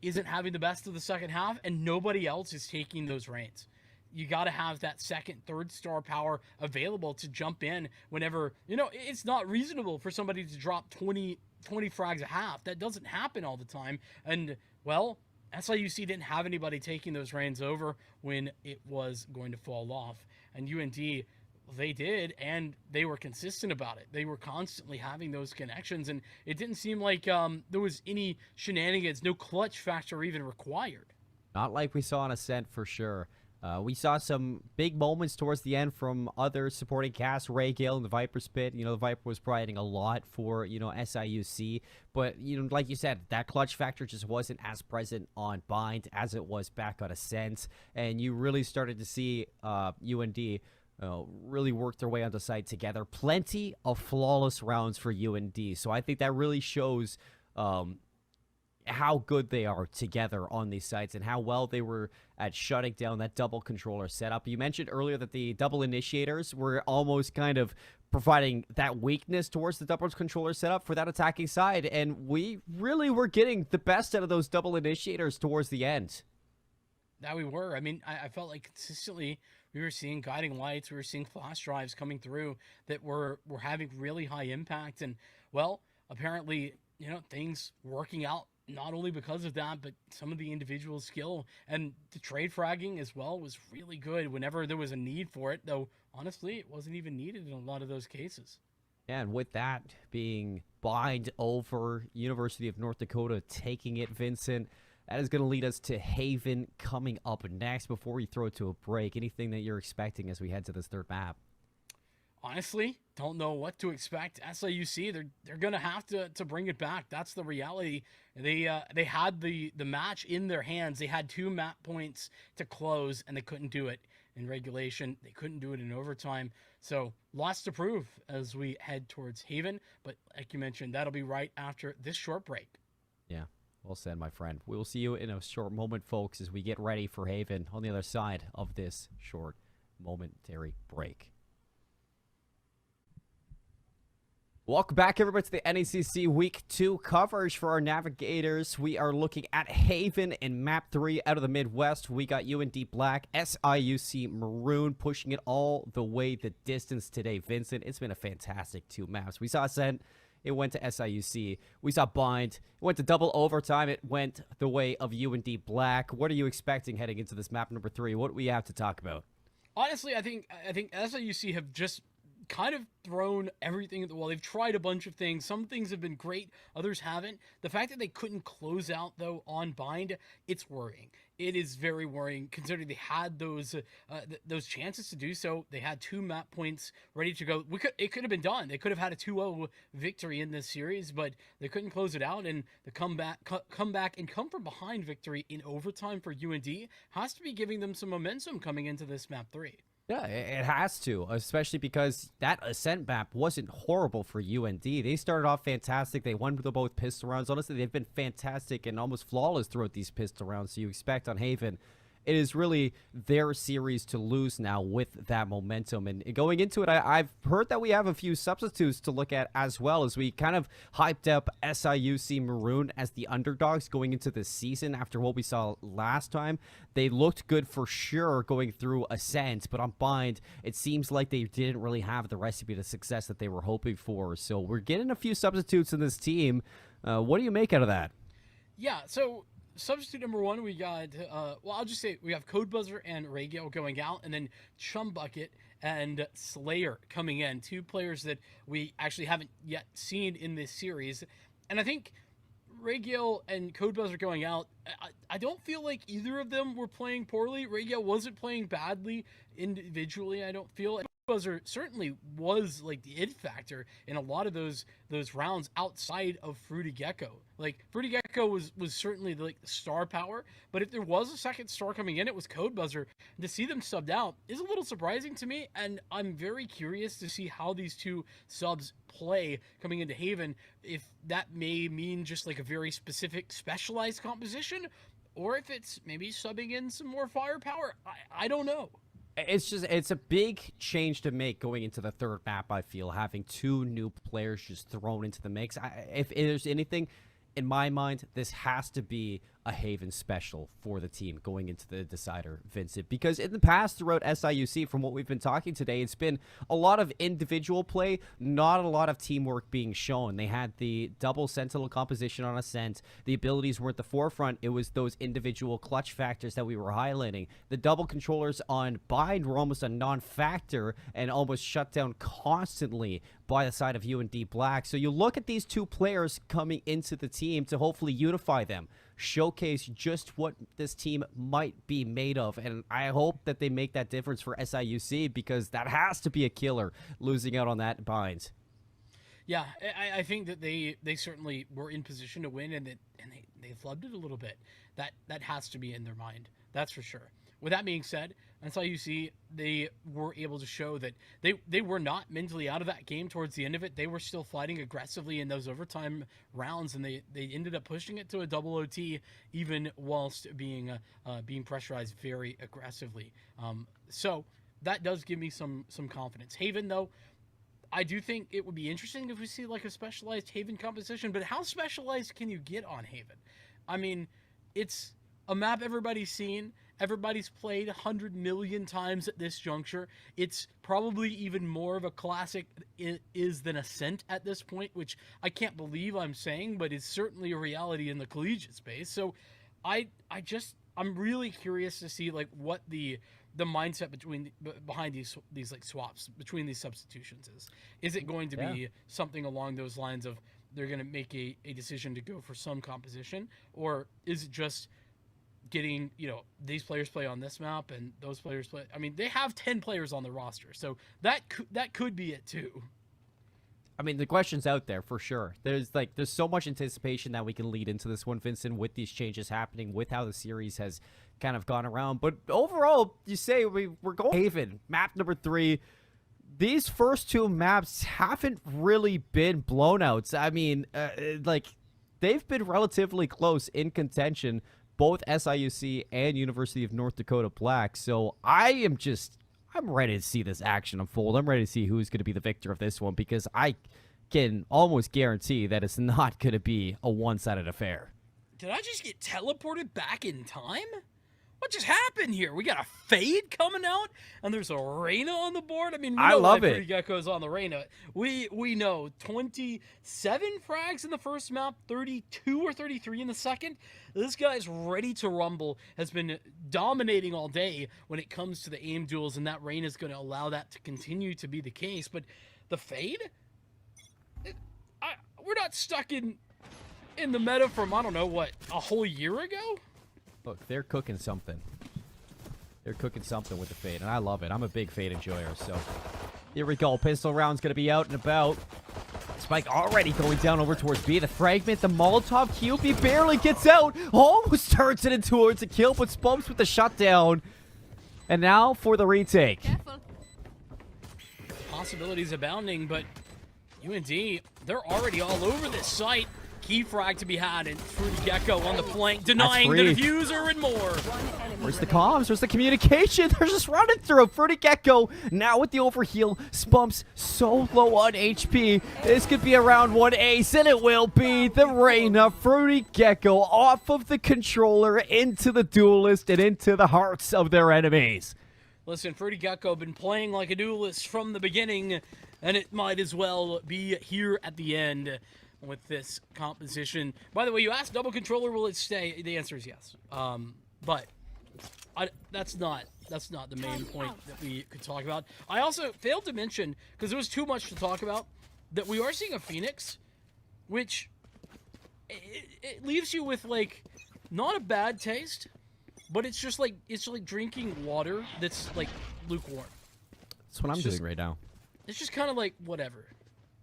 isn't having the best of the second half, and nobody else is taking those reins. You got to have that second, third star power available to jump in whenever, it's not reasonable for somebody to drop 20 frags a half. That doesn't happen all the time. And, well, SIUC didn't have anybody taking those reins over when it was going to fall off. And UND, they did, and they were consistent about it. They were constantly having those connections, and it didn't seem like there was any shenanigans, no clutch factor even required. Not like we saw on Ascent for sure. We saw some big moments towards the end from other supporting cast, Ray Gale and the Viper Spit. The Viper was providing a lot for, SIUC. But, like you said, that clutch factor just wasn't as present on Bind as it was back on Ascent. And you really started to see UND really work their way onto site together. Plenty of flawless rounds for UND. So I think that really shows how good they are together on these sites and how well they were at shutting down that double controller setup. You mentioned earlier that the double initiators were almost kind of providing that weakness towards the double controller setup for that attacking side, and we really were getting the best out of those double initiators towards the end. That we were. I mean, I felt like consistently we were seeing guiding lights, we were seeing flash drives coming through that were having really high impact, and, well, apparently, things working out not only because of that, but some of the individual skill, and the trade fragging as well was really good whenever there was a need for it, though honestly it wasn't even needed in a lot of those cases. And with that being Bind over, University of North Dakota taking it, Vincent, that is going to lead us to Haven coming up next. Before we throw it to a break, anything that you're expecting as we head to this third map? Honestly, don't know what to expect. SIUC, they're gonna have to bring it back. That's the reality. They had the match in their hands. They had 2 map points to close, and they couldn't do it in regulation. They couldn't do it in overtime. So lots to prove as we head towards Haven. But like you mentioned, that'll be right after this short break. Yeah, well said, my friend. We will see you in a short moment, folks, as we get ready for Haven on the other side of this short momentary break. Welcome back, everybody, to the NECC Week 2 coverage for our Navigators. We are looking at Haven in Map 3 out of the Midwest. We got UND Black, SIUC Maroon pushing it all the way the distance today. Vincent, it's been a fantastic 2 maps. We saw Ascent, it went to SIUC. We saw Bind, it went to double overtime. It went the way of UND Black. What are you expecting heading into this map number 3? What do we have to talk about? Honestly, I think SIUC have just kind of thrown everything at the wall. They've tried a bunch of things. Some things have been great, others haven't. The fact that they couldn't close out, though, on Bind, it's worrying. It is very worrying, considering they had those chances to do so. They had 2 map points ready to go. It could have been done. They could have had a 2-0 victory in this series, but they couldn't close it out. And the comeback and come from behind victory in overtime for UND has to be giving them some momentum coming into this map 3. Yeah, it has to, especially because that Ascent map wasn't horrible for UND. They started off fantastic. They won with both pistol rounds. Honestly, they've been fantastic and almost flawless throughout these pistol rounds. So you expect on Haven, it is really their series to lose now with that momentum. And going into it, I've heard that we have a few substitutes to look at as well, as we kind of hyped up SIUC Maroon as the underdogs going into the season after what we saw last time. They looked good for sure going through Ascent, but on Bind, it seems like they didn't really have the recipe to success that they were hoping for. So we're getting a few substitutes in this team. What do you make out of that? Yeah, so substitute number 1, we got, I'll just say we have Code Buzzer and Ray Gale going out, and then Chum Bucket and Slayer coming in, 2 players that we actually haven't yet seen in this series. And I think Regiel and Codebuzzer going out, I don't feel like either of them were playing poorly. Regiel wasn't playing badly individually, I don't feel. Codebuzzer certainly was like the it factor in a lot of those rounds outside of Fruity Gecko. Like Fruity Gecko was certainly like the star power, but if there was a second star coming in, it was Codebuzzer. To see them subbed out is a little surprising to me, and I'm very curious to see how these 2 subs play coming into Haven, if that may mean just like a very specific specialized composition, or if it's maybe subbing in some more firepower. I don't know. It's a big change to make going into the 3rd map, I feel, having 2 new players just thrown into the mix. If there's anything, in my mind, this has to be a Haven special for the team going into the decider, Vincent, because in the past throughout SIUC, from what we've been talking today, it's been a lot of individual play, not a lot of teamwork being shown. They had the double sentinel composition on Ascent. The abilities weren't the forefront. It was those individual clutch factors that we were highlighting. The double controllers on Bind were almost a non-factor and almost shut down constantly by the side of UND Black. So you look at these 2 players coming into the team to hopefully unify them, showcase just what this team might be made of, and I hope that they make that difference for SIUC, because that has to be a killer, losing out on that Binds. Yeah, I think that they certainly were in position to win, and they flubbed it a little bit. That has to be in their mind, that's for sure. With that being said, SIUC, they were able to show that they were not mentally out of that game towards the end of it. They were still fighting aggressively in those overtime rounds, and they ended up pushing it to a double OT, even whilst being pressurized very aggressively. So that does give me some confidence. Haven, though, I do think it would be interesting if we see like a specialized Haven composition, but how specialized can you get on Haven? I mean, it's a map everybody's seen. Everybody's played 100 million times at this juncture. It's probably even more of a classic is than Ascent at this point, which I can't believe I'm saying, but is certainly a reality in the collegiate space. So I'm really curious to see like what the mindset behind these like swaps between these substitutions is. Is it going to be something along those lines of they're going to make a decision to go for some composition, or is it just getting, these players play on this map and those players play? I mean, they have 10 players on the roster, so that could be it too. I mean, the question's out there for sure. There's so much anticipation that we can lead into this one, Vincent, with these changes happening, with how the series has kind of gone around. But overall, you say we're going Haven, map number 3. These first 2 maps haven't really been blowouts. I mean, they've been relatively close in contention, both SIUC and University of North Dakota Black. So I'm ready to see this action unfold. I'm ready to see who's going to be the victor of this one, because I can almost guarantee that it's not going to be a one-sided affair. Did I just get teleported back in time? What just happened here? We got a fade coming out, and there's a Reyna on the board. I mean, we know love why it. Fruity Gecko's on the Reyna. We know 27 frags in the first map, 32 or 33 in the second. This guy's ready to rumble, has been dominating all day when it comes to the aim duels, and that Reyna's going to allow that to continue to be the case. But the fade? We're not stuck in the meta from, I don't know, what, a whole year ago? Look, they're cooking something. They're cooking something with the fade, and I love it. I'm a big fade enjoyer, so here we go. Pistol round's going to be out and about. Spike already going down over towards B. The fragment, the Molotov cube, he barely gets out. Almost turns it into a kill, but Spumps with the shutdown. And now for the retake. Careful. Possibilities abounding, but UND, they're already all over this site. Key frag to be had, and Fruity Gecko on the flank, denying the diffuser and more. Where's the comms? Where's the communication? They're just running through. Fruity Gecko now with the overheal. Spumps so low on HP. This could be a round 1 ace, and it will be. The Reyna, Fruity Gecko off of the controller into the duelist and into the hearts of their enemies. Listen, Fruity Gecko been playing like a duelist from the beginning, and it might as well be here at the end with this composition. By the way, you asked double controller, will it stay? The answer is yes. But that's not That's not the main point that we could talk about. I also failed to mention, because there was too much to talk about, that we are seeing a Phoenix, which it leaves you with, like, not a bad taste, but it's just like drinking water that's, like, lukewarm. That's what I'm doing right now. It's just kind of like, whatever.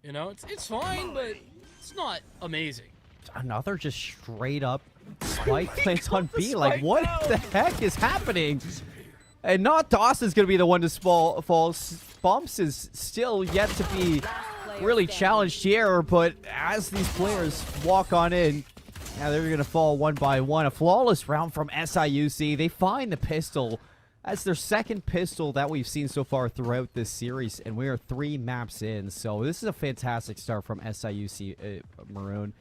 You know, it's fine, but it's not amazing. Another just straight up spike plants on B. Like, what the heck is happening? And not Dawson's going to be the one to fall. Bumps is still yet to be really challenged here, but as these players walk on in, now they're going to fall one by one. A flawless round from SIUC. They find the pistol. That's their second pistol that we've seen so far throughout this series, and we are 3 maps in. So this is a fantastic start from SIUC Maroon.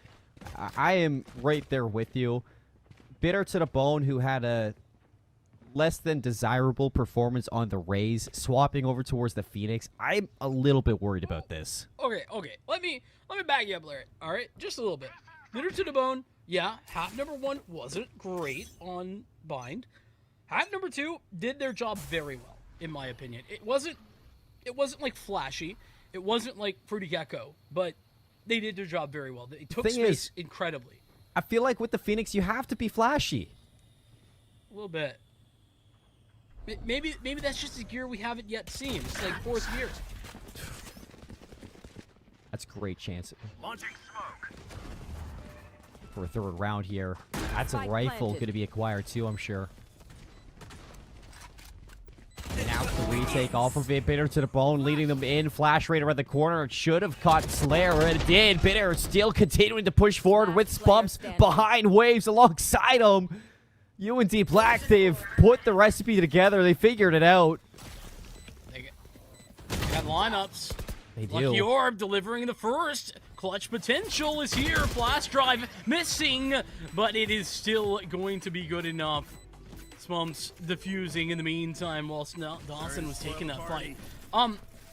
I am right there with you. Bitter to the Bone, who had a less than desirable performance on the Rays, swapping over towards the Phoenix. I'm a little bit worried about this. Okay. Let me back you up, Larry. All right, just a little bit. Bitter to the Bone. Yeah, half number 1 wasn't great on Bind. Half number 2 did their job very well, in my opinion. It wasn't like flashy. It wasn't like Fruity Gecko, but they did their job very well. They took space incredibly. I feel like with the Phoenix, you have to be flashy. A little bit. Maybe that's just a gear we haven't yet seen. It's like 4th gear. That's a great chance Launching smoke. for a 3rd round here. That's a rifle going to be acquired too, I'm sure. Now the retake off of it. Bitter to the Bone, leading them in. Flash right around the corner. It should have caught Slayer, and it did. Bitter still continuing to push forward with Spumps behind Waves alongside him. UND Black, they've put the recipe together. They figured it out. They got lineups. They do. Lucky Orb delivering the first. Clutch potential is here. Blast drive missing, but it is still going to be good enough. Spumps diffusing in the meantime whilst Dawson was taking that fight.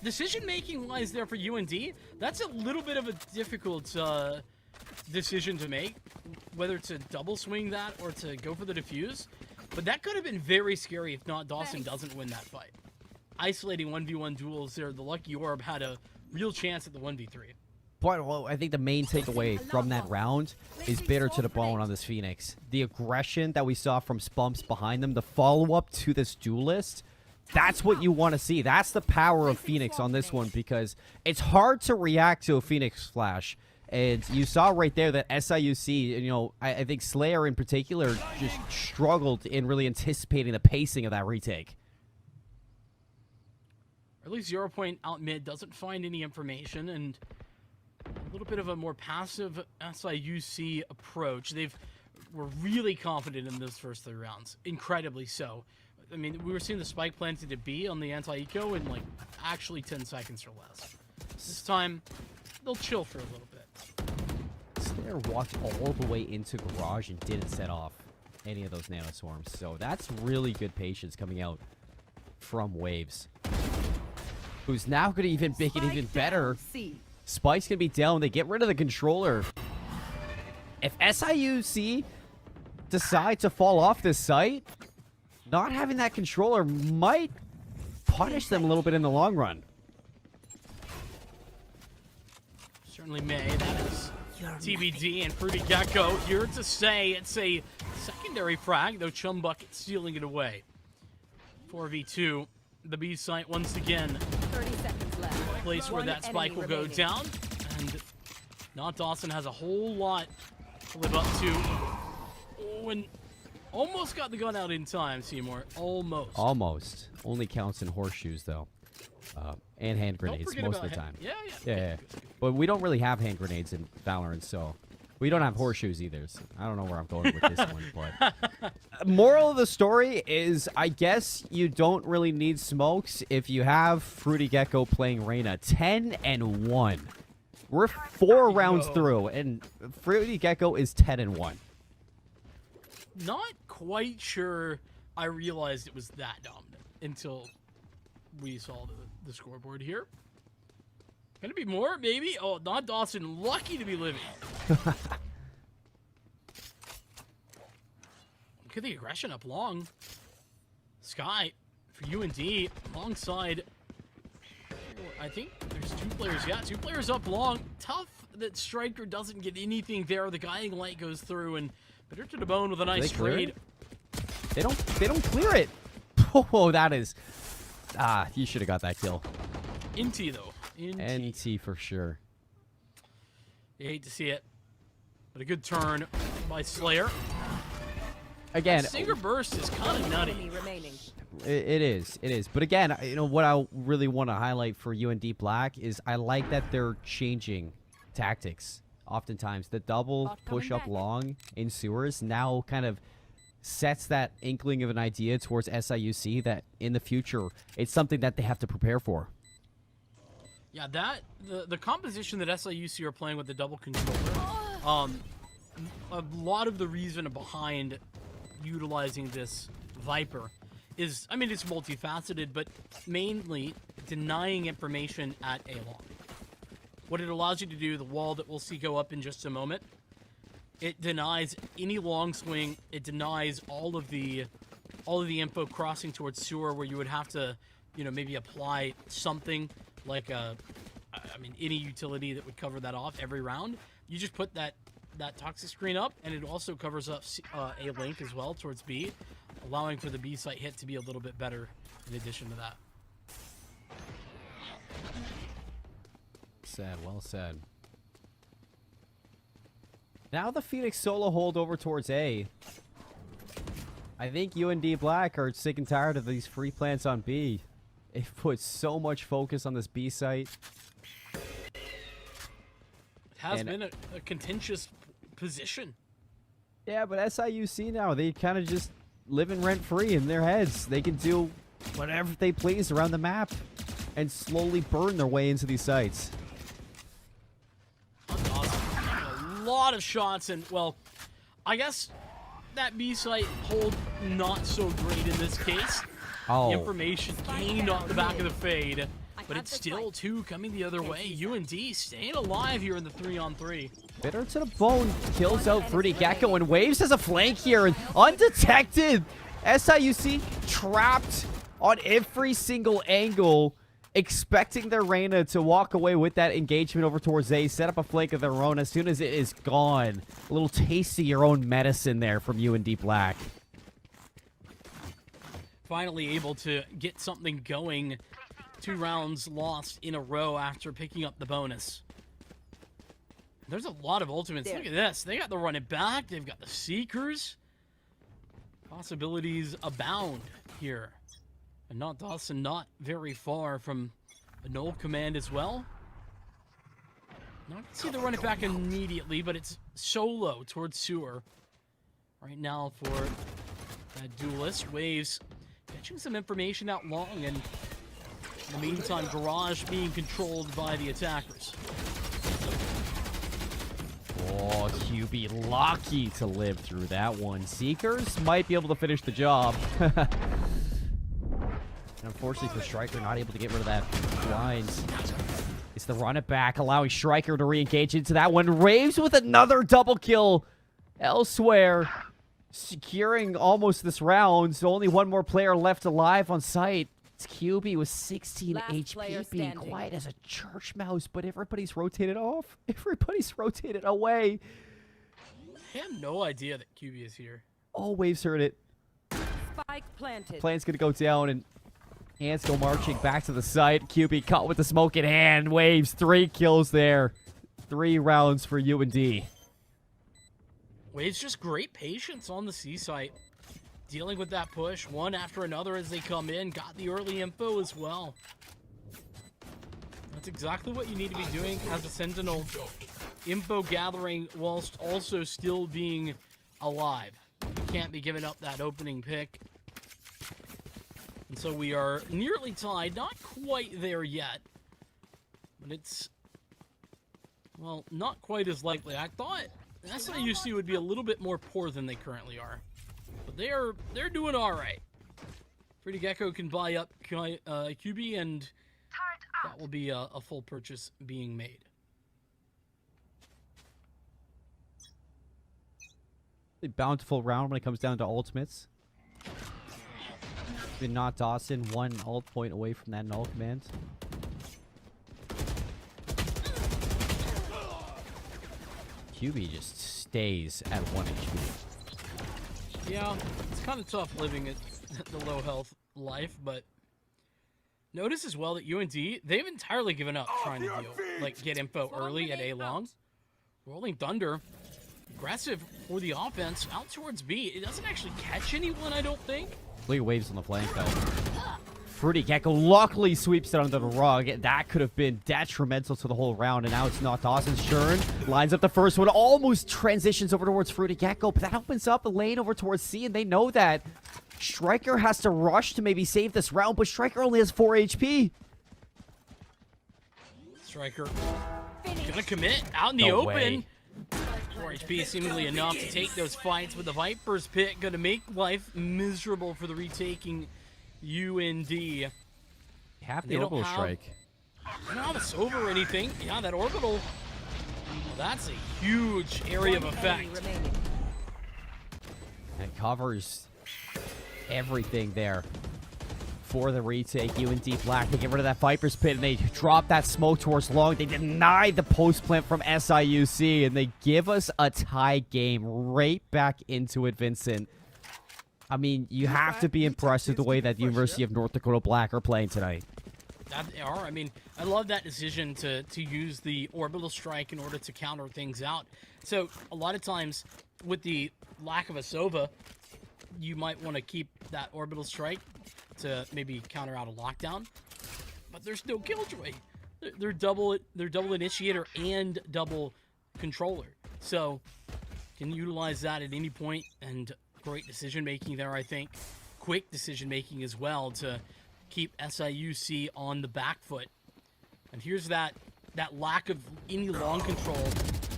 Decision-making wise there for UND, that's a little bit of a difficult decision to make, whether to double swing that or to go for the diffuse. But that could have been very scary if not Dawson doesn't win that fight. Isolating 1v1 duels there, the Lucky Orb had a real chance at the 1v3. But well, I think the main takeaway from that round is Bitter to the Bone on this Phoenix. The aggression that we saw from Spumps behind them, the follow-up to this duelist, that's what you want to see. That's the power of Phoenix on this one, because it's hard to react to a Phoenix flash. And you saw right there that SIUC, you know, I think Slayer in particular just struggled in really anticipating the pacing of that retake. Or at least 0 Point out mid doesn't find any information, and a little bit of a more passive SIUC approach. Were really confident in those first 3 rounds, incredibly so. I mean, we were seeing the spike planted to B on the anti-eco in like actually 10 seconds or less. This time, they'll chill for a little bit. Slayer walked all the way into garage and didn't set off any of those nanoswarms, so that's really good patience coming out from Waves, who's now going to even make it even better. Spike's going to be down. They get rid of the controller. If SIUC decide to fall off this site, not having that controller might punish them a little bit in the long run. Certainly may. That is TBD, and Fruity Gecko here to say it's a secondary frag, though Chum Bucket stealing it away. 4v2. The B site once again. 30 seconds left. Place where that spike will go down, and not Dawson has a whole lot to live up to. Oh, and almost got the gun out in time, CMoore. Almost. Almost. Only counts in horseshoes, though. And hand grenades most of the time. Yeah. But we don't really have hand grenades in Valorant, so we don't have horseshoes either. So I don't know where I'm going with this one, but moral of the story is, I guess you don't really need smokes if you have Fruity Gecko playing Reyna. 10-1. We're 4 rounds through, and Fruity Gecko is 10-1. Not quite sure I realized it was that dominant until we saw the scoreboard here. Gonna be more, maybe? Oh, not Dawson. Lucky to be living. Look at the aggression up long. Sky for UND alongside, I think there's 2 players. Yeah, 2 players up long. Tough that Striker doesn't get anything there. The guiding light goes through, and Bitter to the bone with a nice trade. They don't clear it. Oh, that is... you should have got that kill. NT, though. NT for sure. You hate to see it, but a good turn by Slayer. Again, Stinger burst is kind of nutty. Enemy remaining. It is. But again, you know what I really want to highlight for UND Black is I like that they're changing tactics. Oftentimes, the double Bot coming push up back. long in sewers now kind of sets that inkling of an idea towards SIUC that in the future it's something that they have to prepare for. Yeah, the composition that SIUC are playing with the double controller, a lot of the reason behind utilizing this Viper is, I mean, it's multifaceted, but mainly denying information at A long. What it allows you to do, the wall that we'll see go up in just a moment, it denies any long swing. It denies all of the info crossing towards sewer, where you would have to, you know, maybe apply something like any utility that would cover that off every round. You just put that toxic screen up, and it also covers up A link as well towards B, allowing for the B site hit to be a little bit better in addition to that. Said, well said. Now the Phoenix solo hold over towards A. I think UND Black are sick and tired of these free plants on B. It puts so much focus on this B site. It has been a contentious position. Yeah, but SIUC now, they kind of just living rent-free in their heads. They can do whatever they please around the map and slowly burn their way into these sites. That's awesome. A lot of shots, and, well, I guess that B site hold not so great in this case. Oh. The information gained off the back of the fade, but it's still 2 coming the other way. UND staying alive here in the 3-on-3. Bitter to the bone, kills out Fruity Gecko, and Waves has a flank here, and undetected. SIUC trapped on every single angle, expecting their Reyna to walk away with that engagement over towards A, set up a flank of their own. As soon as it is gone, a little taste of your own medicine there from UND Black. Finally able to get something going. 2 rounds lost in a row after picking up the bonus. There's a lot of ultimates. Look at this. They got the run it back. They've got the Seekers. Possibilities abound here. And not Dawson, not very far from a null command as well. Not gonna see the run it back immediately, but it's solo towards sewer right now for that duelist. Waves catching some information out long, and in the meantime, Garage being controlled by the attackers. Oh, QB lucky to live through that one. Seekers might be able to finish the job. And unfortunately for Striker, not able to get rid of that blinds. It's the run it back, allowing Striker to re-engage into that one. Raves with another double kill elsewhere, securing almost this round. So only one more player left alive on site. It's QB with 16 Last player HP, being standing. quiet as a church mouse, but everybody's rotated off. Everybody's rotated away. I have no idea that QB is here. Oh, Waves heard it. Spike planted. Plan's gonna go down, and Ants go marching back to the site. QB caught with the smoke in hand. Waves, 3 kills there. 3 rounds for UND. Waves just great patience on the C site. Dealing with that push, one after another as they come in. Got the early info as well. That's exactly what you need to be doing as a Sentinel. Info gathering whilst also still being alive. You can't be giving up that opening pick. And so we are nearly tied. Not quite there yet. But it's, well, not quite as likely. I thought SIUC would be a little bit more poor than they currently are. But they're doing all right. Pretty Gecko can buy up QB, and that will be a full purchase being made. A bountiful round when it comes down to ultimates. Been not Dawson, one ult point away from that null command. QB just stays at 1 HP. Yeah, it's kind of tough living at the low health life, but notice as well that UND, they've entirely given up trying to get info early at A long. Rolling Thunder, aggressive for the offense, out towards B. It doesn't actually catch anyone, I don't think. Lee waves on the flank though. Fruity Gecko luckily sweeps it under the rug. That could have been detrimental to the whole round, and now it's not Dawson. Shern lines up the first one, almost transitions over towards Fruity Gecko, but that opens up a lane over towards C, and they know that Striker has to rush to maybe save this round, but Striker only has 4 HP. Striker gonna commit out in the No open. way. 4 HP seemingly enough to take those fights, with the Viper's Pit gonna make life miserable for the retaking UND. Half They the don't orbital have- strike. They don't have a Sova or anything. Yeah, that orbital, well, that's a huge area of effect. Remaining. It covers everything there for the retake. UND Black, they get rid of that Viper's Pit, and they drop that smoke towards long. They deny the post plant from SIUC, and they give us a tie game right back into it, Vincent. I mean, you have to be impressed with the way that the University of North Dakota Black are playing tonight. I mean, I love that decision to use the orbital strike in order to counter things out. So a lot of times with the lack of a Sova, you might want to keep that orbital strike to maybe counter out a lockdown. But there's no Killjoy. They're double initiator and double controller. So can utilize that at any point, and great decision making there, I think. Quick decision making as well to keep SIUC on the back foot. And here's that lack of any long control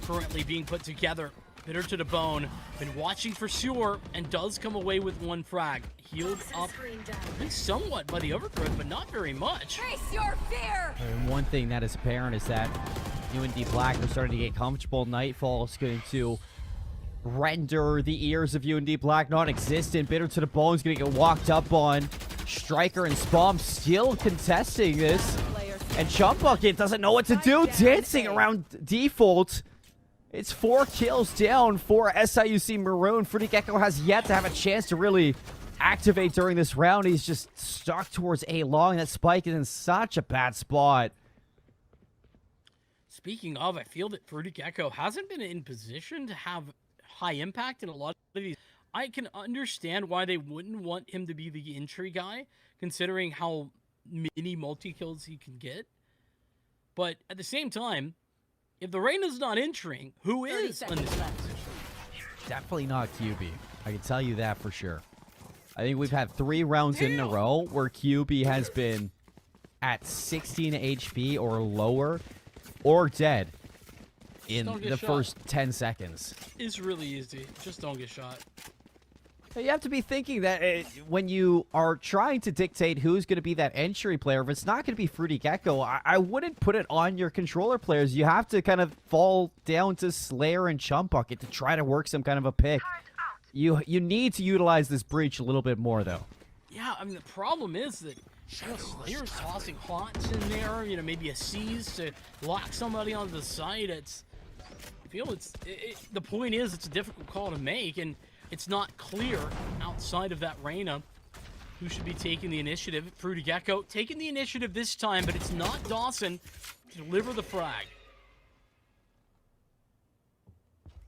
currently being put together. Bitter to the bone. Been watching for sure, and does come away with 1 frag. Healed up, I think, somewhat by the overgrowth, but not very much. Face your fear! And one thing that is apparent is that UND Black are starting to get comfortable. Nightfall is going to render the ears of UND Black non-existent. Bitter to the bone is going to get walked up on. Striker and Spom still contesting this. And Chump Bucket doesn't know what to do. Dancing around default. It's 4 kills down for SIUC Maroon. Fruity Gecko has yet to have a chance to really activate during this round. He's just stuck towards A long. That Spike is in such a bad spot. Speaking of, I feel that Fruity Gecko hasn't been in position to have high impact in a lot of these. I can understand why they wouldn't want him to be the entry guy, considering how many multi-kills he can get. But at the same time, if the Reyna's not entering, who is in this position? Definitely not QB. I can tell you that for sure. I think we've had 3 rounds in a row where QB has been at 16 HP or lower or dead in the first 10 seconds. It's really easy. Just don't get shot. You have to be thinking that when you are trying to dictate who's going to be that entry player, if it's not going to be Fruity Gecko, I wouldn't put it on your controller players. You have to kind of fall down to Slayer and Chump Bucket to try to work some kind of a pick. You need to utilize this breach a little bit more, though. Yeah, I mean, the problem is that Slayer's tossing haunts in there, maybe a seize to lock somebody onto the site. I feel the point is it's a difficult call to make, and it's not clear outside of that Reyna who should be taking the initiative. Fruity Gecko taking the initiative this time, but it's not Dawson to deliver the frag.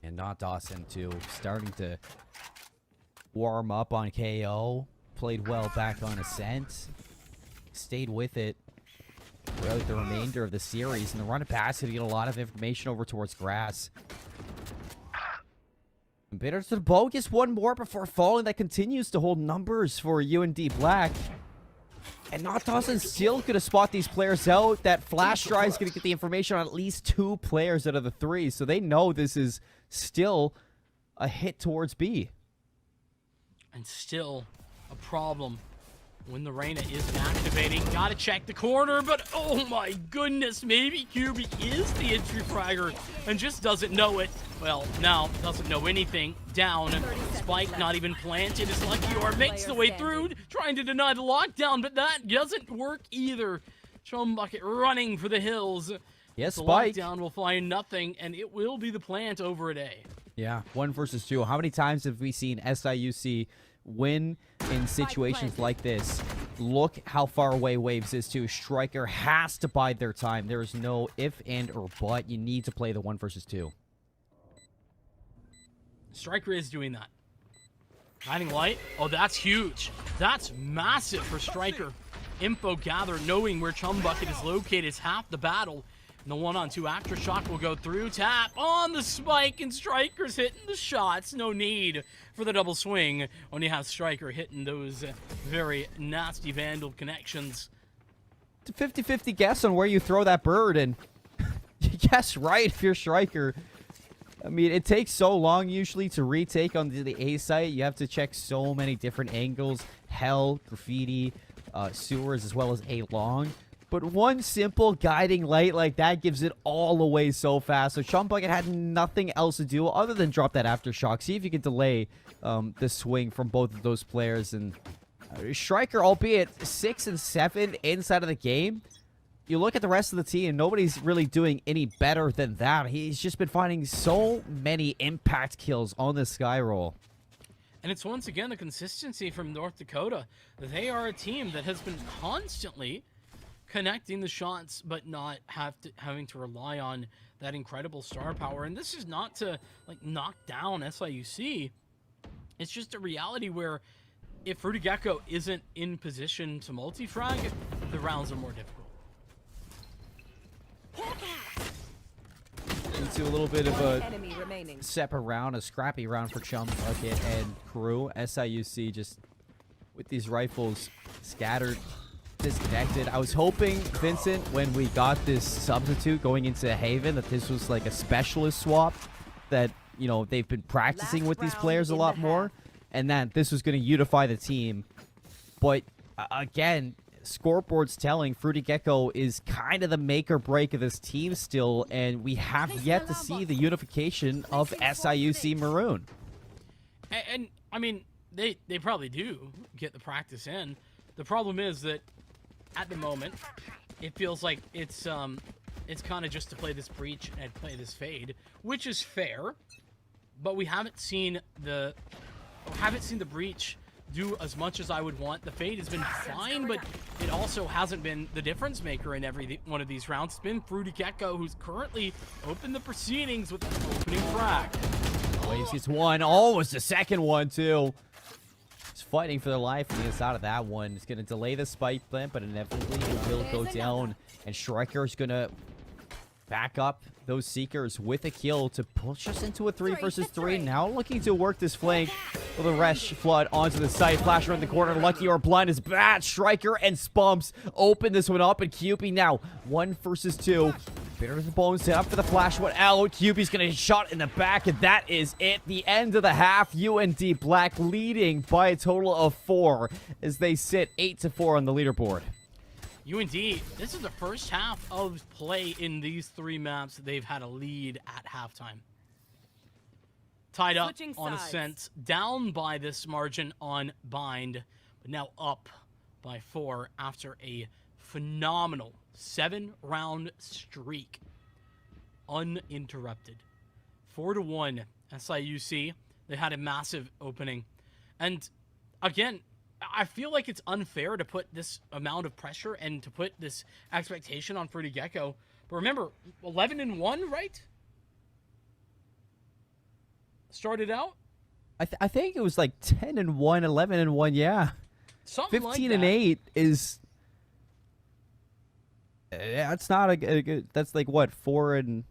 And not Dawson, too. Starting to warm up on KO. Played well back on Ascent. Stayed with it throughout the remainder of the series. And the run past it to get a lot of information over towards Grass. Bitter to the bow gets 1 more before falling. That continues to hold numbers for UND Black. And not Dawson still going to spot these players out. That flash drive is going to get the information on at least 2 players out of the 3. So they know this is still a hit towards B. And still a problem when the Reyna isn't activating. Gotta check the corner, but oh my goodness, maybe QB is the entry fragger and just doesn't know it. Well, now doesn't know anything. Down. Spike not even planted. As Luckior makes the way through, trying to deny the lockdown, but that doesn't work either. Chumbucket running for the hills. Yes, The Spike. lockdown will find nothing, and it will be the plant over at A. Yeah, 1 versus 2. How many times have we seen SIUC win in situations like this? Look how far away Waves is too. Striker has to bide their time. There is no if, and, or but. You need to play the 1 versus 2. Striker is doing that. Guiding light. Oh, that's huge. That's massive for Striker. Info gather, knowing where Chumbucket is located is half the battle. And the 1-on-2 aftershock will go through. Tap on the Spike, and Striker's hitting the shots. No need for the double swing when you have Striker hitting those very nasty Vandal connections. It's a 50-50 guess on where you throw that bird, and you guess right if you're Striker. I mean, it takes so long usually to retake on the A site. You have to check so many different angles. Hell, graffiti, sewers, as well as A long. But one simple guiding light like that gives it all away so fast. So Chumbucket had nothing else to do other than drop that aftershock. See if you can delay the swing from both of those players. And Striker, albeit 6 and 7 inside of the game, you look at the rest of the team, nobody's really doing any better than that. He's just been finding so many impact kills on the sky roll. And it's once again the consistency from North Dakota. They are a team that has been constantly connecting the shots, but not having to rely on that incredible star power. And this is not to like knock down SIUC. It's just a reality where if Fruity Gecko isn't in position to multi-frag, the rounds are more difficult. Into a little bit of a Enemy remaining. separate round, a scrappy round for Chumbucket and crew. SIUC just with these rifles scattered, disconnected. I was hoping, Vincent, when we got this substitute going into Haven, that this was like a specialist swap, that, you know, they've been practicing with these players a lot more, and that this was going to unify the team. But again, scoreboard's telling Fruity Gecko is kind of the make or break of this team still, and we have yet to see the unification of SIUC Maroon. And I mean, they probably do get the practice in. The problem is that at the moment, it feels like it's kind of just to play this breach and play this fade, which is fair, but we haven't seen the breach do as much as I would want. The fade has been fine, but it also hasn't been the difference maker in every one of these rounds. It's been Fruity Gecko, who's currently opened the proceedings with the opening frag. Waves gets one, almost a second one too. He's fighting for their life on the inside of that one. It's going to delay the spike plant, but inevitably it will go down. And Striker is going to back up those Seekers with a kill to push us into a 3 versus 3. Now looking to work this flank with a Resh flood onto the site. Flash around the corner. Lucky or blind is bad. Striker and Spumps open this one up, and QB now 1 versus 2. Bitter to the bone, set up for the flash one out. QB's gonna get shot in the back, and that is it. The end of the half. UND Black leading by a total of 4 as they sit 8-4 on the leaderboard. UND, this is the first half of play in these 3 maps. They've had a lead at halftime. Tied up Switching on sides. Ascent, down by this margin on Bind, but now up by 4 after a phenomenal 7-round streak. Uninterrupted. 4-1 SIUC. They had a massive opening. And again, I feel like it's unfair to put this amount of pressure and to put this expectation on Fruity Gecko. But remember, 11-1, right? Started out? I think it was like 10-1, 11-1, yeah. Something 15 like and that. 8 is that's not a good, that's like what, 4 and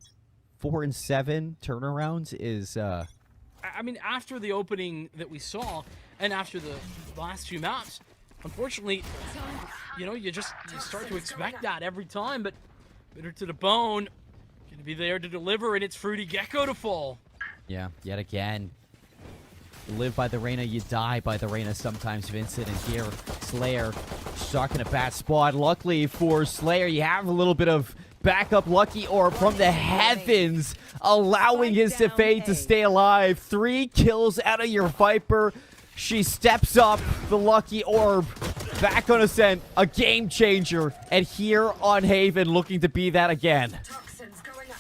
7 turnarounds is I mean, after the opening that we saw, and after the last 2 maps, unfortunately, you know, you start to expect that every time, but bitter to the bone, gonna be there to deliver, and it's Fruity Gecko to fall. yeah, yet again. You live by the Reyna, you die by the Reyna sometimes, Vincent. And here, Slayer stuck in a bad spot. Luckily for Slayer, you have a little bit of back up Lucky Orb from the heavens, allowing his Fade to stay alive. 3 kills out of your Viper. She steps up the Lucky Orb. Back on Ascent, a game changer. And here on Haven, looking to be that again. Toxins going up.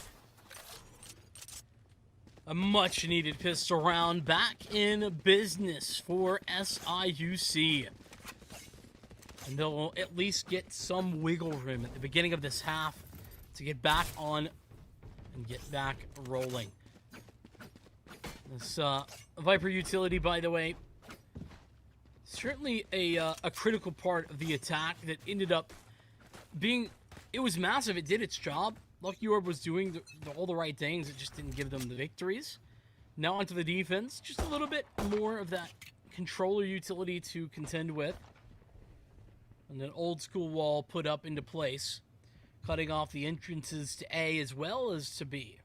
A much-needed pistol round back in business for SIUC. And they'll at least get some wiggle room at the beginning of this half to get back on and get back rolling. This Viper utility, by the way, certainly a critical part of the attack that ended up being... It was massive. It did its job. Lucky Orb was doing all the right things. It just didn't give them the victories. Now onto the defense. Just a little bit more of that controller utility to contend with. And an old school wall put up into place, cutting off the entrances to A as well as to B.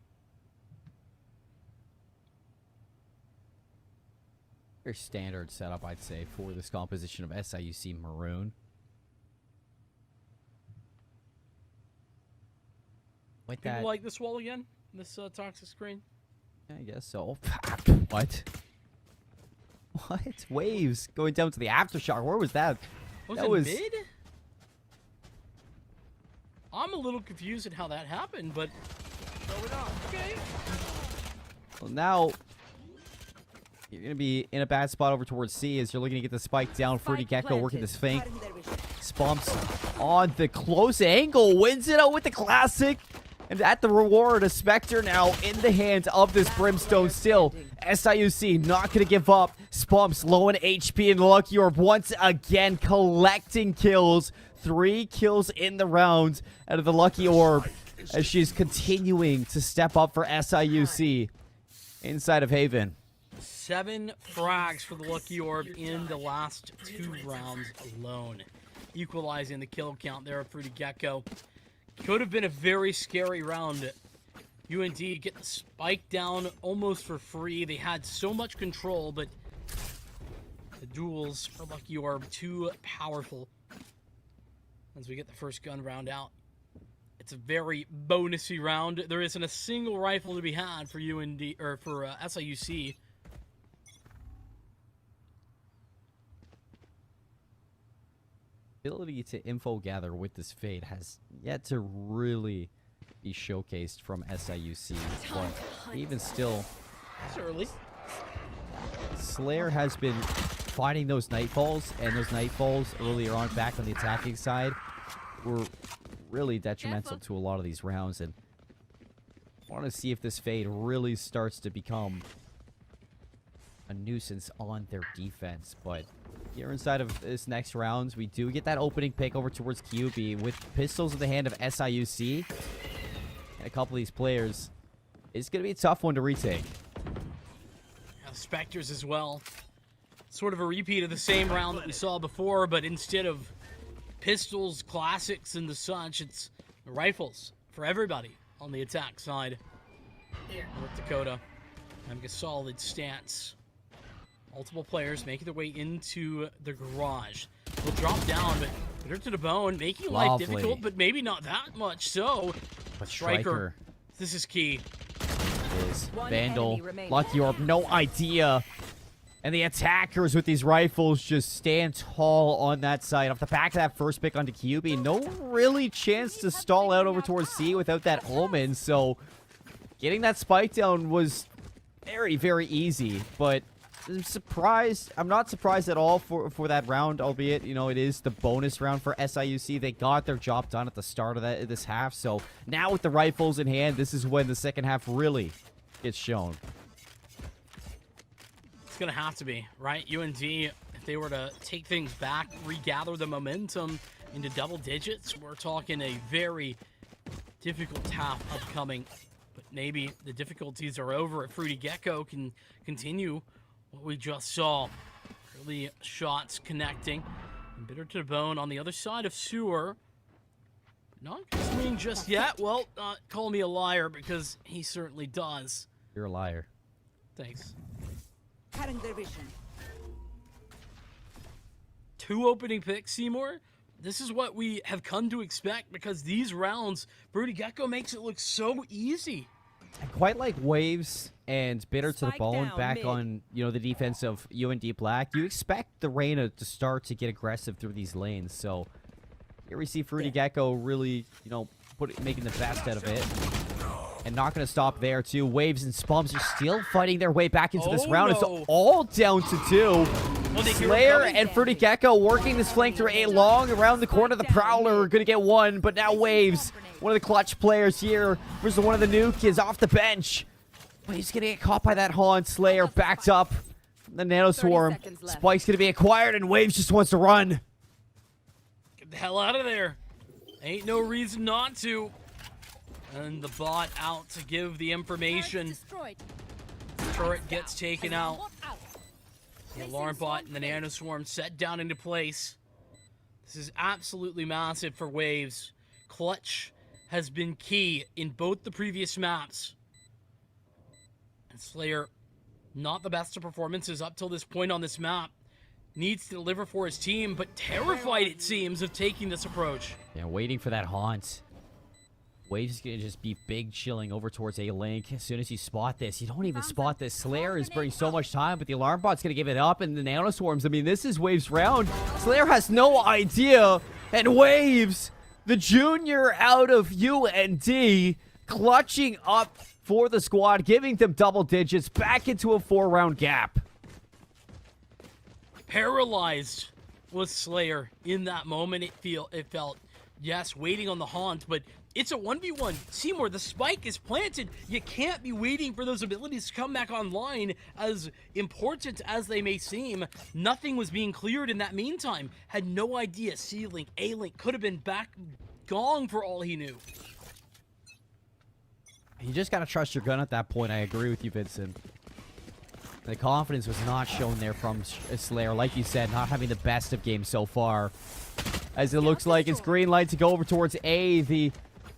Very standard setup, I'd say, for this composition of SIUC Maroon. Like People that. like this wall again? This toxic screen? I guess so. What? What? Waves going down to the aftershock. Where was that? That was mid? I'm a little confused at how that happened, but okay. Well, now you're going to be in a bad spot over towards C as you're looking to get the spike down. Fruity Gecko working this feint. Spumps on the close angle. Wins it out with the classic. And at the reward, a Spectre now in the hands of this Brimstone still. SIUC not going to give up. Spumps low in HP and Lucky Orb once again collecting kills. 3 kills in the round out of the Lucky Orb as she's continuing to step up for SIUC inside of Haven. 7 frags for the Lucky Orb in the last 2 rounds alone. Equalizing the kill count there for the Gecko. Could have been a very scary round. UND get the spike down almost for free. They had so much control, but the duels for Lucky Orb too powerful. As we get the first gun round out. It's a very bonusy round. There isn't a single rifle to be had for UND or for SIUC. Ability to info gather with this Fade has yet to really be showcased from SIUC. But even still, It's early. Slayer has been finding those nightfalls, and those nightfalls earlier on back on the attacking side were really detrimental to a lot of these rounds. And I want to see if this Fade really starts to become a nuisance on their defense. But here inside of this next round, we do get that opening pick over towards QB with pistols in the hand of SIUC. And a couple of these players. It's going to be a tough one to retake. Spectres as well. Sort of a repeat of the same round that we saw before, but instead of pistols, classics, and the such, it's rifles for everybody on the attack side. North Dakota having a solid stance. Multiple players making their way into the garage. Will drop down, but bitter to the bone, making life difficult, but maybe not that much so. But Striker, this is key. Is Vandal, Lucky Orb, no idea. And the attackers with these rifles just stand tall on that side. Off the back of that first pick onto QB, no really chance to stall out over towards C without that Omen. So getting that spike down was very, very easy. But I'm not surprised at all for that round, albeit, you know, it is the bonus round for SIUC. They got their job done at the start of this half. So now with the rifles in hand, this is when the second half really gets shown. It's going to have to be, right? UND, if they were to take things back, regather the momentum into double digits, we're talking a very difficult half upcoming. But maybe the difficulties are over if Fruity Gecko can continue what we just saw. Early shots connecting. And bitter to the bone on the other side of sewer. Not swinging just yet. Well, call me a liar because he certainly does. You're a liar. Thanks. Cutting their vision. 2 opening picks, CMoore. this is what we have come to expect because these rounds, Fruity Gecko makes it look so easy. And quite like Waves and Bitter to the Spike bone down back mid. on, the defense of UND Black, you expect the Reyna to start to get aggressive through these lanes. So here we see Fruity Gecko really, making the best out of it. And not going to stop there, too. Waves and Spumps are still fighting their way back into this Oh, round. no. It's all down to 2. Well, they hear Slayer it and Fruity Gecko working this flank through A long around the corner. The Prowler are going to get one, but now Waves, one of the clutch players here, versus one of the new kids off the bench. Waves going to get caught by that Haunt. Slayer backed up from the Nano 30 Swarm. seconds left. Spike's going to be acquired, and Waves just wants to run. Get the hell out of there. Ain't no reason not to. And the bot out to give the information. Destroyed. Turret gets taken out. The alarm bot and the Nano Swarm set down into place. This is absolutely massive for Waves. Clutch has been key in both the previous maps. And Slayer, not the best of performances up till this point on this map. Needs to deliver for his team, but terrified, it seems, of taking this approach. Yeah, waiting for that Haunt. Waves is going to just be big chilling over towards A-Link. As soon as you spot this, you don't even spot this. Slayer is burning so much time, but the alarm bot's going to give it up, and the Nano Swarms, I mean, this is Waves' round. Slayer has no idea, and Waves, the junior out of UND, clutching up for the squad, giving them double digits back into a 4-round gap. Paralyzed was Slayer in that moment. It felt, yes, waiting on the Haunt, but it's a 1v1. CMoore, the spike is planted. You can't be waiting for those abilities to come back online. As important as they may seem, nothing was being cleared in that meantime. Had no idea C-Link, A-Link could have been back gone for all he knew. You just got to trust your gun at that point. I agree with you, Vincent. The confidence was not shown there from Slayer. Like you said, not having the best of games so far. As it looks like it's green light to go over towards A. The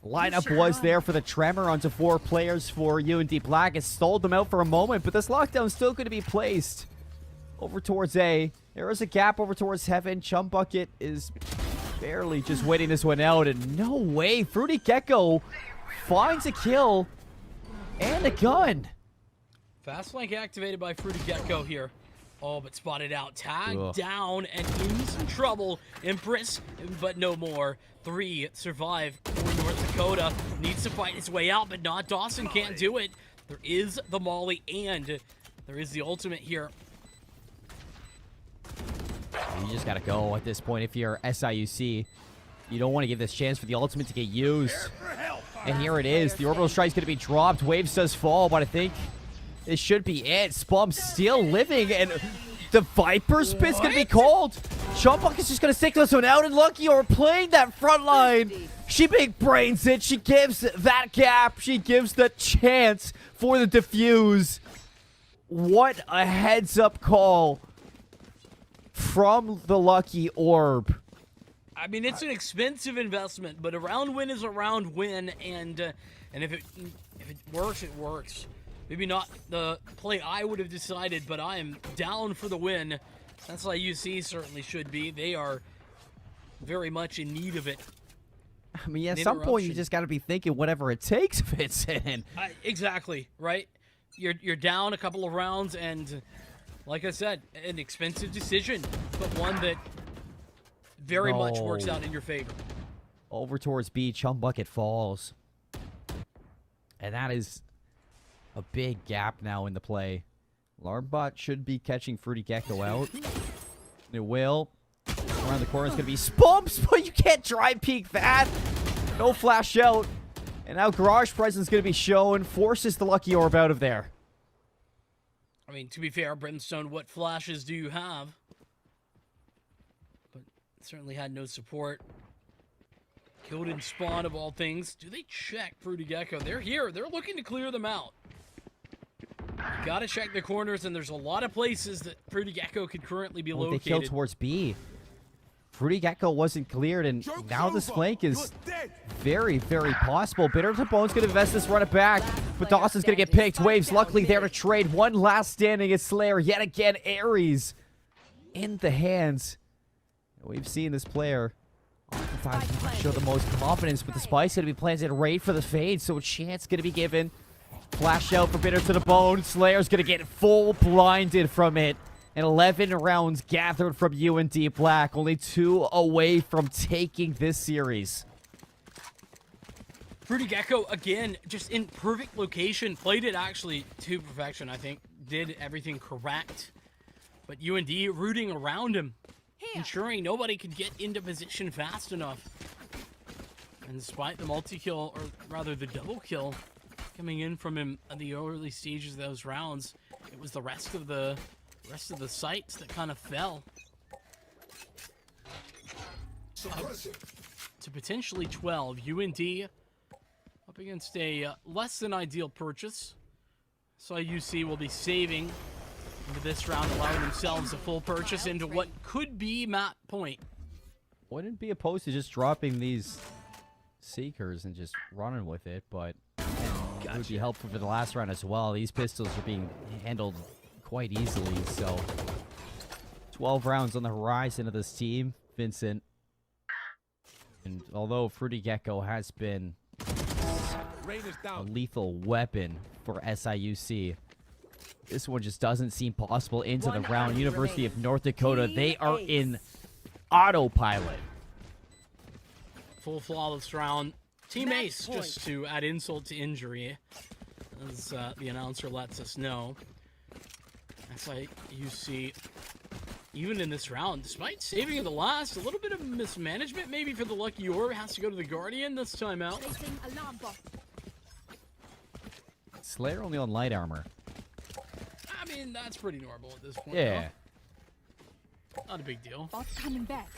lineup was there for the Tremor onto 4 players for UND Black. It stalled them out for a moment, but this lockdown is still going to be placed over towards A. There is a gap over towards Heaven. Chum Bucket is barely just waiting this one out, and no way. Fruity Gecko finds a kill and a gun. Fast flank activated by Fruity Gecko here. Oh, but spotted out. Tagged Ugh. down and in some trouble. Empress, but no more. 3 survive for North Dakota. Needs to fight his way out, but not Dawson. Can't do it. There is the Molly and there is the ultimate here. You just gotta go at this point if you're SIUC. You don't want to give this chance for the ultimate to get used. And here it is. The orbital strike's gonna be dropped. Waves does fall, but I think this should be it. Spum's still living, and the Viper Spit's gonna be called. Chumbuck is just gonna stick this one out, and Lucky are playing that front line. She big brains it. She gives that gap. She gives the chance for the defuse. What a heads-up call from the Lucky Orb. I mean, it's an expensive investment, but a round win is a round win, and if it works, it works. Maybe not the play I would have decided, but I am down for the win. That's why UC certainly should be. They are very much in need of it. I mean, at some point, you just got to be thinking whatever it takes, Vincent. Exactly, right? You're down a couple of rounds, and like I said, an expensive decision, but one that very much works out in your favor. Over towards B, Chum Bucket falls. And that is a big gap now in the play. Larbot should be catching Fruity Gecko out. It will. Around the corner is going to be Spumps, but you can't dry peek that. No flash out. And now Garage Presence is going to be shown. Forces the Lucky Orb out of there. I mean, to be fair, Brimstone, what flashes do you have? But certainly had no support. Killed in spawn of all things. Do they check Fruity Gecko? They're here. They're looking to clear them out. You gotta check the corners, and there's a lot of places that Fruity Gecko could currently be located. They killed towards B. Fruity Gecko wasn't cleared, and now this flank is very, very possible. Bitter to Bone's going to invest this, run it back, but Dawson's going to get picked. Waves luckily there to trade. One last standing is Slayer. Yet again, Ares in the hands. We've seen this player 5 show the most confidence, but the spike's going to be planted right for the fade, so a chance going to be given. Flash out for Bitter to the bone. Slayer's going to get full blinded from it. And 11 rounds gathered from UND Black, only 2 away from taking this series. Fruity Gecko, again, just in perfect location. Played it actually to perfection, I think. Did everything correct. But UND rooting around him. Ensuring nobody could get into position fast enough. And despite the multi-kill, or rather the double kill, coming in from him at the early stages of those rounds, it was the rest of the sites that kind of fell. To potentially 12. UND up against a less than ideal purchase. SIUC will be saving into this round, allowing themselves a full purchase into what could be map point. Wouldn't be opposed to just dropping these Seekers and just running with it, but it would be helpful for the last round as well. These pistols are being handled quite easily, so 12 rounds on the horizon of this team, Vincent. And although Fruity Gecko has been a lethal weapon for SIUC, this one just doesn't seem possible into the round. University of North Dakota, they are in autopilot. Full flawless round. Team Ace, just to add insult to injury, as the announcer lets us know. SIUC, even in this round, despite saving in the last, a little bit of mismanagement maybe for the Lucky Orb, has to go to the Guardian this time out. Slayer only on light armor. I mean, that's pretty normal at this point. Yeah. Though. Not a big deal. Bot's coming back.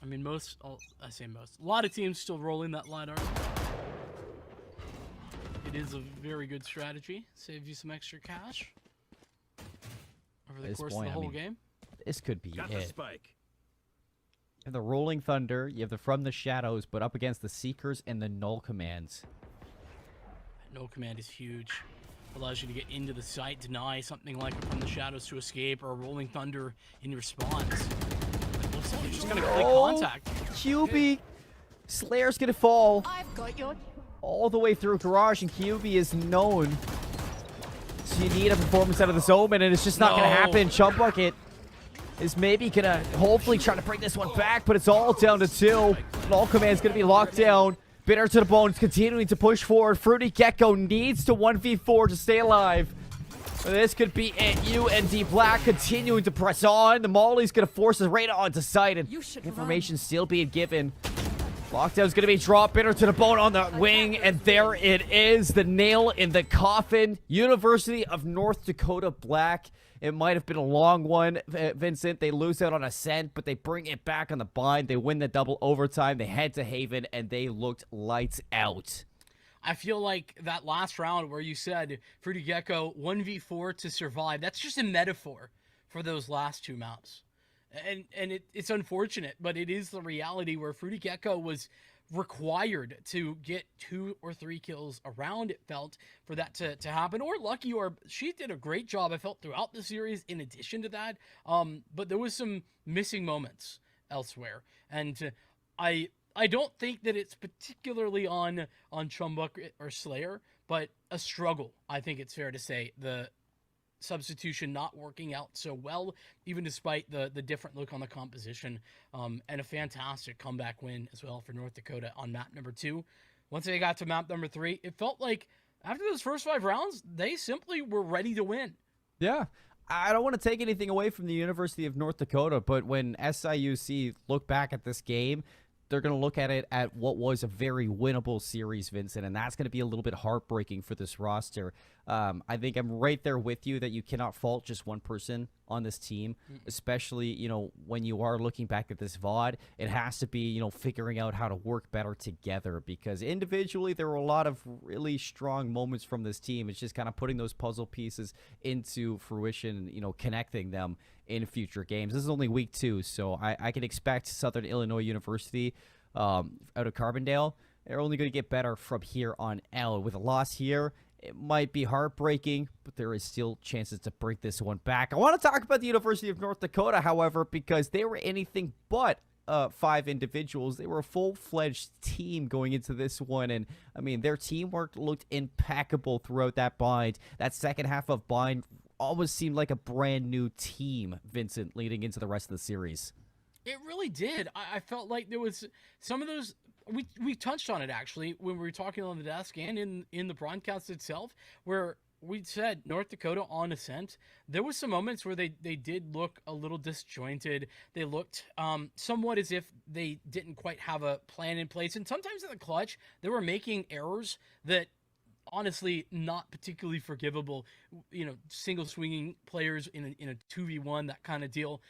I mean, I say most. A lot of teams still rolling that light armor. It is a very good strategy. Saves you some extra cash over the course of the whole game. This could be Got it. the spike. You have the Rolling Thunder, you have the From the Shadows, but up against the Seekers and the Null Commands. Null Command is huge. Allows you to get into the site, deny something like a From the Shadows to escape, or a Rolling Thunder in response. It looks like you're just gonna click contact. QB! Slayer's gonna fall I've got your... all the way through Garage, and QB is known. So you need a performance out of this Omen, and it's just not gonna happen. Chump Bucket is maybe gonna hopefully try to bring this one back, but it's all down to 2. Null Command's gonna be locked down. Bitter to the bone, continuing to push forward. Fruity Gecko needs to 1v4 to stay alive. This could be it. UND Black continuing to press on. The Molly's going to force us right onto site, and information still being given. Lockdown's going to be dropped. Bitter to the bone on the wing, and there it is. The nail in the coffin. University of North Dakota Black. It might have been a long one, Vincent. They lose out on Ascent, but they bring it back on the bind. They win the double overtime. They head to Haven, and they looked lights out. I feel like that last round where you said Fruity Gecko 1v4 to survive, that's just a metaphor for those last 2 maps. And it's unfortunate, but it is the reality where Fruity Gecko was required to get 2 or 3 kills around, it felt, for that to happen. Or Lucky Orb, she did a great job, I felt, throughout the series in addition to that. But there was some missing moments elsewhere. And I don't think that it's particularly on Chumbuck or Slayer, but a struggle, I think it's fair to say. The substitution not working out so well, even despite the different look on the composition, and a fantastic comeback win as well for North Dakota on map number 2. Once they got to map number 3, it felt like after those first 5 rounds, they simply were ready to win. Yeah. I don't want to take anything away from the University of North Dakota, but when SIUC look back at this game, they're going to look at it at what was a very winnable series, Vincent, and that's going to be a little bit heartbreaking for this roster. I think I'm right there with you that you cannot fault just one person on this team, especially, you know, when you are looking back at this VOD. It has to be, you know, figuring out how to work better together, because individually there were a lot of really strong moments from this team. It's just kind of putting those puzzle pieces into fruition, you know, connecting them in future games. This is only week 2, so I can expect Southern Illinois University out of Carbondale, they're only going to get better from here on out. With a loss here, it might be heartbreaking, but there is still chances to bring this one back. I want to talk about the University of North Dakota, however, because they were anything but 5 individuals. They were a full-fledged team going into this one, and I mean, their teamwork looked impeccable throughout that bind. That second half of bind always seemed like a brand new team, Vincent, leading into the rest of the series. It really did. I felt like there was some of those. We touched on it actually when we were talking on the desk and in the broadcast itself, where we said North Dakota on ascent. There was some moments where they did look a little disjointed. They looked somewhat as if they didn't quite have a plan in place, and sometimes in the clutch they were making errors that honestly not particularly forgivable. You know, single swinging players in a 2v1, that kind of deal.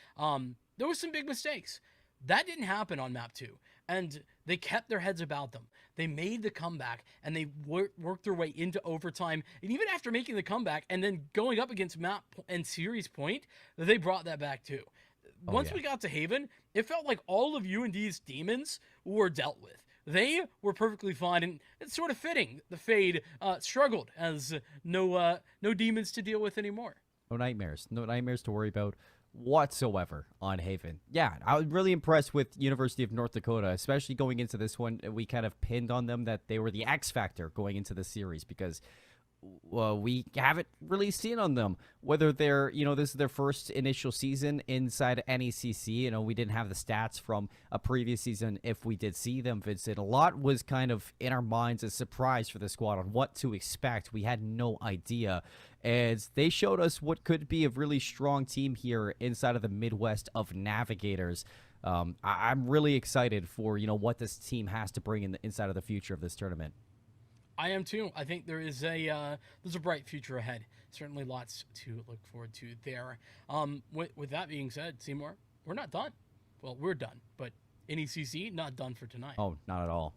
There was some big mistakes. That didn't happen on map 2. And they kept their heads about them. They made the comeback, and they worked their way into overtime. And even after making the comeback and then going up against map and series point, they brought that back too. Once we got to Haven, it felt like all of UND's demons were dealt with. They were perfectly fine, and it's sort of fitting. The Fade struggled as no demons to deal with anymore. No nightmares to worry about whatsoever on Haven. Yeah, I was really impressed with University of North Dakota, especially going into this one. We kind of pinned on them that they were the X factor going into the series because we haven't really seen on them whether they're, this is their first initial season inside NECC. We didn't have the stats from a previous season. If we did see them, Vincent, a lot was kind of in our minds a surprise for the squad on what to expect. We had no idea, and they showed us what could be a really strong team here inside of the Midwest of Navigators. I'm really excited for what this team has to bring in inside of the future of this tournament. I am too. I think there's a bright future ahead. Certainly lots to look forward to there. With that being said, CMoore, we're not done. Well, we're done, but NECC not done for tonight. Oh, not at all.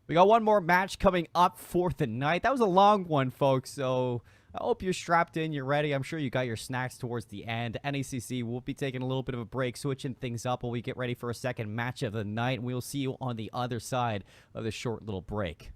We got one more match coming up for the night. That was a long one, folks, so I hope you're strapped in, you're ready. I'm sure you got your snacks towards the end. NECC will be taking a little bit of a break, switching things up while we get ready for a second match of the night. We will see you on the other side of this short little break.